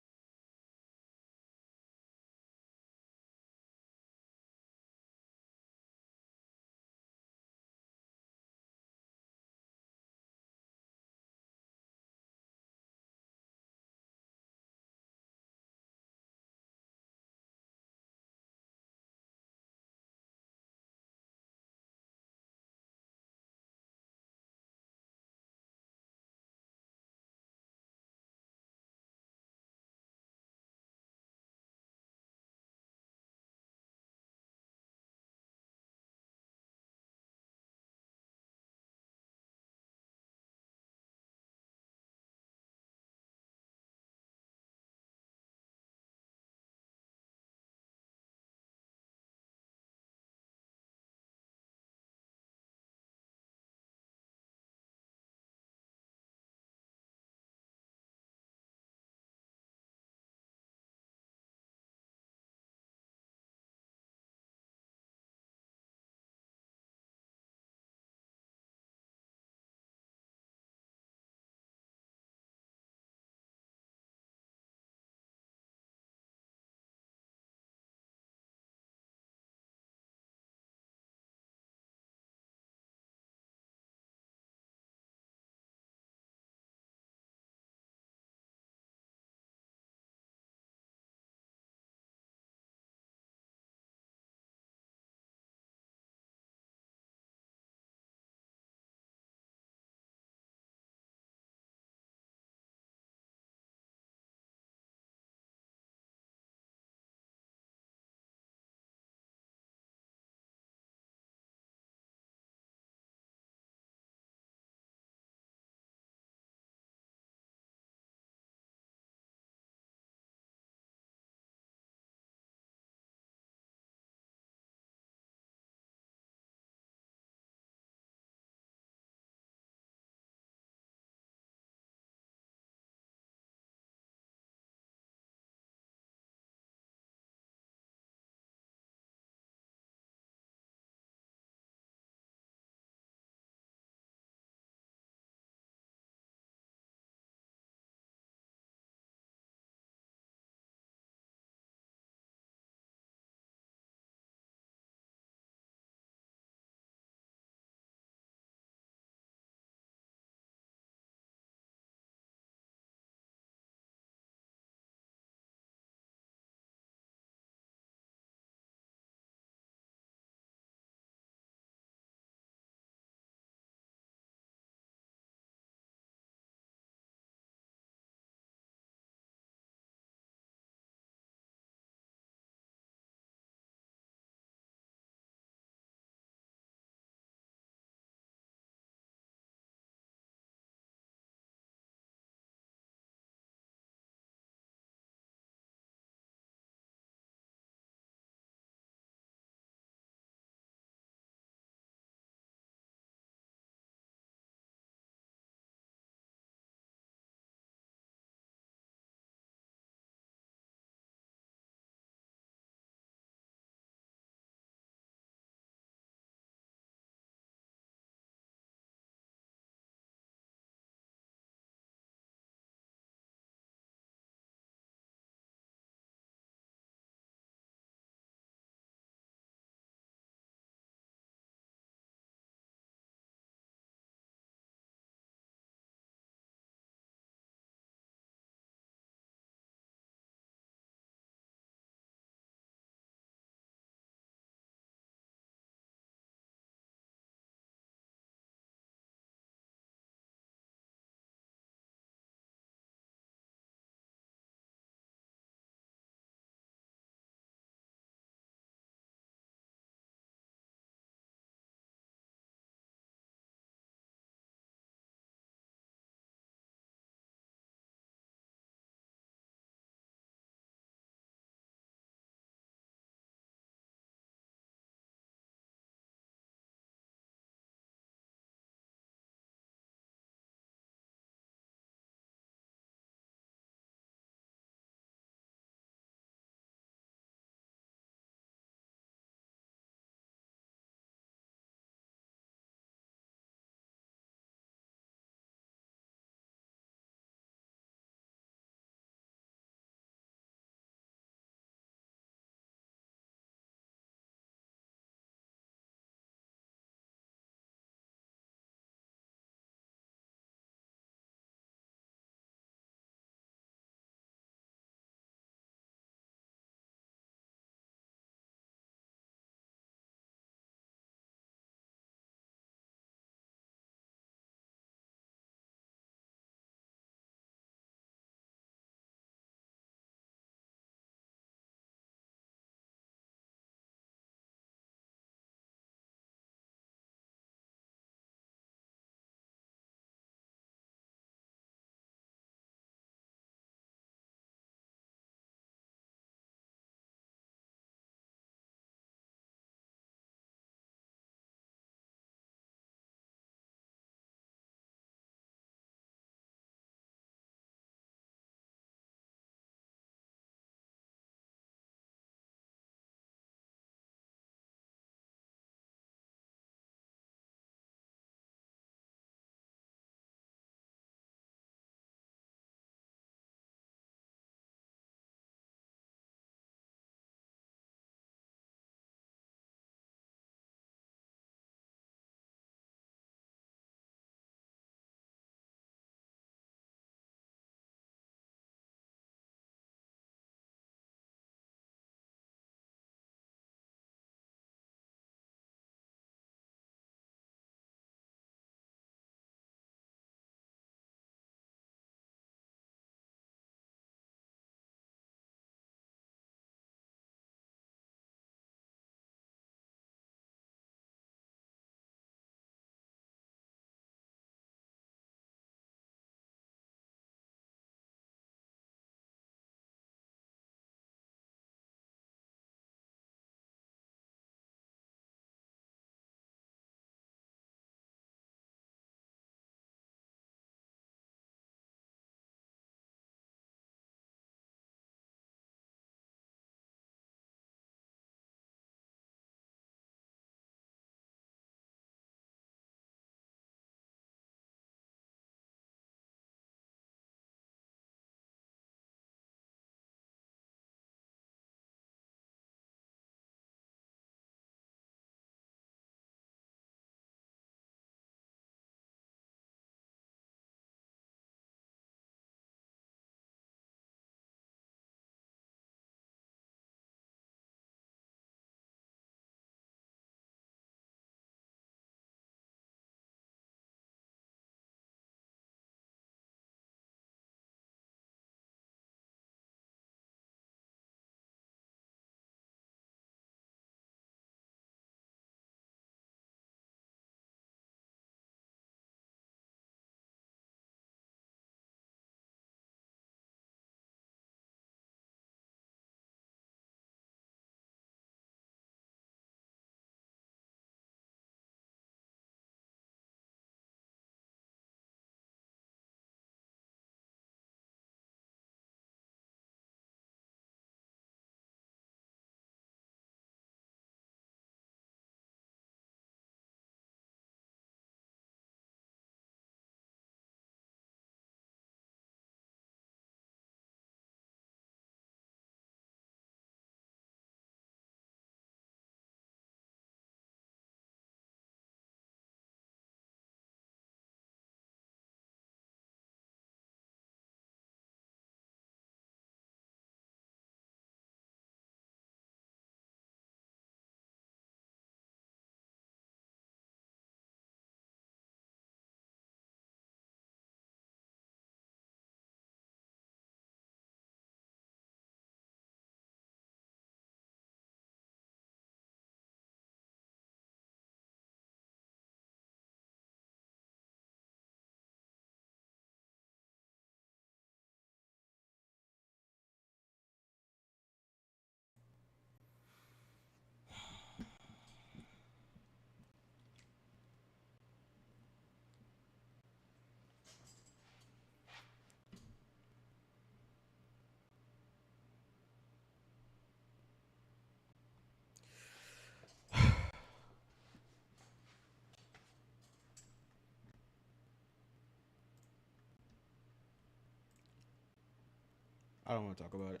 don't want to talk about it.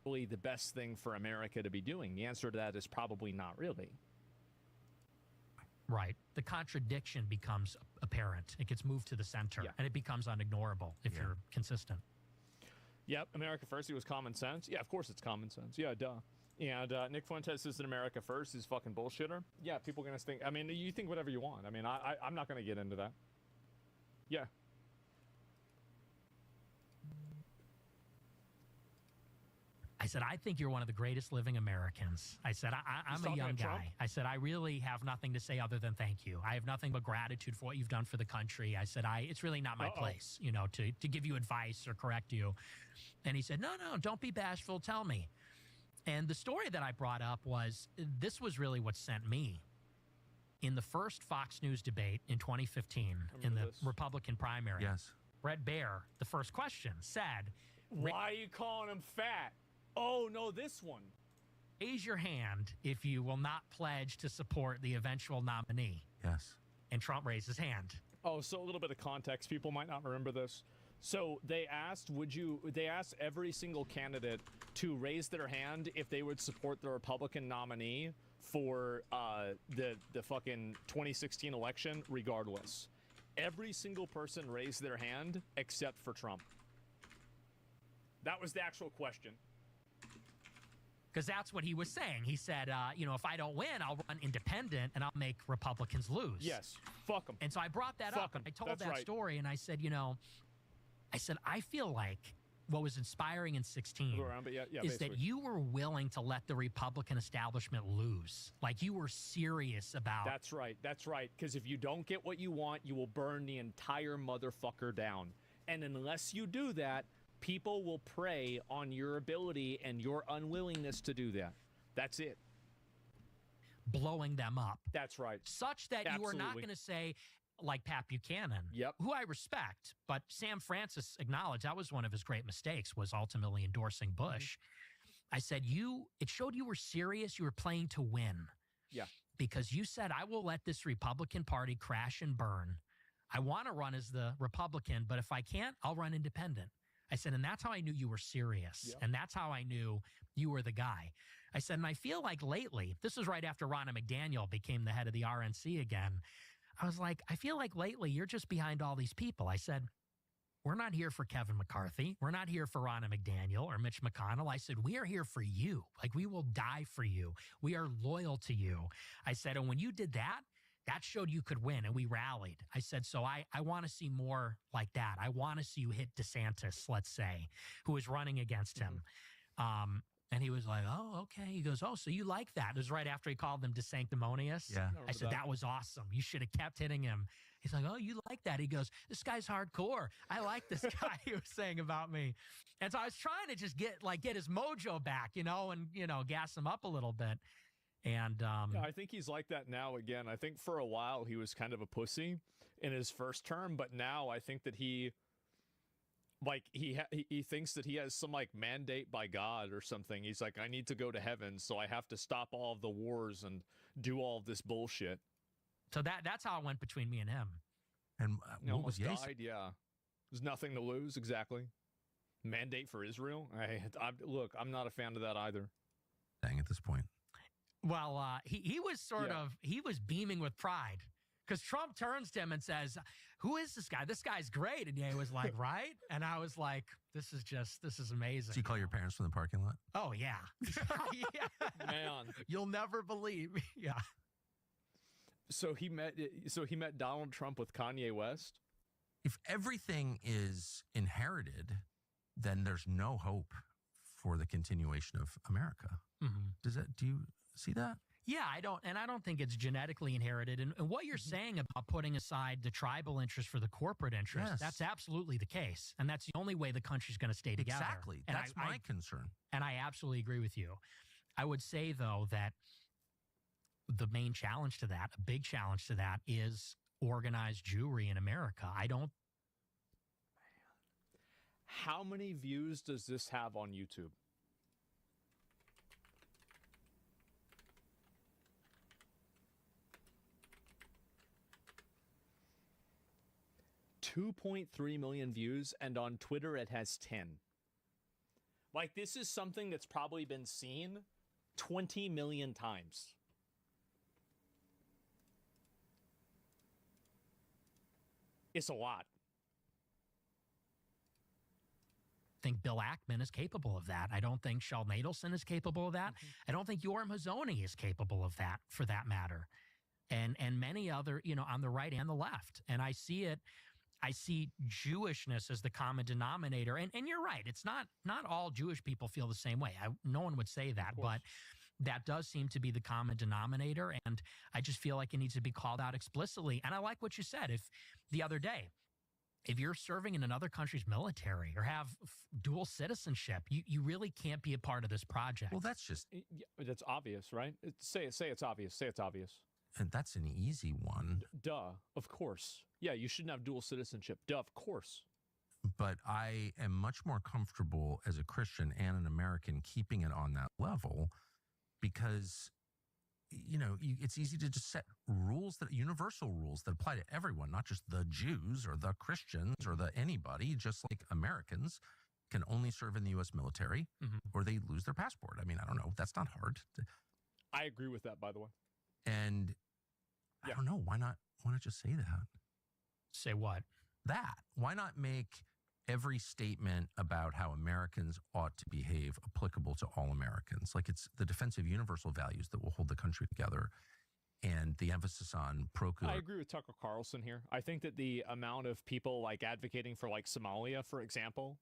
Really, the best thing for America to be doing? The answer to that is probably not really. Right. The contradiction becomes apparent. It gets moved to the center, and it becomes unignorable if you're consistent. Yep, America First was common sense. Yeah, of course it's common sense. Yeah, duh. And Nick Fuentes is an America First. He's a fucking bullshitter. Yeah, people are going to think... I mean, you think whatever you want. I mean, I'm not going to get into that. Yeah. I said, I think you're one of the greatest living Americans. I said, I'm a young guy. I said, I really have nothing to say other than thank you. I have nothing but gratitude for what you've done for the country. I said, it's really not my place, you know, to give you advice or correct you. And he said, no, don't be bashful. Tell me. And the story that I brought up was, this was really what sent me. In the first Fox News debate in 2015, in the Republican primary, Bret Baier, the first question, said... Why are you calling him fat? Oh, no, this one. Raise your hand if you will not pledge to support the eventual nominee. Yes. And Trump raised his hand. Oh, so a little bit of context. People might not remember this. So they asked, they asked every single candidate to raise their hand if they would support the Republican nominee for the fucking 2016 election, regardless. Every single person raised their hand except for Trump. That was the actual question. Because that's what he was saying. He said, you know, if I don't win, I'll run independent and I'll make Republicans lose. Yes. Fuck them. And so I brought that up and I told that story and I said, you know, I feel like what was inspiring in 16 is that you were willing to let the Republican establishment lose. Like you were serious about... That's right. That's right. Because if you don't get what you want, you will burn the entire motherfucker down. And unless you do that, people will prey on your ability and your unwillingness to do that. That's it. Blowing them up. That's right. Such that you are not going to say, like Pat Buchanan, who I respect, but Sam Francis acknowledged that was one of his great mistakes, was ultimately endorsing Bush. I said, it showed you were serious. You were playing to win. Yeah. Because you said, I will let this Republican Party crash and burn. I want to run as the Republican, but if I can't, I'll run independent. I said, and that's how I knew you were serious. And that's how I knew you were the guy. I said, and I feel like lately, this was right after Ronna McDaniel became the head of the RNC again. I was like, I feel like lately you're just behind all these people. I said, we're not here for Kevin McCarthy. We're not here for Ronna McDaniel or Mitch McConnell. I said, we are here for you. Like, we will die for you. We are loyal to you. I said, and when you did that, that showed you could win, and we rallied. I said, so I want to see more like that. I want to see you hit DeSantis, let's say, who is running against him. And he was like, oh, okay. He goes, oh, so you like that? It was right after he called them DeSanctimonious. Yeah. I said, that was awesome. You should have kept hitting him. He's like, oh, you like that? He goes, this guy's hardcore. I like this guy, he was saying about me. And so I was trying to just get his mojo back, you know, and, you know, gas him up a little bit. And yeah, I think he's like that now again. I think for a while he was kind of a pussy in his first term, but now I think that he thinks that he has some like mandate by God or something. He's like, I need to go to heaven, so I have to stop all of the wars and do all of this bullshit. So that's how it went between me and him. And he almost died. Yeah, there's nothing to lose. Exactly. Mandate for Israel. Look, I'm not a fan of that either. Dang, at this point. Well, he was he was beaming with pride because Trump turns to him and says, who is this guy? This guy's great. And he was like, right? And I was like, this is amazing. Did you call your parents from the parking lot? Oh, yeah. Yeah. Man. You'll never believe. Yeah. So he met Donald Trump with Kanye West? If everything is inherited, then there's no hope for the continuation of America. Mm-hmm. Do you see that? Yeah, I don't think it's genetically inherited. And what you're saying about putting aside the tribal interest for the corporate interest, that's absolutely the case. And that's the only way the country's going to stay together. Exactly. And that's my concern. And I absolutely agree with you. I would say, though, that the main challenge to that, a big challenge to that, is organized Jewry in America. How many views does this have on YouTube? $2.3 million views, and on Twitter it has 10. Like, this is something that's probably been seen 20 million times. It's a lot. I think Bill Ackman is capable of that. I don't think Sheldon Adelson is capable of that. I don't think Yoram Hazony is capable of that, for that matter. And many other, on the right and the left. And I see Jewishness as the common denominator. And you're right. It's not all Jewish people feel the same way. No one would say that, but that does seem to be the common denominator. And I just feel like it needs to be called out explicitly. And I like what you said. If the other day, if you're serving in another country's military or have dual citizenship, you really can't be a part of this project. Well, that's obvious, right? Say it's obvious. Say it's obvious. And that's an easy one. Duh, of course. Yeah, you shouldn't have dual citizenship. Duh, of course. But I am much more comfortable as a Christian and an American keeping it on that level because, it's easy to just set universal rules that apply to everyone, not just the Jews or the Christians or the anybody, just like Americans can only serve in the U.S. military or they lose their passport. I mean, I don't know. That's not hard. I agree with that, by the way. And I don't know. Why not just say that? Say what? That. Why not make every statement about how Americans ought to behave applicable to all Americans? Like, it's the defense of universal values that will hold the country together and the emphasis on procure. I agree with Tucker Carlson here. I think that the amount of people like advocating for like Somalia, for example,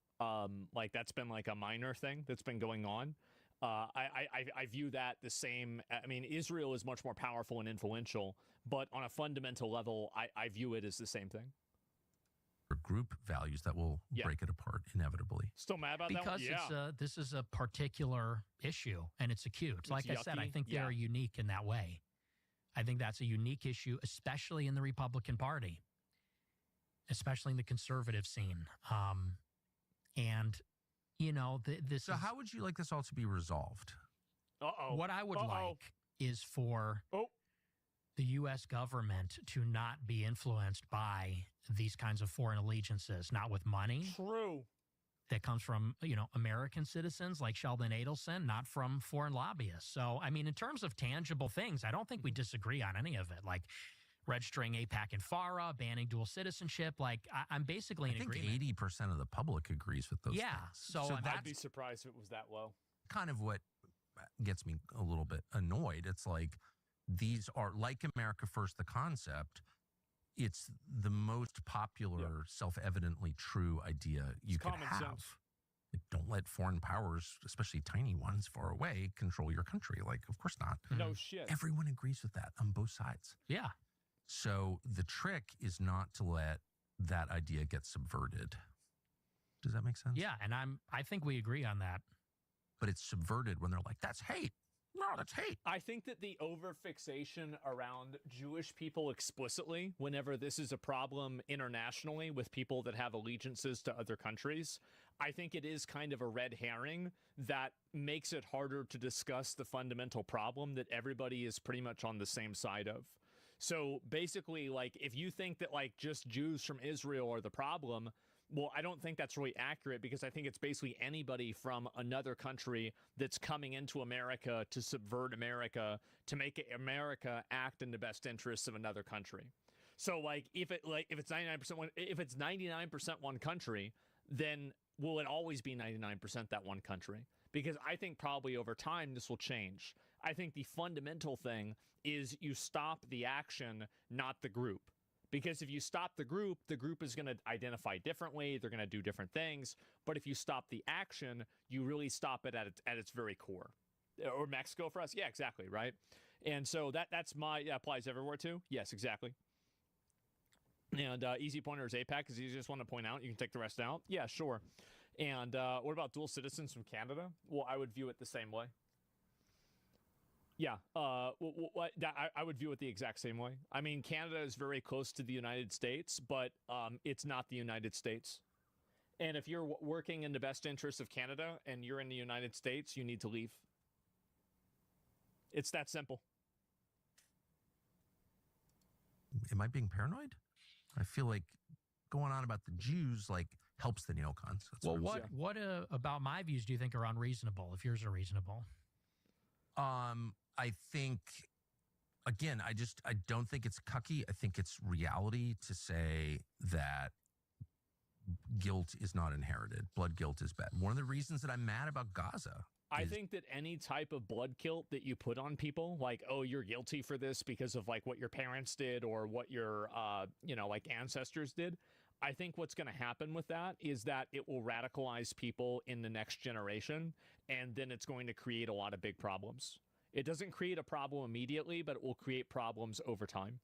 like that's been like a minor thing that's been going on. I view that the same. I mean, Israel is much more powerful and influential, but on a fundamental level, I view it as the same thing. Or group values that will break it apart inevitably. Still mad about that one? Because this is a particular issue and it's acute. It's like yucky. I said, I think they're unique in that way. I think that's a unique issue, especially in the Republican Party, especially in the conservative scene. This. So how would you like this all to be resolved? What I would like is for the U.S. government to not be influenced by these kinds of foreign allegiances, not with money. True. That comes from, American citizens like Sheldon Adelson, not from foreign lobbyists. So, I mean, in terms of tangible things, I don't think we disagree on any of it. Like registering AIPAC and FARA, banning dual citizenship. Like, I'm basically in agreement. I think 80% of the public agrees with those things. So I'd be surprised if it was that low. Kind of what gets me a little bit annoyed. It's like, these are, like America First, the concept, it's the most popular, self-evidently true idea you could have. Like, don't let foreign powers, especially tiny ones far away, control your country. Like, of course not. No shit. Everyone agrees with that on both sides. Yeah. So the trick is not to let that idea get subverted. Does that make sense? Yeah, and I think we agree on that. But it's subverted when they're like, that's hate. No, that's hate. I think that the overfixation around Jewish people explicitly, whenever this is a problem internationally with people that have allegiances to other countries, I think it is kind of a red herring that makes it harder to discuss the fundamental problem that everybody is pretty much on the same side of. So basically, like, if you think that like just Jews from Israel are the problem, well, I don't think that's really accurate, because I think it's basically anybody from another country that's coming into America to subvert America, to make America act in the best interests of another country. So like if it's 99% one country, then will it always be 99% that one country? Because I think probably over time this will change. I think the fundamental thing is you stop the action, not the group. Because if you stop the group is going to identify differently. They're going to do different things. But if you stop the action, you really stop it at its very core. Or Mexico for us? Yeah, exactly, right? And so that applies everywhere too? Yes, exactly. And easy pointer is AIPAC, because you just want to point out. You can take the rest out. Yeah, sure. And what about dual citizens from Canada? Well, I would view it the same way. Yeah, I would view it the exact same way. I mean, Canada is very close to the United States, but it's not the United States. And if you're working in the best interest of Canada and you're in the United States, you need to leave. It's that simple. Am I being paranoid? I feel like going on about the Jews, like helps the neocons. Well, what about my views do you think are unreasonable, if yours are reasonable? I think, again, I don't think it's cucky. I think it's reality to say that guilt is not inherited. Blood guilt is bad. One of the reasons that I'm mad about Gaza, I think that any type of blood guilt that you put on people, like, oh, you're guilty for this because of like what your parents did or what your, like ancestors did. I think what's going to happen with that is that it will radicalize people in the next generation, and then it's going to create a lot of big problems. It doesn't create a problem immediately, but it will create problems over time.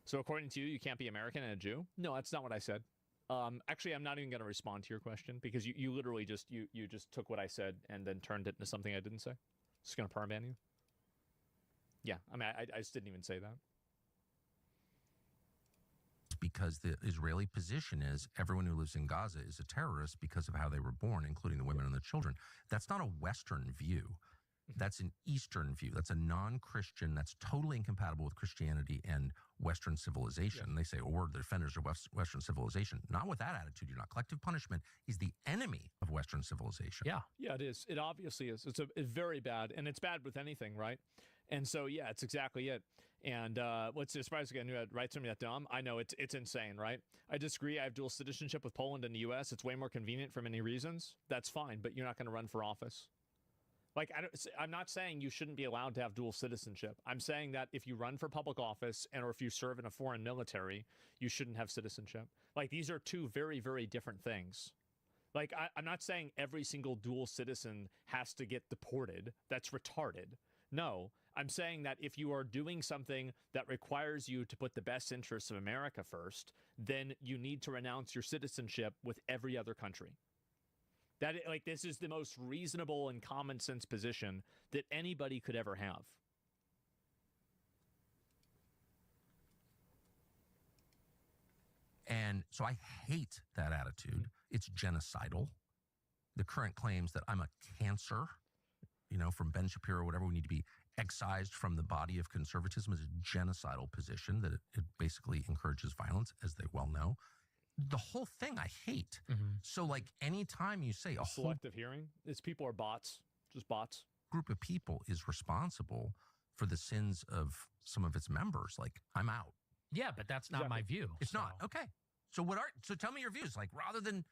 So according to you, you can't be American and a Jew? No, that's not what I said. Actually, I'm not even going to respond to your question because you literally just you just took what I said and then turned it into something I didn't say. Just going to perm ban you? Yeah, I mean, I just didn't even say that. Because the Israeli position is everyone who lives in Gaza is a terrorist because of how they were born, including the women and the children. That's not a Western view. That's an Eastern view. That's a non-Christian. That's totally incompatible with Christianity and Western civilization. Yeah. They say, we're the defenders of Western civilization. Not with that attitude. You're not. Collective punishment is the enemy of Western civilization. Yeah. Yeah, it is. It obviously is. It's very bad, and it's bad with anything, right? And so, yeah, it's exactly it. And what's surprising again, you had write something that dumb. I know it's insane, right? I disagree. I have dual citizenship with Poland and the U.S. It's way more convenient for many reasons. That's fine, but you're not going to run for office. Like, I'm not saying you shouldn't be allowed to have dual citizenship. I'm saying that if you run for public office or if you serve in a foreign military, you shouldn't have citizenship. Like, these are two very, very different things. Like, I'm not saying every single dual citizen has to get deported. That's retarded. No, I'm saying that if you are doing something that requires you to put the best interests of America first, then you need to renounce your citizenship with every other country. That, like, this is the most reasonable and common sense position that anybody could ever have. And so I hate that attitude. It's genocidal. The current claims that I'm a cancer, from Ben Shapiro or whatever, we need to be excised from the body of conservatism, is a genocidal position that it basically encourages violence, as they well know. The whole thing I hate. So, like, anytime you say a selective hearing, these people are bots, just bots. Group of people is responsible for the sins of some of its members, like, I'm out. Yeah, but that's not my view. It's not. Okay. So so tell me your views. Like, rather than,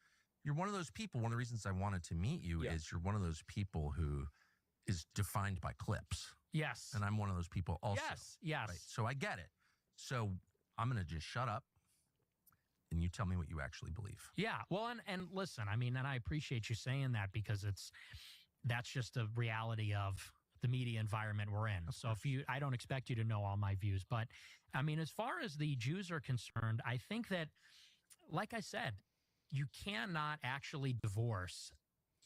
you're one of those people, one of the reasons I wanted to meet you is you're one of those people who is defined by clips. Yes. And I'm one of those people also. Yes. Right? So I get it. So I'm going to just shut up and you tell me what you actually believe. Yeah. Well, and listen, I mean, and I appreciate you saying that because that's just a reality of the media environment we're in. So I don't expect you to know all my views, but I mean, as far as the Jews are concerned, I think that, like I said, you cannot actually divorce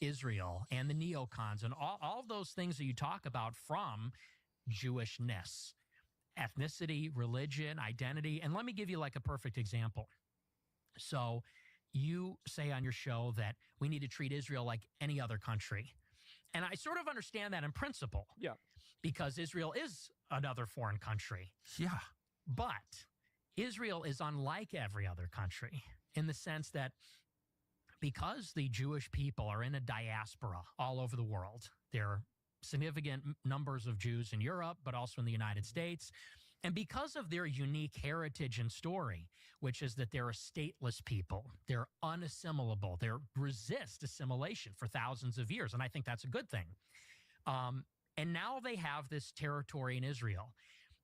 Israel and the neocons and all of those things that you talk about from Jewishness, ethnicity, religion, identity. And let me give you like a perfect example. So you say on your show that we need to treat Israel like any other country. And I sort of understand that in principle. Yeah. Because Israel is another foreign country. Yeah. But Israel is unlike every other country in the sense that because the Jewish people are in a diaspora all over the world, there are significant numbers of Jews in Europe, but also in the United States. And because of their unique heritage and story, which is that they're a stateless people, they're unassimilable, they resist assimilation for thousands of years. And I think that's a good thing. And now they have this territory in Israel.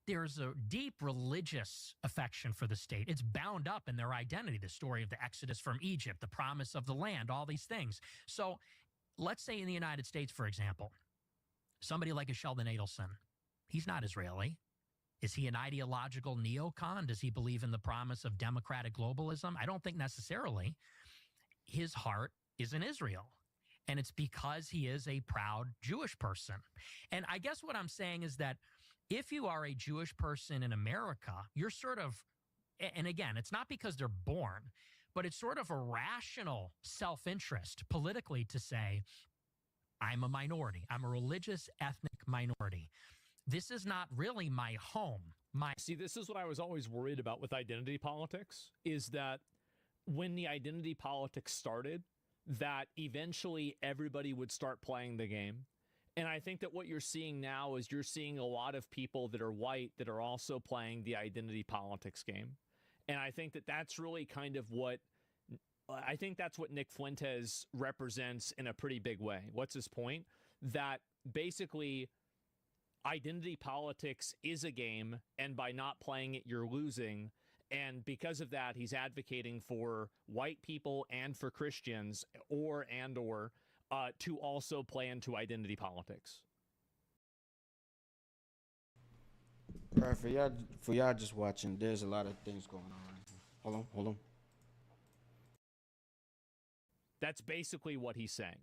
There's a deep religious affection for the state. It's bound up in their identity, the story of the Exodus from Egypt, the promise of the land, all these things. So let's say in the United States, for example, somebody like a Sheldon Adelson, he's not Israeli. Is he an ideological neocon? Does he believe in the promise of democratic globalism? I don't think necessarily. His heart is in Israel. And it's because he is a proud Jewish person. And I guess what I'm saying is that if you are a Jewish person in America, you're sort of, and again, it's not because they're born, but it's sort of a rational self-interest politically to say, I'm a minority. I'm a religious ethnic minority. This is not really my home. See, this is what I was always worried about with identity politics, is that when the identity politics started, that eventually everybody would start playing the game. And I think that what you're seeing now is you're seeing a lot of people that are white that are also playing the identity politics game. And I think that that's really kind of what Nick Fuentes represents in a pretty big way. What's his point? That basically identity politics is a game, and by not playing it, you're losing. And because of that, he's advocating for white people and for Christians or to also play into identity politics. All right, for y'all just watching, there's a lot of things going on right now. Hold on. That's basically what he's saying.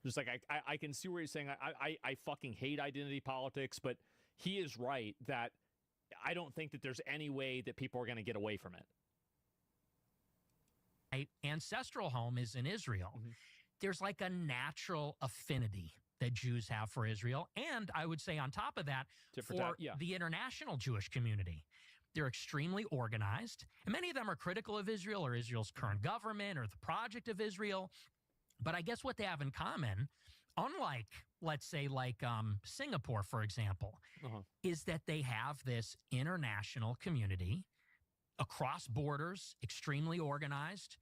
Just like I can see where he's saying I fucking hate identity politics, but he is right that I don't think that there's any way that people are going to get away from it. My ancestral home is in Israel. Mm-hmm. There's like a natural affinity that Jews have for Israel. And I would say on top of that, the international Jewish community. They're extremely organized. And many of them are critical of Israel or Israel's current government or the project of Israel. But I guess what they have in common, unlike, let's say, like Singapore, for example, is that they have this international community across borders, extremely organized,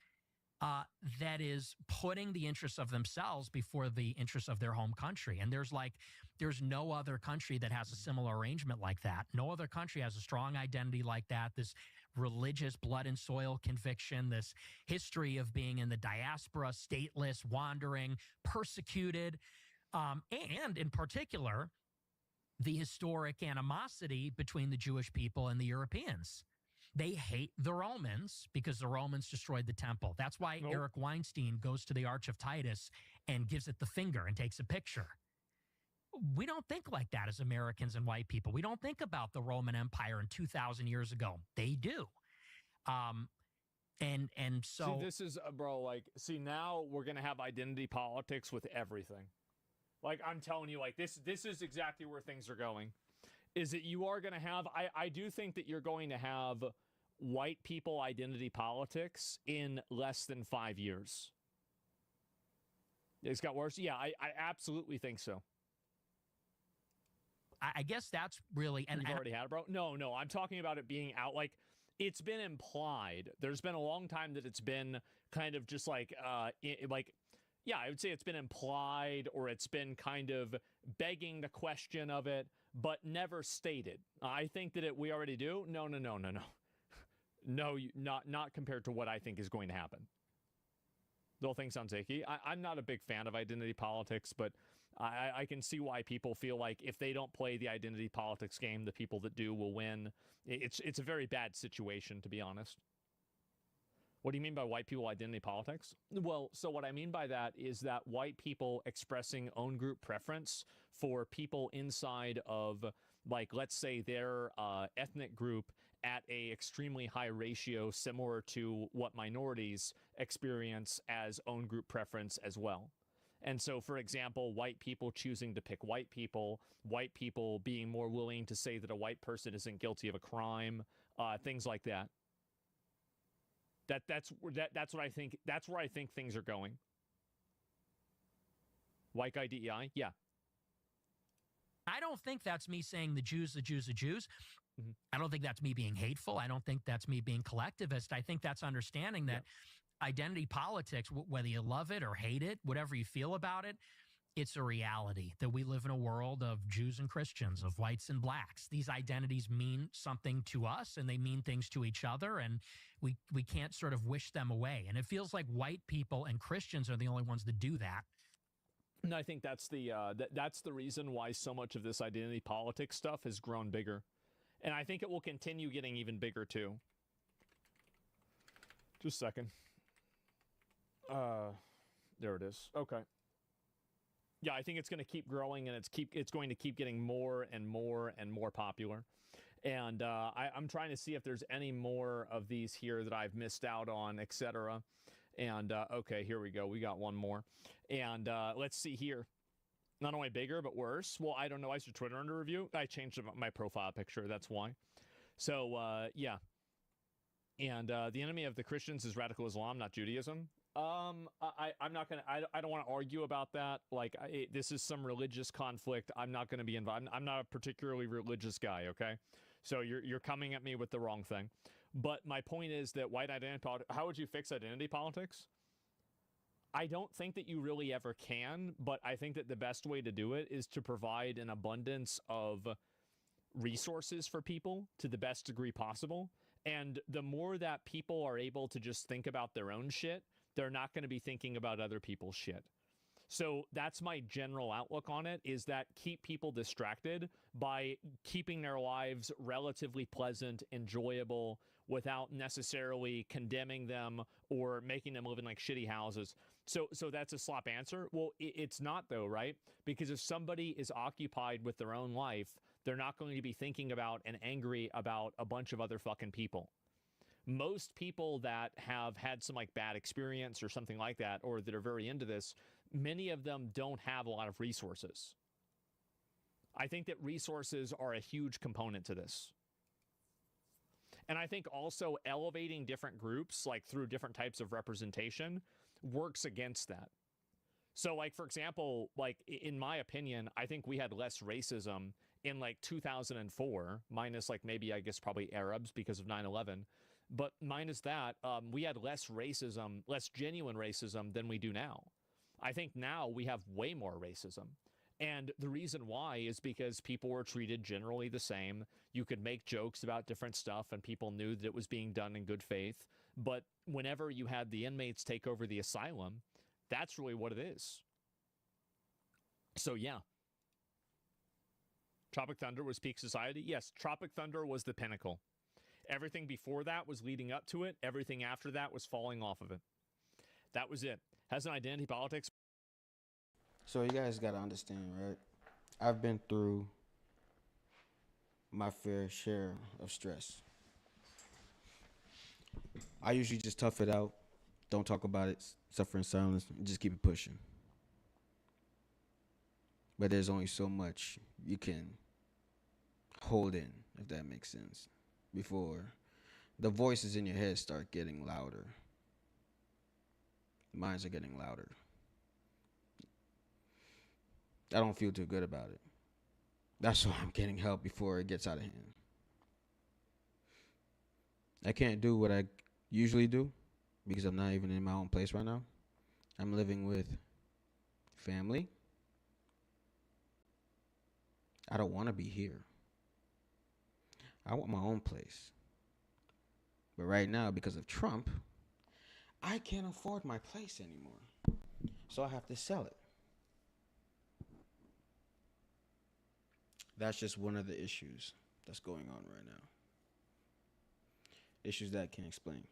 that is putting the interests of themselves before the interests of their home country. And there's no other country that has a similar arrangement like that. No other country has a strong identity like that, this religious blood and soil conviction, this history of being in the diaspora, stateless, wandering, persecuted, and in particular, the historic animosity between the Jewish people and the Europeans. They hate the Romans because the Romans destroyed the temple. That's why Eric Weinstein goes to the Arch of Titus and gives it the finger and takes a picture. We don't think like that as Americans and white people. We don't think about the Roman Empire in 2,000 years ago. They do. And so... See, this is, bro, like, now we're going to have identity politics with everything. Like, I'm telling you, like, this is exactly where things are going. Is that you are going to have... I do think that you're going to have white people identity politics in less than 5 years. It's got worse? Yeah, I absolutely think so. I guess that's really... And you've already had it, bro? No, I'm talking about it being out. Like, it's been implied. There's been a long time that it's been kind of just like... yeah, I would say it's been implied, or it's been kind of begging the question of it, but never stated. I think that we already do. No. No, not compared to what I think is going to happen. The whole thing sounds icky. I'm not a big fan of identity politics, but I can see why people feel like if they don't play the identity politics game, the people that do will win. It's a very bad situation, to be honest. What do you mean by white people identity politics? Well, so what I mean by that is that white people expressing own group preference for people inside of, like, let's say their ethnic group at a extremely high ratio, similar to what minorities experience as own group preference as well. And so, for example, white people choosing to pick white people being more willing to say that a white person isn't guilty of a crime, things like that. That's what I think. That's where I think things are going. White guy DEI, yeah. I don't think that's me saying the Jews. Mm-hmm. I don't think that's me being hateful. I don't think that's me being collectivist. I think that's understanding that identity politics, whether you love it or hate it, whatever you feel about it, it's a reality that we live in a world of Jews and Christians, of whites and blacks. These identities mean something to us, and they mean things to each other, and we can't sort of wish them away. And it feels like white people and Christians are the only ones that do that. And I think that's the reason why so much of this identity politics stuff has grown bigger. And I think it will continue getting even bigger, too. Just a second. There it is. Okay. Yeah, I think it's going to keep growing, and it's going to keep getting more and more and more popular. And I'm trying to see if there's any more of these here that I've missed out on, etc. And okay, here we go. We got one more. And let's see here. Not only bigger, but worse. Well, I don't know. I should Twitter under review. I changed my profile picture. That's why. So, yeah. And the enemy of the Christians is radical Islam, not Judaism. I'm not gonna. I don't want to argue about that. Like, this is some religious conflict. I'm not going to be involved. I'm not a particularly religious guy. Okay, so you're coming at me with the wrong thing. But my point is that white identity politics. How would you fix identity politics? I don't think that you really ever can. But I think that the best way to do it is to provide an abundance of resources for people to the best degree possible. And the more that people are able to just think about their own shit, they're not going to be thinking about other people's shit. So that's my general outlook on it, is that keep people distracted by keeping their lives relatively pleasant, enjoyable, without necessarily condemning them or making them live in like shitty houses. So that's a slop answer. Well, it's not though, right? Because if somebody is occupied with their own life, they're not going to be thinking about and angry about a bunch of other fucking people. Most people that have had some like bad experience or something like that, or that are very into this, many of them don't have a lot of resources. I think that resources are a huge component to this. And I think also elevating different groups, like through different types of representation, works against that. So like, for example, like in my opinion, I think we had less racism in like 2004, minus like maybe I guess probably Arabs because of 9/11. But minus that, we had less racism, less genuine racism than we do now. I think now we have way more racism. And the reason why is because people were treated generally the same. You could make jokes about different stuff and people knew that it was being done in good faith. But whenever you had the inmates take over the asylum, that's really what it is. So yeah. Tropic Thunder was peak society? Yes, Tropic Thunder was the pinnacle. Everything before that was leading up to it. Everything after that was falling off of it. That was it. Has an identity politics. So you guys got to understand, right? I've been through my fair share of stress. I usually just tough it out. Don't talk about it. Suffer in silence. And just keep it pushing. But there's only so much you can hold in, if that makes sense, before the voices in your head start getting louder. Minds are getting louder. I don't feel too good about it. That's why I'm getting help before it gets out of hand. I can't do what I usually do because I'm not even in my own place right now. I'm living with family. I don't want to be here. I want my own place. But right now, because of Trump, I can't afford my place anymore. So I have to sell it. That's just one of the issues that's going on right now. Issues that I can't explain.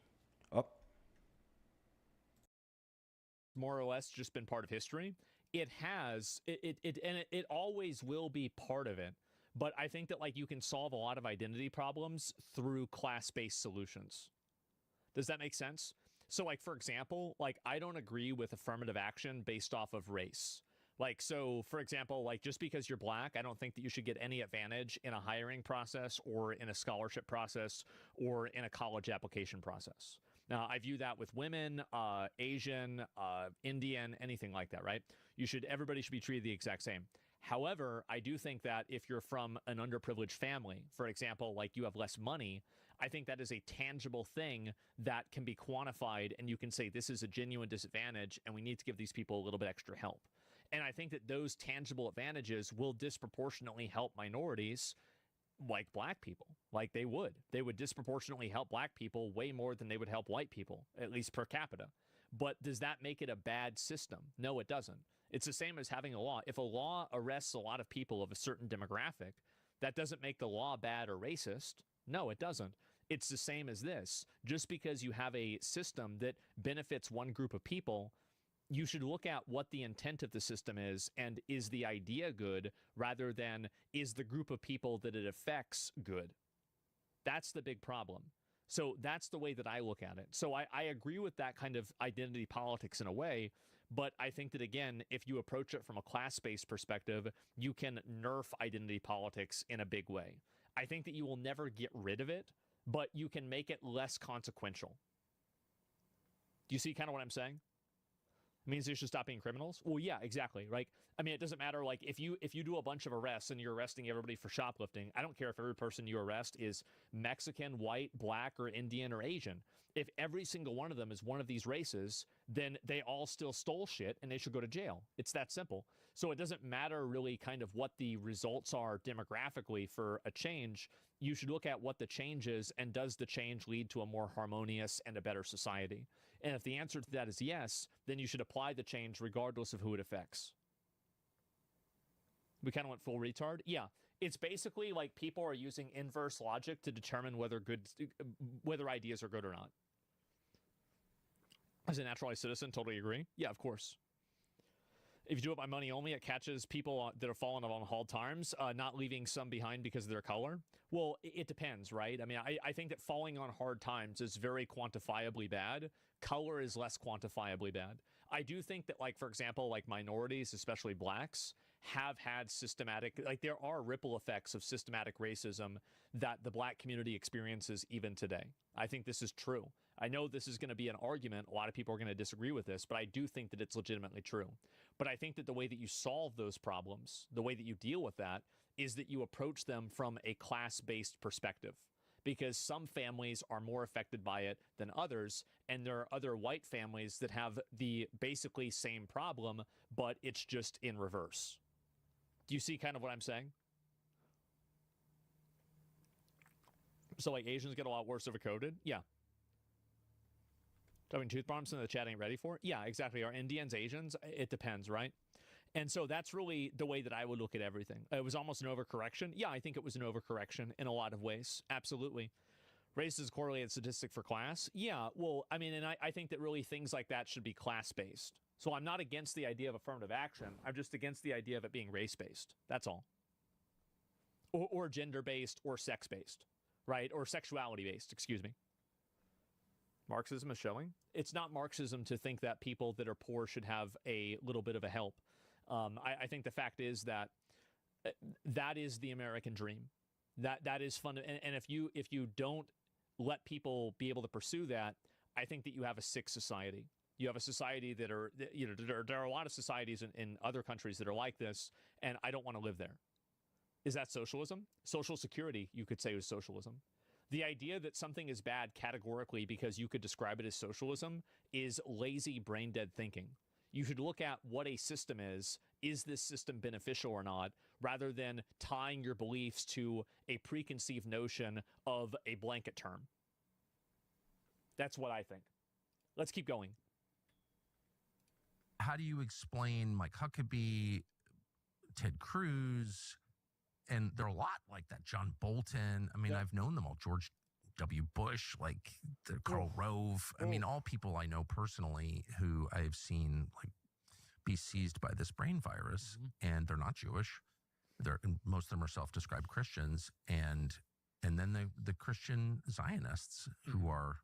More or less just been part of history. It has, it always will be part of it. But I think that like you can solve a lot of identity problems through class-based solutions. Does that make sense? So like, for example, like I don't agree with affirmative action based off of race. Like, so for example, like just because you're black, I don't think that you should get any advantage in a hiring process or in a scholarship process or in a college application process. Now, I view that with women, Asian, Indian, anything like that, right? Everybody should be treated the exact same. However, I do think that if you're from an underprivileged family, for example, like you have less money, I think that is a tangible thing that can be quantified and you can say this is a genuine disadvantage and we need to give these people a little bit extra help. And I think that those tangible advantages will disproportionately help minorities like black people. Like they would disproportionately help black people way more than they would help white people, at least per capita. But does that make it a bad system? No, it doesn't. It's the same as having a law. If a law arrests a lot of people of a certain demographic, that doesn't make the law bad or racist. No, it doesn't. It's the same as this. Just because you have a system that benefits one group of people, you should look at what the intent of the system is and is the idea good rather than is the group of people that it affects good. That's the big problem. So that's the way that I look at it. So I agree with that kind of identity politics in a way, but I think that, again, if you approach it from a class-based perspective, you can nerf identity politics in a big way. I think that you will never get rid of it, but you can make it less consequential. Do you see kind of what I'm saying? It means they should stop being criminals? Well, yeah, exactly. Right? I mean, it doesn't matter. Like, if you do a bunch of arrests and you're arresting everybody for shoplifting, I don't care if every person you arrest is Mexican, white, black, or Indian, or Asian. If every single one of them is one of these races, then they all still stole shit and they should go to jail. It's that simple. So it doesn't matter really kind of what the results are demographically for a change. You should look at what the change is, and does the change lead to a more harmonious and a better society? And if the answer to that is yes, then you should apply the change regardless of who it affects. We kind of went full retard? Yeah. It's basically like people are using inverse logic to determine whether ideas are good or not. As a naturalized citizen, totally agree. Yeah, of course. If you do it by money only, it catches people that have fallen on hard times, not leaving some behind because of their color. Well, it depends, right? I mean, I think that falling on hard times is very quantifiably bad. Color is less quantifiably bad. I do think that, like, for example, like minorities, especially blacks, have had systematic, like, there are ripple effects of systematic racism that the black community experiences even today. I think this is true. I know this is going to be an argument. A lot of people are going to disagree with this, but I do think that it's legitimately true. But I think that the way that you solve those problems, the way that you deal with that, is that you approach them from a class-based perspective. Because some families are more affected by it than others, and there are other white families that have the basically same problem, but it's just in reverse. Do you see kind of what I'm saying? So, like, Asians get a lot worse overcoded? Yeah. Having tooth problems in the chat ain't ready for it? Yeah, exactly. Are Indians Asians? It depends, right? And so that's really the way that I would look at everything. It was almost an overcorrection. Yeah, I think it was an overcorrection in a lot of ways. Absolutely. Race is a correlated statistic for class. Yeah, well, I mean, and I think that really things like that should be class-based. So I'm not against the idea of affirmative action. I'm just against the idea of it being race-based. That's all. Or gender-based or sex-based, right? Or sexuality-based, excuse me. Marxism is showing. It's not Marxism to think that people that are poor should have a little bit of a help. I think the fact is that that is the American dream. That is fun. And if you don't let people be able to pursue that, I think that you have a sick society. You have a society that are, you know, there are a lot of societies in other countries that are like this, and I don't want to live there. Is that socialism? Social security, you could say, is socialism. The idea that something is bad categorically because you could describe it as socialism is lazy, brain-dead thinking. You should look at what a system is this system beneficial or not, rather than tying your beliefs to a preconceived notion of a blanket term. That's what I think. Let's keep going. How do you explain Mike Huckabee, Ted Cruz, and there are a lot like that, John Bolton. I mean, I've known them all. George W. Bush, like Karl Rove. I mean, all people I know personally who I've seen like be seized by this brain virus, and they're not Jewish. Most of them are self-described Christians, and then the Christian Zionists who are,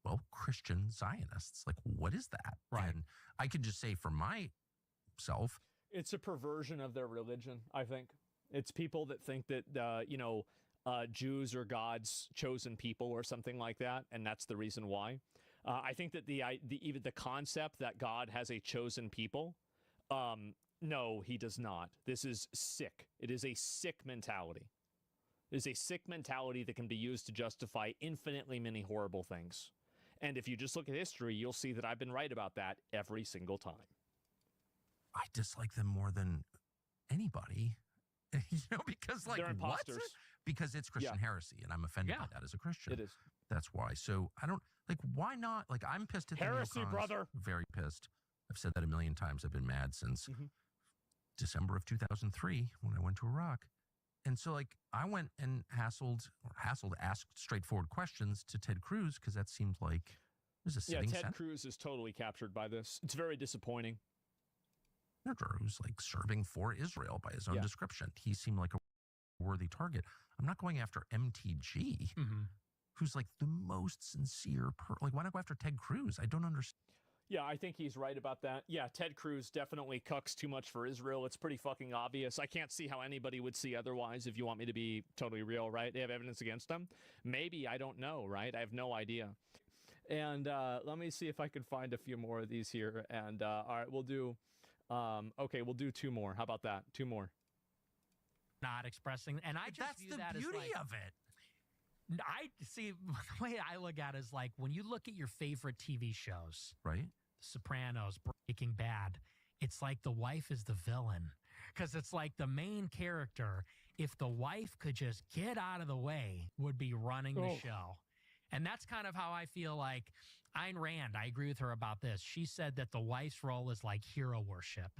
well, Christian Zionists. Like, what is that? Right. And I can just say for myself, it's a perversion of their religion, I think. It's people that think that, Jews are God's chosen people or something like that, and that's the reason why. I think that even the concept that God has a chosen people, no, he does not. This is sick. It is a sick mentality. It is a sick mentality that can be used to justify infinitely many horrible things. And if you just look at history, you'll see that I've been right about that every single time. I dislike them more than anybody. Because like, they're imposters. What? Because it's Christian heresy, and I'm offended by that as a Christian. It is. That's why. So I don't, like, why not? Like, I'm pissed at heresy, the neocons, brother. Very pissed. I've said that a million times. I've been mad since December of 2003 when I went to Iraq. And so, like, I went and asked straightforward questions to Ted Cruz, because that seemed like there's a sitting Ted Cruz is totally captured by this. It's very disappointing. Who's like serving for Israel by his own description. He seemed like a worthy target. I'm not going after MTG, who's like the most sincere like, why not go after Ted Cruz? I don't understand. Yeah, I think he's right about that. Yeah, Ted Cruz definitely cucks too much for Israel. It's pretty fucking obvious. I can't see how anybody would see otherwise, if you want me to be totally real, right? They have evidence against them? Maybe, I don't know, right? I have no idea. And let me see if I can find a few more of these here. And all right, we'll do, okay, we'll do 2 more. How about that? 2 more. Not expressing, and I just view that as like, That's the beauty of it. I see, the way I look at it is like when you look at your favorite TV shows, right? The Sopranos, Breaking Bad, it's like the wife is the villain because it's like the main character, if the wife could just get out of the way, would be running the show. And that's kind of how I feel like Ayn Rand, I agree with her about this. She said that the wife's role is like hero worship.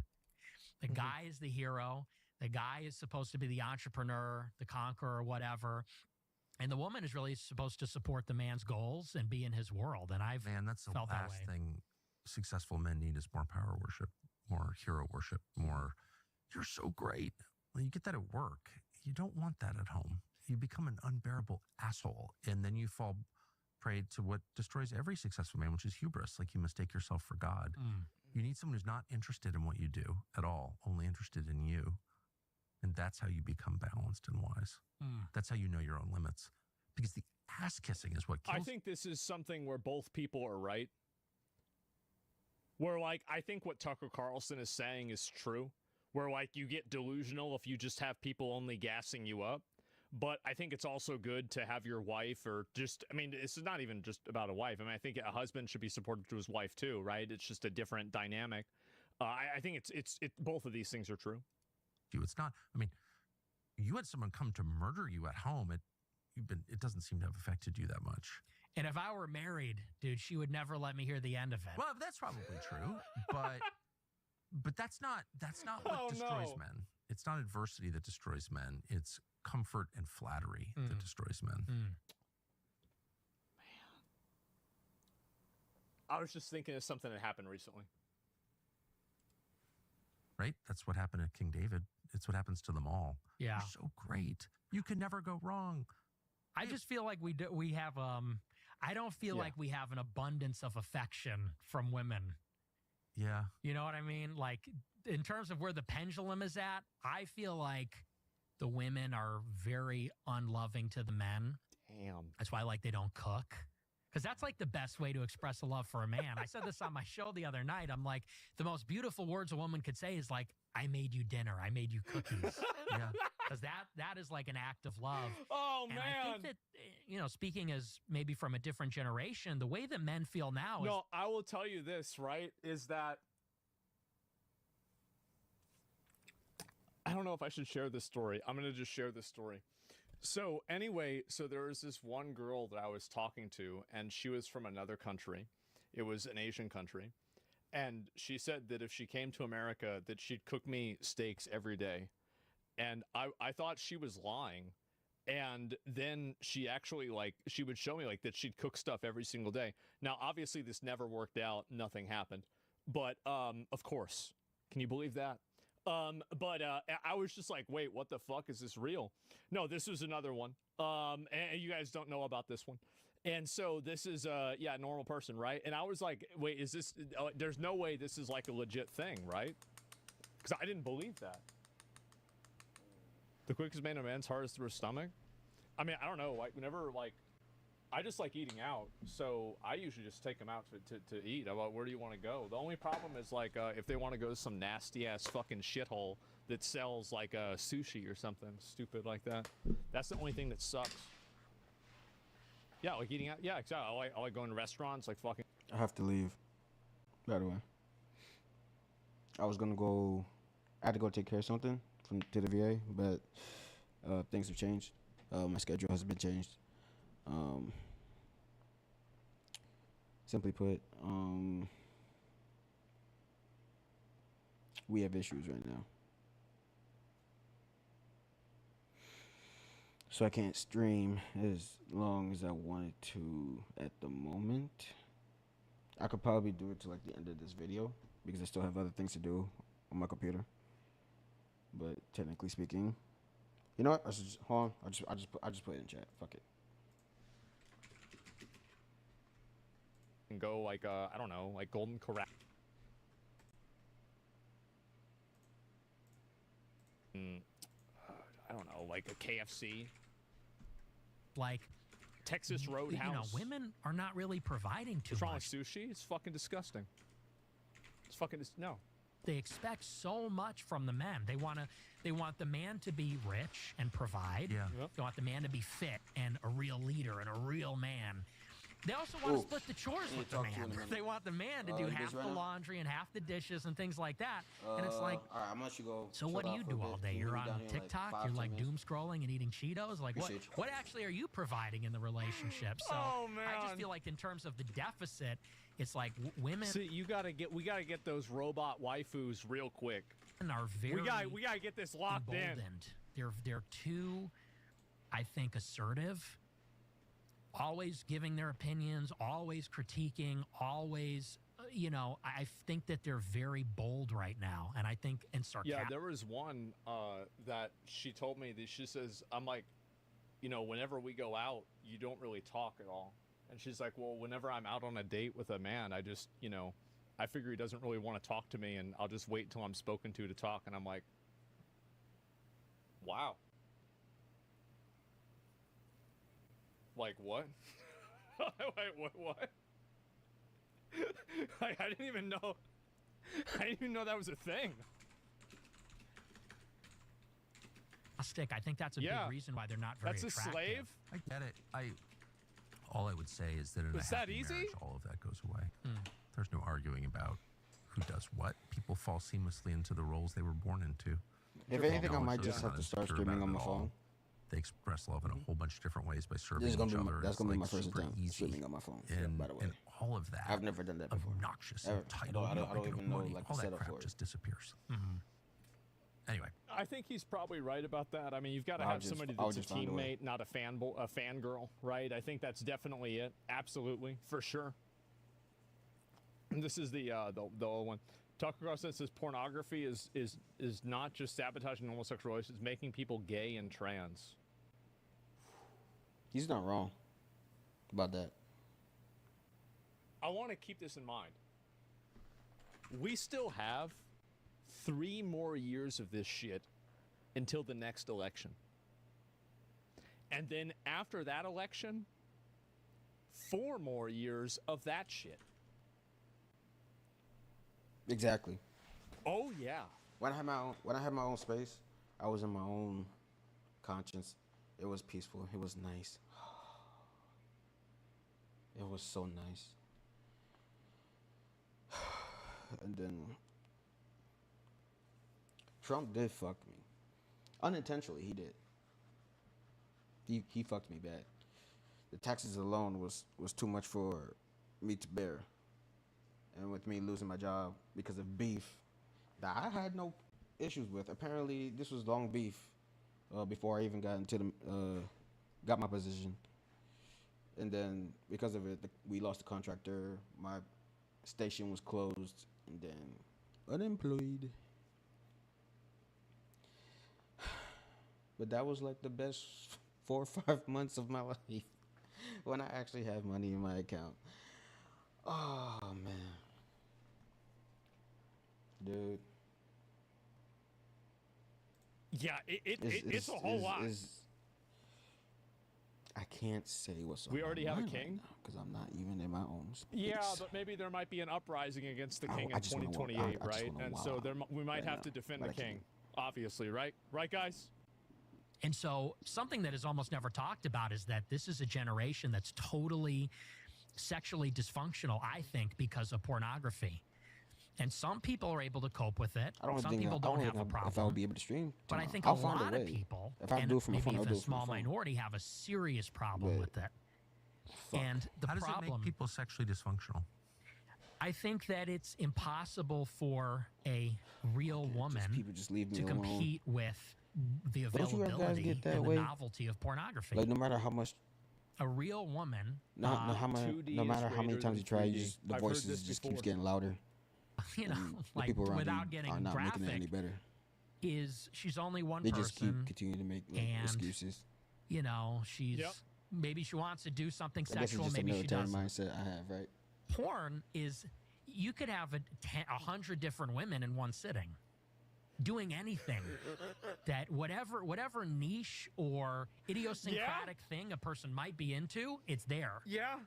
The guy is the hero. The guy is supposed to be the entrepreneur, the conqueror, whatever. And the woman is really supposed to support the man's goals and be in his world. And I've that's the felt last thing successful men need is more power worship, more hero worship, more, you're so great. When you get that at work, you don't want that at home. You become an unbearable asshole. And then you fall prey to what destroys every successful man, which is hubris. Like you mistake yourself for God. You need someone who's not interested in what you do at all, only interested in you. And that's how you become balanced and wise. That's how you know your own limits. Because the ass kissing is what kills. I think this is something where both people are right. Where, like, I think what Tucker Carlson is saying is true. Where, like, you get delusional if you just have people only gassing you up. But I think it's also good to have your wife or just, I mean, this is not even just about a wife. I mean, I think a husband should be supportive to his wife too, right? It's just a different dynamic. I think it's both of these things are true. It's not, I mean, you had someone come to murder you at home. It doesn't seem to have affected you that much. And if I were married, dude, she would never let me hear the end of it. Well, that's probably true, but that's not what destroys men. It's not adversity that destroys men. It's comfort and flattery that destroys men. Man. I was just thinking of something that happened recently. Right? That's what happened to King David. It's what happens to them all. Yeah. You're so great. You can never go wrong. I just feel like we have I don't feel like we have an abundance of affection from women. Yeah. You know what I mean? Like in terms of where the pendulum is at, I feel like the women are very unloving to the men. Damn. That's why like they don't cook. Because that's like the best way to express a love for a man. I said this on my show the other night. I'm like, the most beautiful words a woman could say is like, I made you dinner. I made you cookies. Yeah. Because that is like an act of love. Oh, and man. I think that, you know, speaking as maybe from a different generation, the way that men feel now is... No, I will tell you this, right, is that... I don't know if I should share this story. I'm going to just share this story. So anyway, there was this one girl that I was talking to, and she was from another country. It was an Asian country. And she said that if she came to America, that she'd cook me steaks every day. And I thought she was lying. And then she actually, like, she would show me, like, that she'd cook stuff every single day. Now, obviously, this never worked out. Nothing happened. But, of course. Can you believe that? But I was just like, wait, what the fuck? Is this real? No, this was another one. And you guys don't know about this one. And so this is, a normal person, right? And I was like, wait, is this, there's no way this is like a legit thing, right? Because I didn't believe that. The quickest man to man's hardest through his stomach? I mean, I don't know, like, whenever, like, I just like eating out, so I usually just take them out to eat. About where do you want to go? The only problem is, like, if they want to go to some nasty-ass fucking shithole that sells, like, sushi or something stupid like that. That's the only thing that sucks. Yeah, like eating out. Yeah, exactly. I like going to restaurants, like fucking... I have to leave, by the way. I was going to go... I had to go take care of something to the VA, but things have changed. My schedule has been changed. Simply put, we have issues right now. So I can't stream as long as I wanted to at the moment. I could probably do it to like the end of this video because I still have other things to do on my computer. But technically speaking, you know what? I should just, hold on. I just put it in chat. Fuck it. and go like I don't know, like Golden Corral. I don't know, like a KFC. Like Texas Roadhouse. You know, women are not really providing too What's wrong much. with sushi? It's fucking disgusting. It's fucking no. They expect so much from the men. They want the man to be rich and provide. Yeah. Yep. They want the man to be fit and a real leader and a real man. They also want to split the chores with the man. They want the man to do half the laundry and half the dishes and things like that. And it's like, all right, I'm gonna let you go. so what do you do all day? You're on TikTok. You're like doom scrolling and eating Cheetos. Like what actually are you providing in the relationship? So I just feel like in terms of the deficit, it's like women. See, we gotta get those robot waifus real quick. Are very we gotta get this locked emboldened. They're too, I think, assertive. Always giving their opinions, always critiquing, always, you know, I think that they're very bold right now. And I think, and sarcastic. Yeah, there was one that she told me that she says, I'm like, you know, whenever we go out, you don't really talk at all. And she's like, well, whenever I'm out on a date with a man, I just, you know, I figure he doesn't really want to talk to me and I'll just wait until I'm spoken to talk. And I'm like, wow. Like what? Wait, what? Like, I didn't even know that was a thing. I think that's a big reason why they're not very attractive. That's a slave? I get it. All I would say is that in a happy marriage, all of that goes away. There's no arguing about who does what. People fall seamlessly into the roles they were born into. If anything, I might just have to start streaming on my phone. They express love in a whole bunch of different ways by serving each other. That's gonna be my first attempt streaming on my phone. And, by the way, and all of that. I've never done that before. Obnoxious, Ever. entitled, I don't even know like all the that setup crap for it. just disappears. Anyway, I think he's probably right about that. I mean, you've got to have somebody that's a teammate, not a fangirl, right? I think that's definitely it. Absolutely, for sure. And this is the old one. Tucker Carlson says pornography is not just sabotaging homosexual relationships, it's making people gay and trans. He's not wrong about that. I want to keep this in mind. We still have 3 more years of this shit until the next election. And then after that election, 4 more years of that shit. Exactly. Oh yeah. When I had my own space, I was in my own conscience. It was peaceful. It was nice. It was so nice. And then Trump did fuck me. Unintentionally, he did. He fucked me bad. The taxes alone was too much for me to bear. And with me losing my job because of beef that I had no issues with. Apparently, this was long beef before I even got into got my position. And then because of it, we lost the contractor. My station was closed, and then unemployed. But that was like the best 4 or 5 months of my life when I actually had money in my account. Oh man, dude. Yeah, it's a whole lot. I can't say what's on We already have a mind king? because I'm not even in my own space. Yeah, but maybe there might be an uprising against the king in 2028, right? And so we might have to defend the king, obviously, right? Right, guys? And so something that is almost never talked about is that this is a generation that's totally sexually dysfunctional, I think, because of pornography. And some people are able to cope with it. Some people don't have a problem. If I would be able to stream, but I think I'll a find lot a way. of people, If I and do it from my phone, maybe I'll even do a it from my small phone. minority, have a serious problem with it. And the how does problem, it make people sexually dysfunctional? I think that it's impossible for a real woman to compete with the Don't you guys availability get and that the way? novelty of pornography. Like no matter how much, A real woman, no matter how many times you try, the voices just keeps getting louder. You know, And the like people around without you getting are not making it any graphic, better. she's only one They person. just keep continuing to make and, excuses. You know, maybe she wants to do something I guess it's sexual, just maybe a she military doesn't. mindset I have, right? porn is, you could have 100 different women in one sitting doing anything that whatever niche or idiosyncratic thing a person might be into, it's there. Yeah.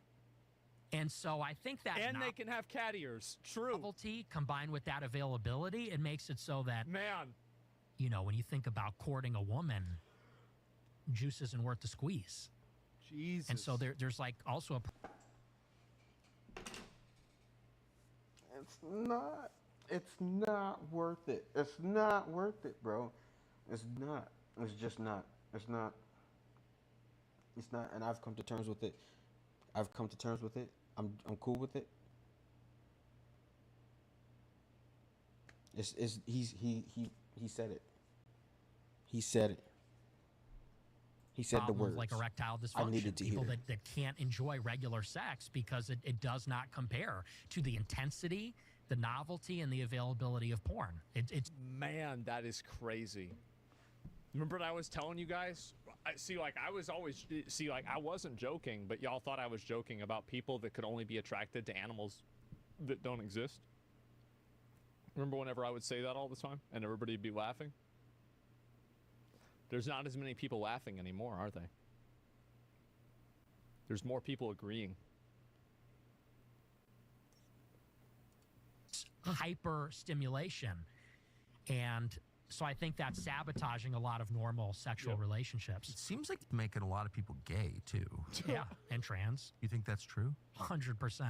And so I think that they can have cat ears. True. Novelty combined with that availability, it makes it so that, you know, when you think about courting a woman, juice isn't worth the squeeze. Jesus. And so there's like also a... It's not worth it. It's not worth it, bro. It's not. It's just not. It's not. It's not. And I've come to terms with it. I'm cool with it. He said it. He said it. He said the words. Like erectile dysfunction. I needed to people hear. that can't enjoy regular sex because it does not compare to the intensity, the novelty, and the availability of porn. It's Man, that is crazy. Remember what I was telling you guys? I wasn't joking, but y'all thought I was joking about people that could only be attracted to animals that don't exist. Remember whenever I would say that all the time and everybody would be laughing? There's not as many people laughing anymore, are they? There's more people agreeing. hyper stimulation. And so I think that's sabotaging a lot of normal sexual relationships. It seems like it's making a lot of people gay, too. Yeah, and trans. You think that's true? 100%.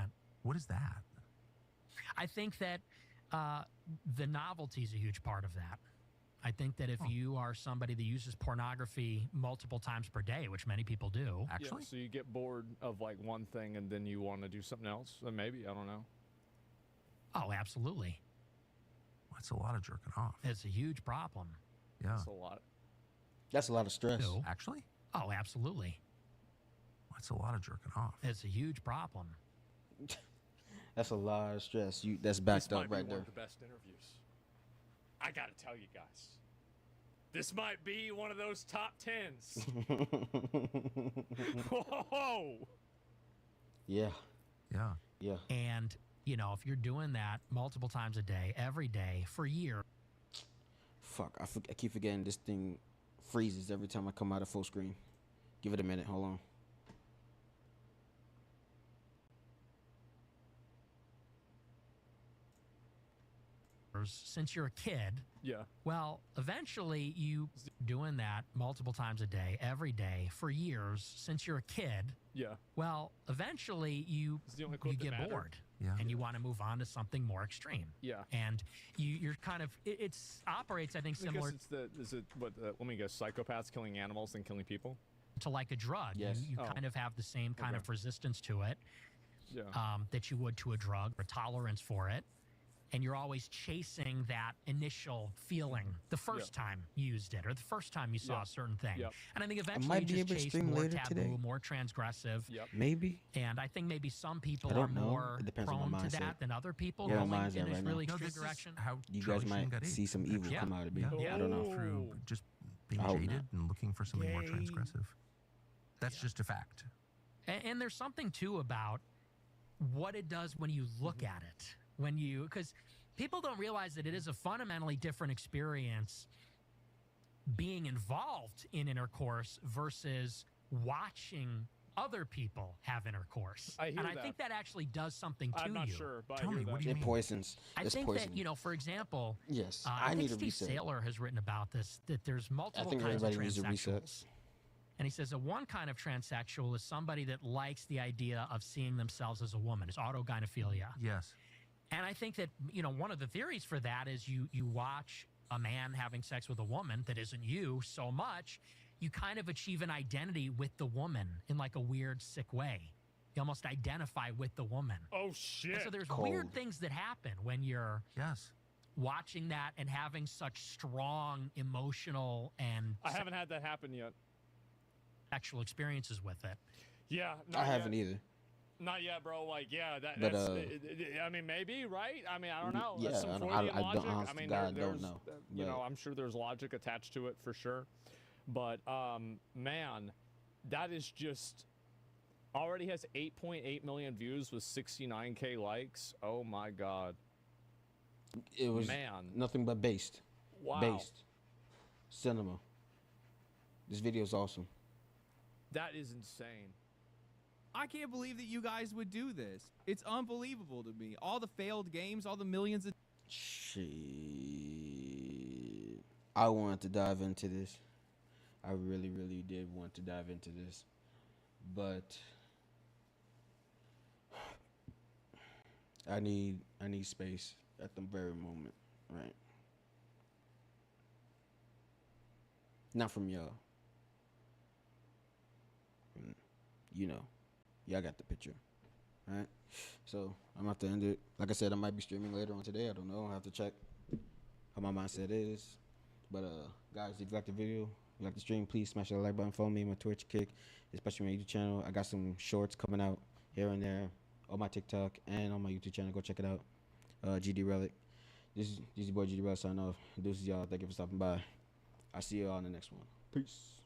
What is that? I think that the novelty is a huge part of that. I think that if you are somebody that uses pornography multiple times per day, which many people do. Actually? Yeah, so you get bored of like one thing and then you want to do something else? Maybe, I don't know. Oh, absolutely. That's a lot of jerking off. It's a huge problem. Yeah. That's a lot. That's a lot of stress. No. Actually? Oh, absolutely. That's a lot of jerking off. It's a huge problem. That's a lot of stress. That's backed up right there. One of the best interviews. I gotta tell you guys, this might be one of those top 10s. Whoa! Yeah. Yeah. Yeah. And, you know, if you're doing that multiple times a day, every day, for years. Fuck, I keep forgetting this thing freezes every time I come out of full screen. Give it a minute, hold on. Since you're a kid. Yeah. Well, eventually you doing that multiple times a day, every day, for years, since you're a kid. Yeah. Well, eventually you get bored. Yeah. And you want to move on to something more extreme. Yeah. And you're kind of, it operates, I think, similar. Let me guess, psychopaths killing animals and killing people? To like a drug. Yes. You kind of have the same kind of resistance to it. Yeah. That you would to a drug, or tolerance for it. And you're always chasing that initial feeling the first time you used it, or the first time you saw a certain thing. Yep. And I think eventually you just chase more taboo, today. more transgressive. Yep. Maybe. And I think maybe some people are don't know. more It depends prone on my to mindset. that than other people. Yeah, going mine's in at this right really now. extreme direction. How You guys might got see some evil come out of me. Yeah. I don't know. Through just being I hope jaded not. and looking for something more transgressive. That's just a fact. And there's something too about what it does when you look at it. Because people don't realize that it is a fundamentally different experience being involved in intercourse versus watching other people have intercourse. I hear and I that. think that actually does something to you. I'm not sure, but Tell I hear me, that. what do you It mean? poisons. I It's think poison. that, for example, Yes. I need think a Steve reset. Saylor has written about this, that there's multiple I think kinds of everybody needs a reset. transsexuals. And he says that one kind of transsexual is somebody that likes the idea of seeing themselves as a woman. It's autogynephilia. Yes. And I think that, one of the theories for that is you watch a man having sex with a woman that isn't you so much, you kind of achieve an identity with the woman in like a weird, sick way. You almost identify with the woman. Oh, shit. And so there's Cold. weird things that happen when you're watching that and having such strong emotional and I haven't had that happen yet. sexual experiences with it. Yeah. I haven't either. Not yet, bro. Like, yeah, But, that's. I mean, maybe, right? I mean, I don't know. Yeah, That's some I don't- Freudian I logic. don't- honest I mean, to God, there's, don't know. you know, But- I'm sure there's logic attached to it for sure. But man, that is just Already has 8.8 million views with 69K likes. Oh my god. It was nothing but based. Wow. Based. Cinema. This video is awesome. That is insane. I can't believe that you guys would do this. It's unbelievable to me. All the failed games, all the millions of... Shit. I wanted to dive into this. I really, really did want to dive into this. But I need space at the very moment, right? Not from y'all. You know, y'all got the picture, right? So I'm gonna have to end it. Like I said, I might be streaming later on today. I don't know. I have to check how my mindset is. But guys, if you like the video, you like the stream, please smash that like button. Follow me on my Twitch, Kick, especially my YouTube channel. I got some shorts coming out here and there on my TikTok and on my YouTube channel. Go check it out. GD Relic. This is your boy GD Relic signing off. Deuces, y'all. Thank you for stopping by. I'll see you all in the next one. Peace.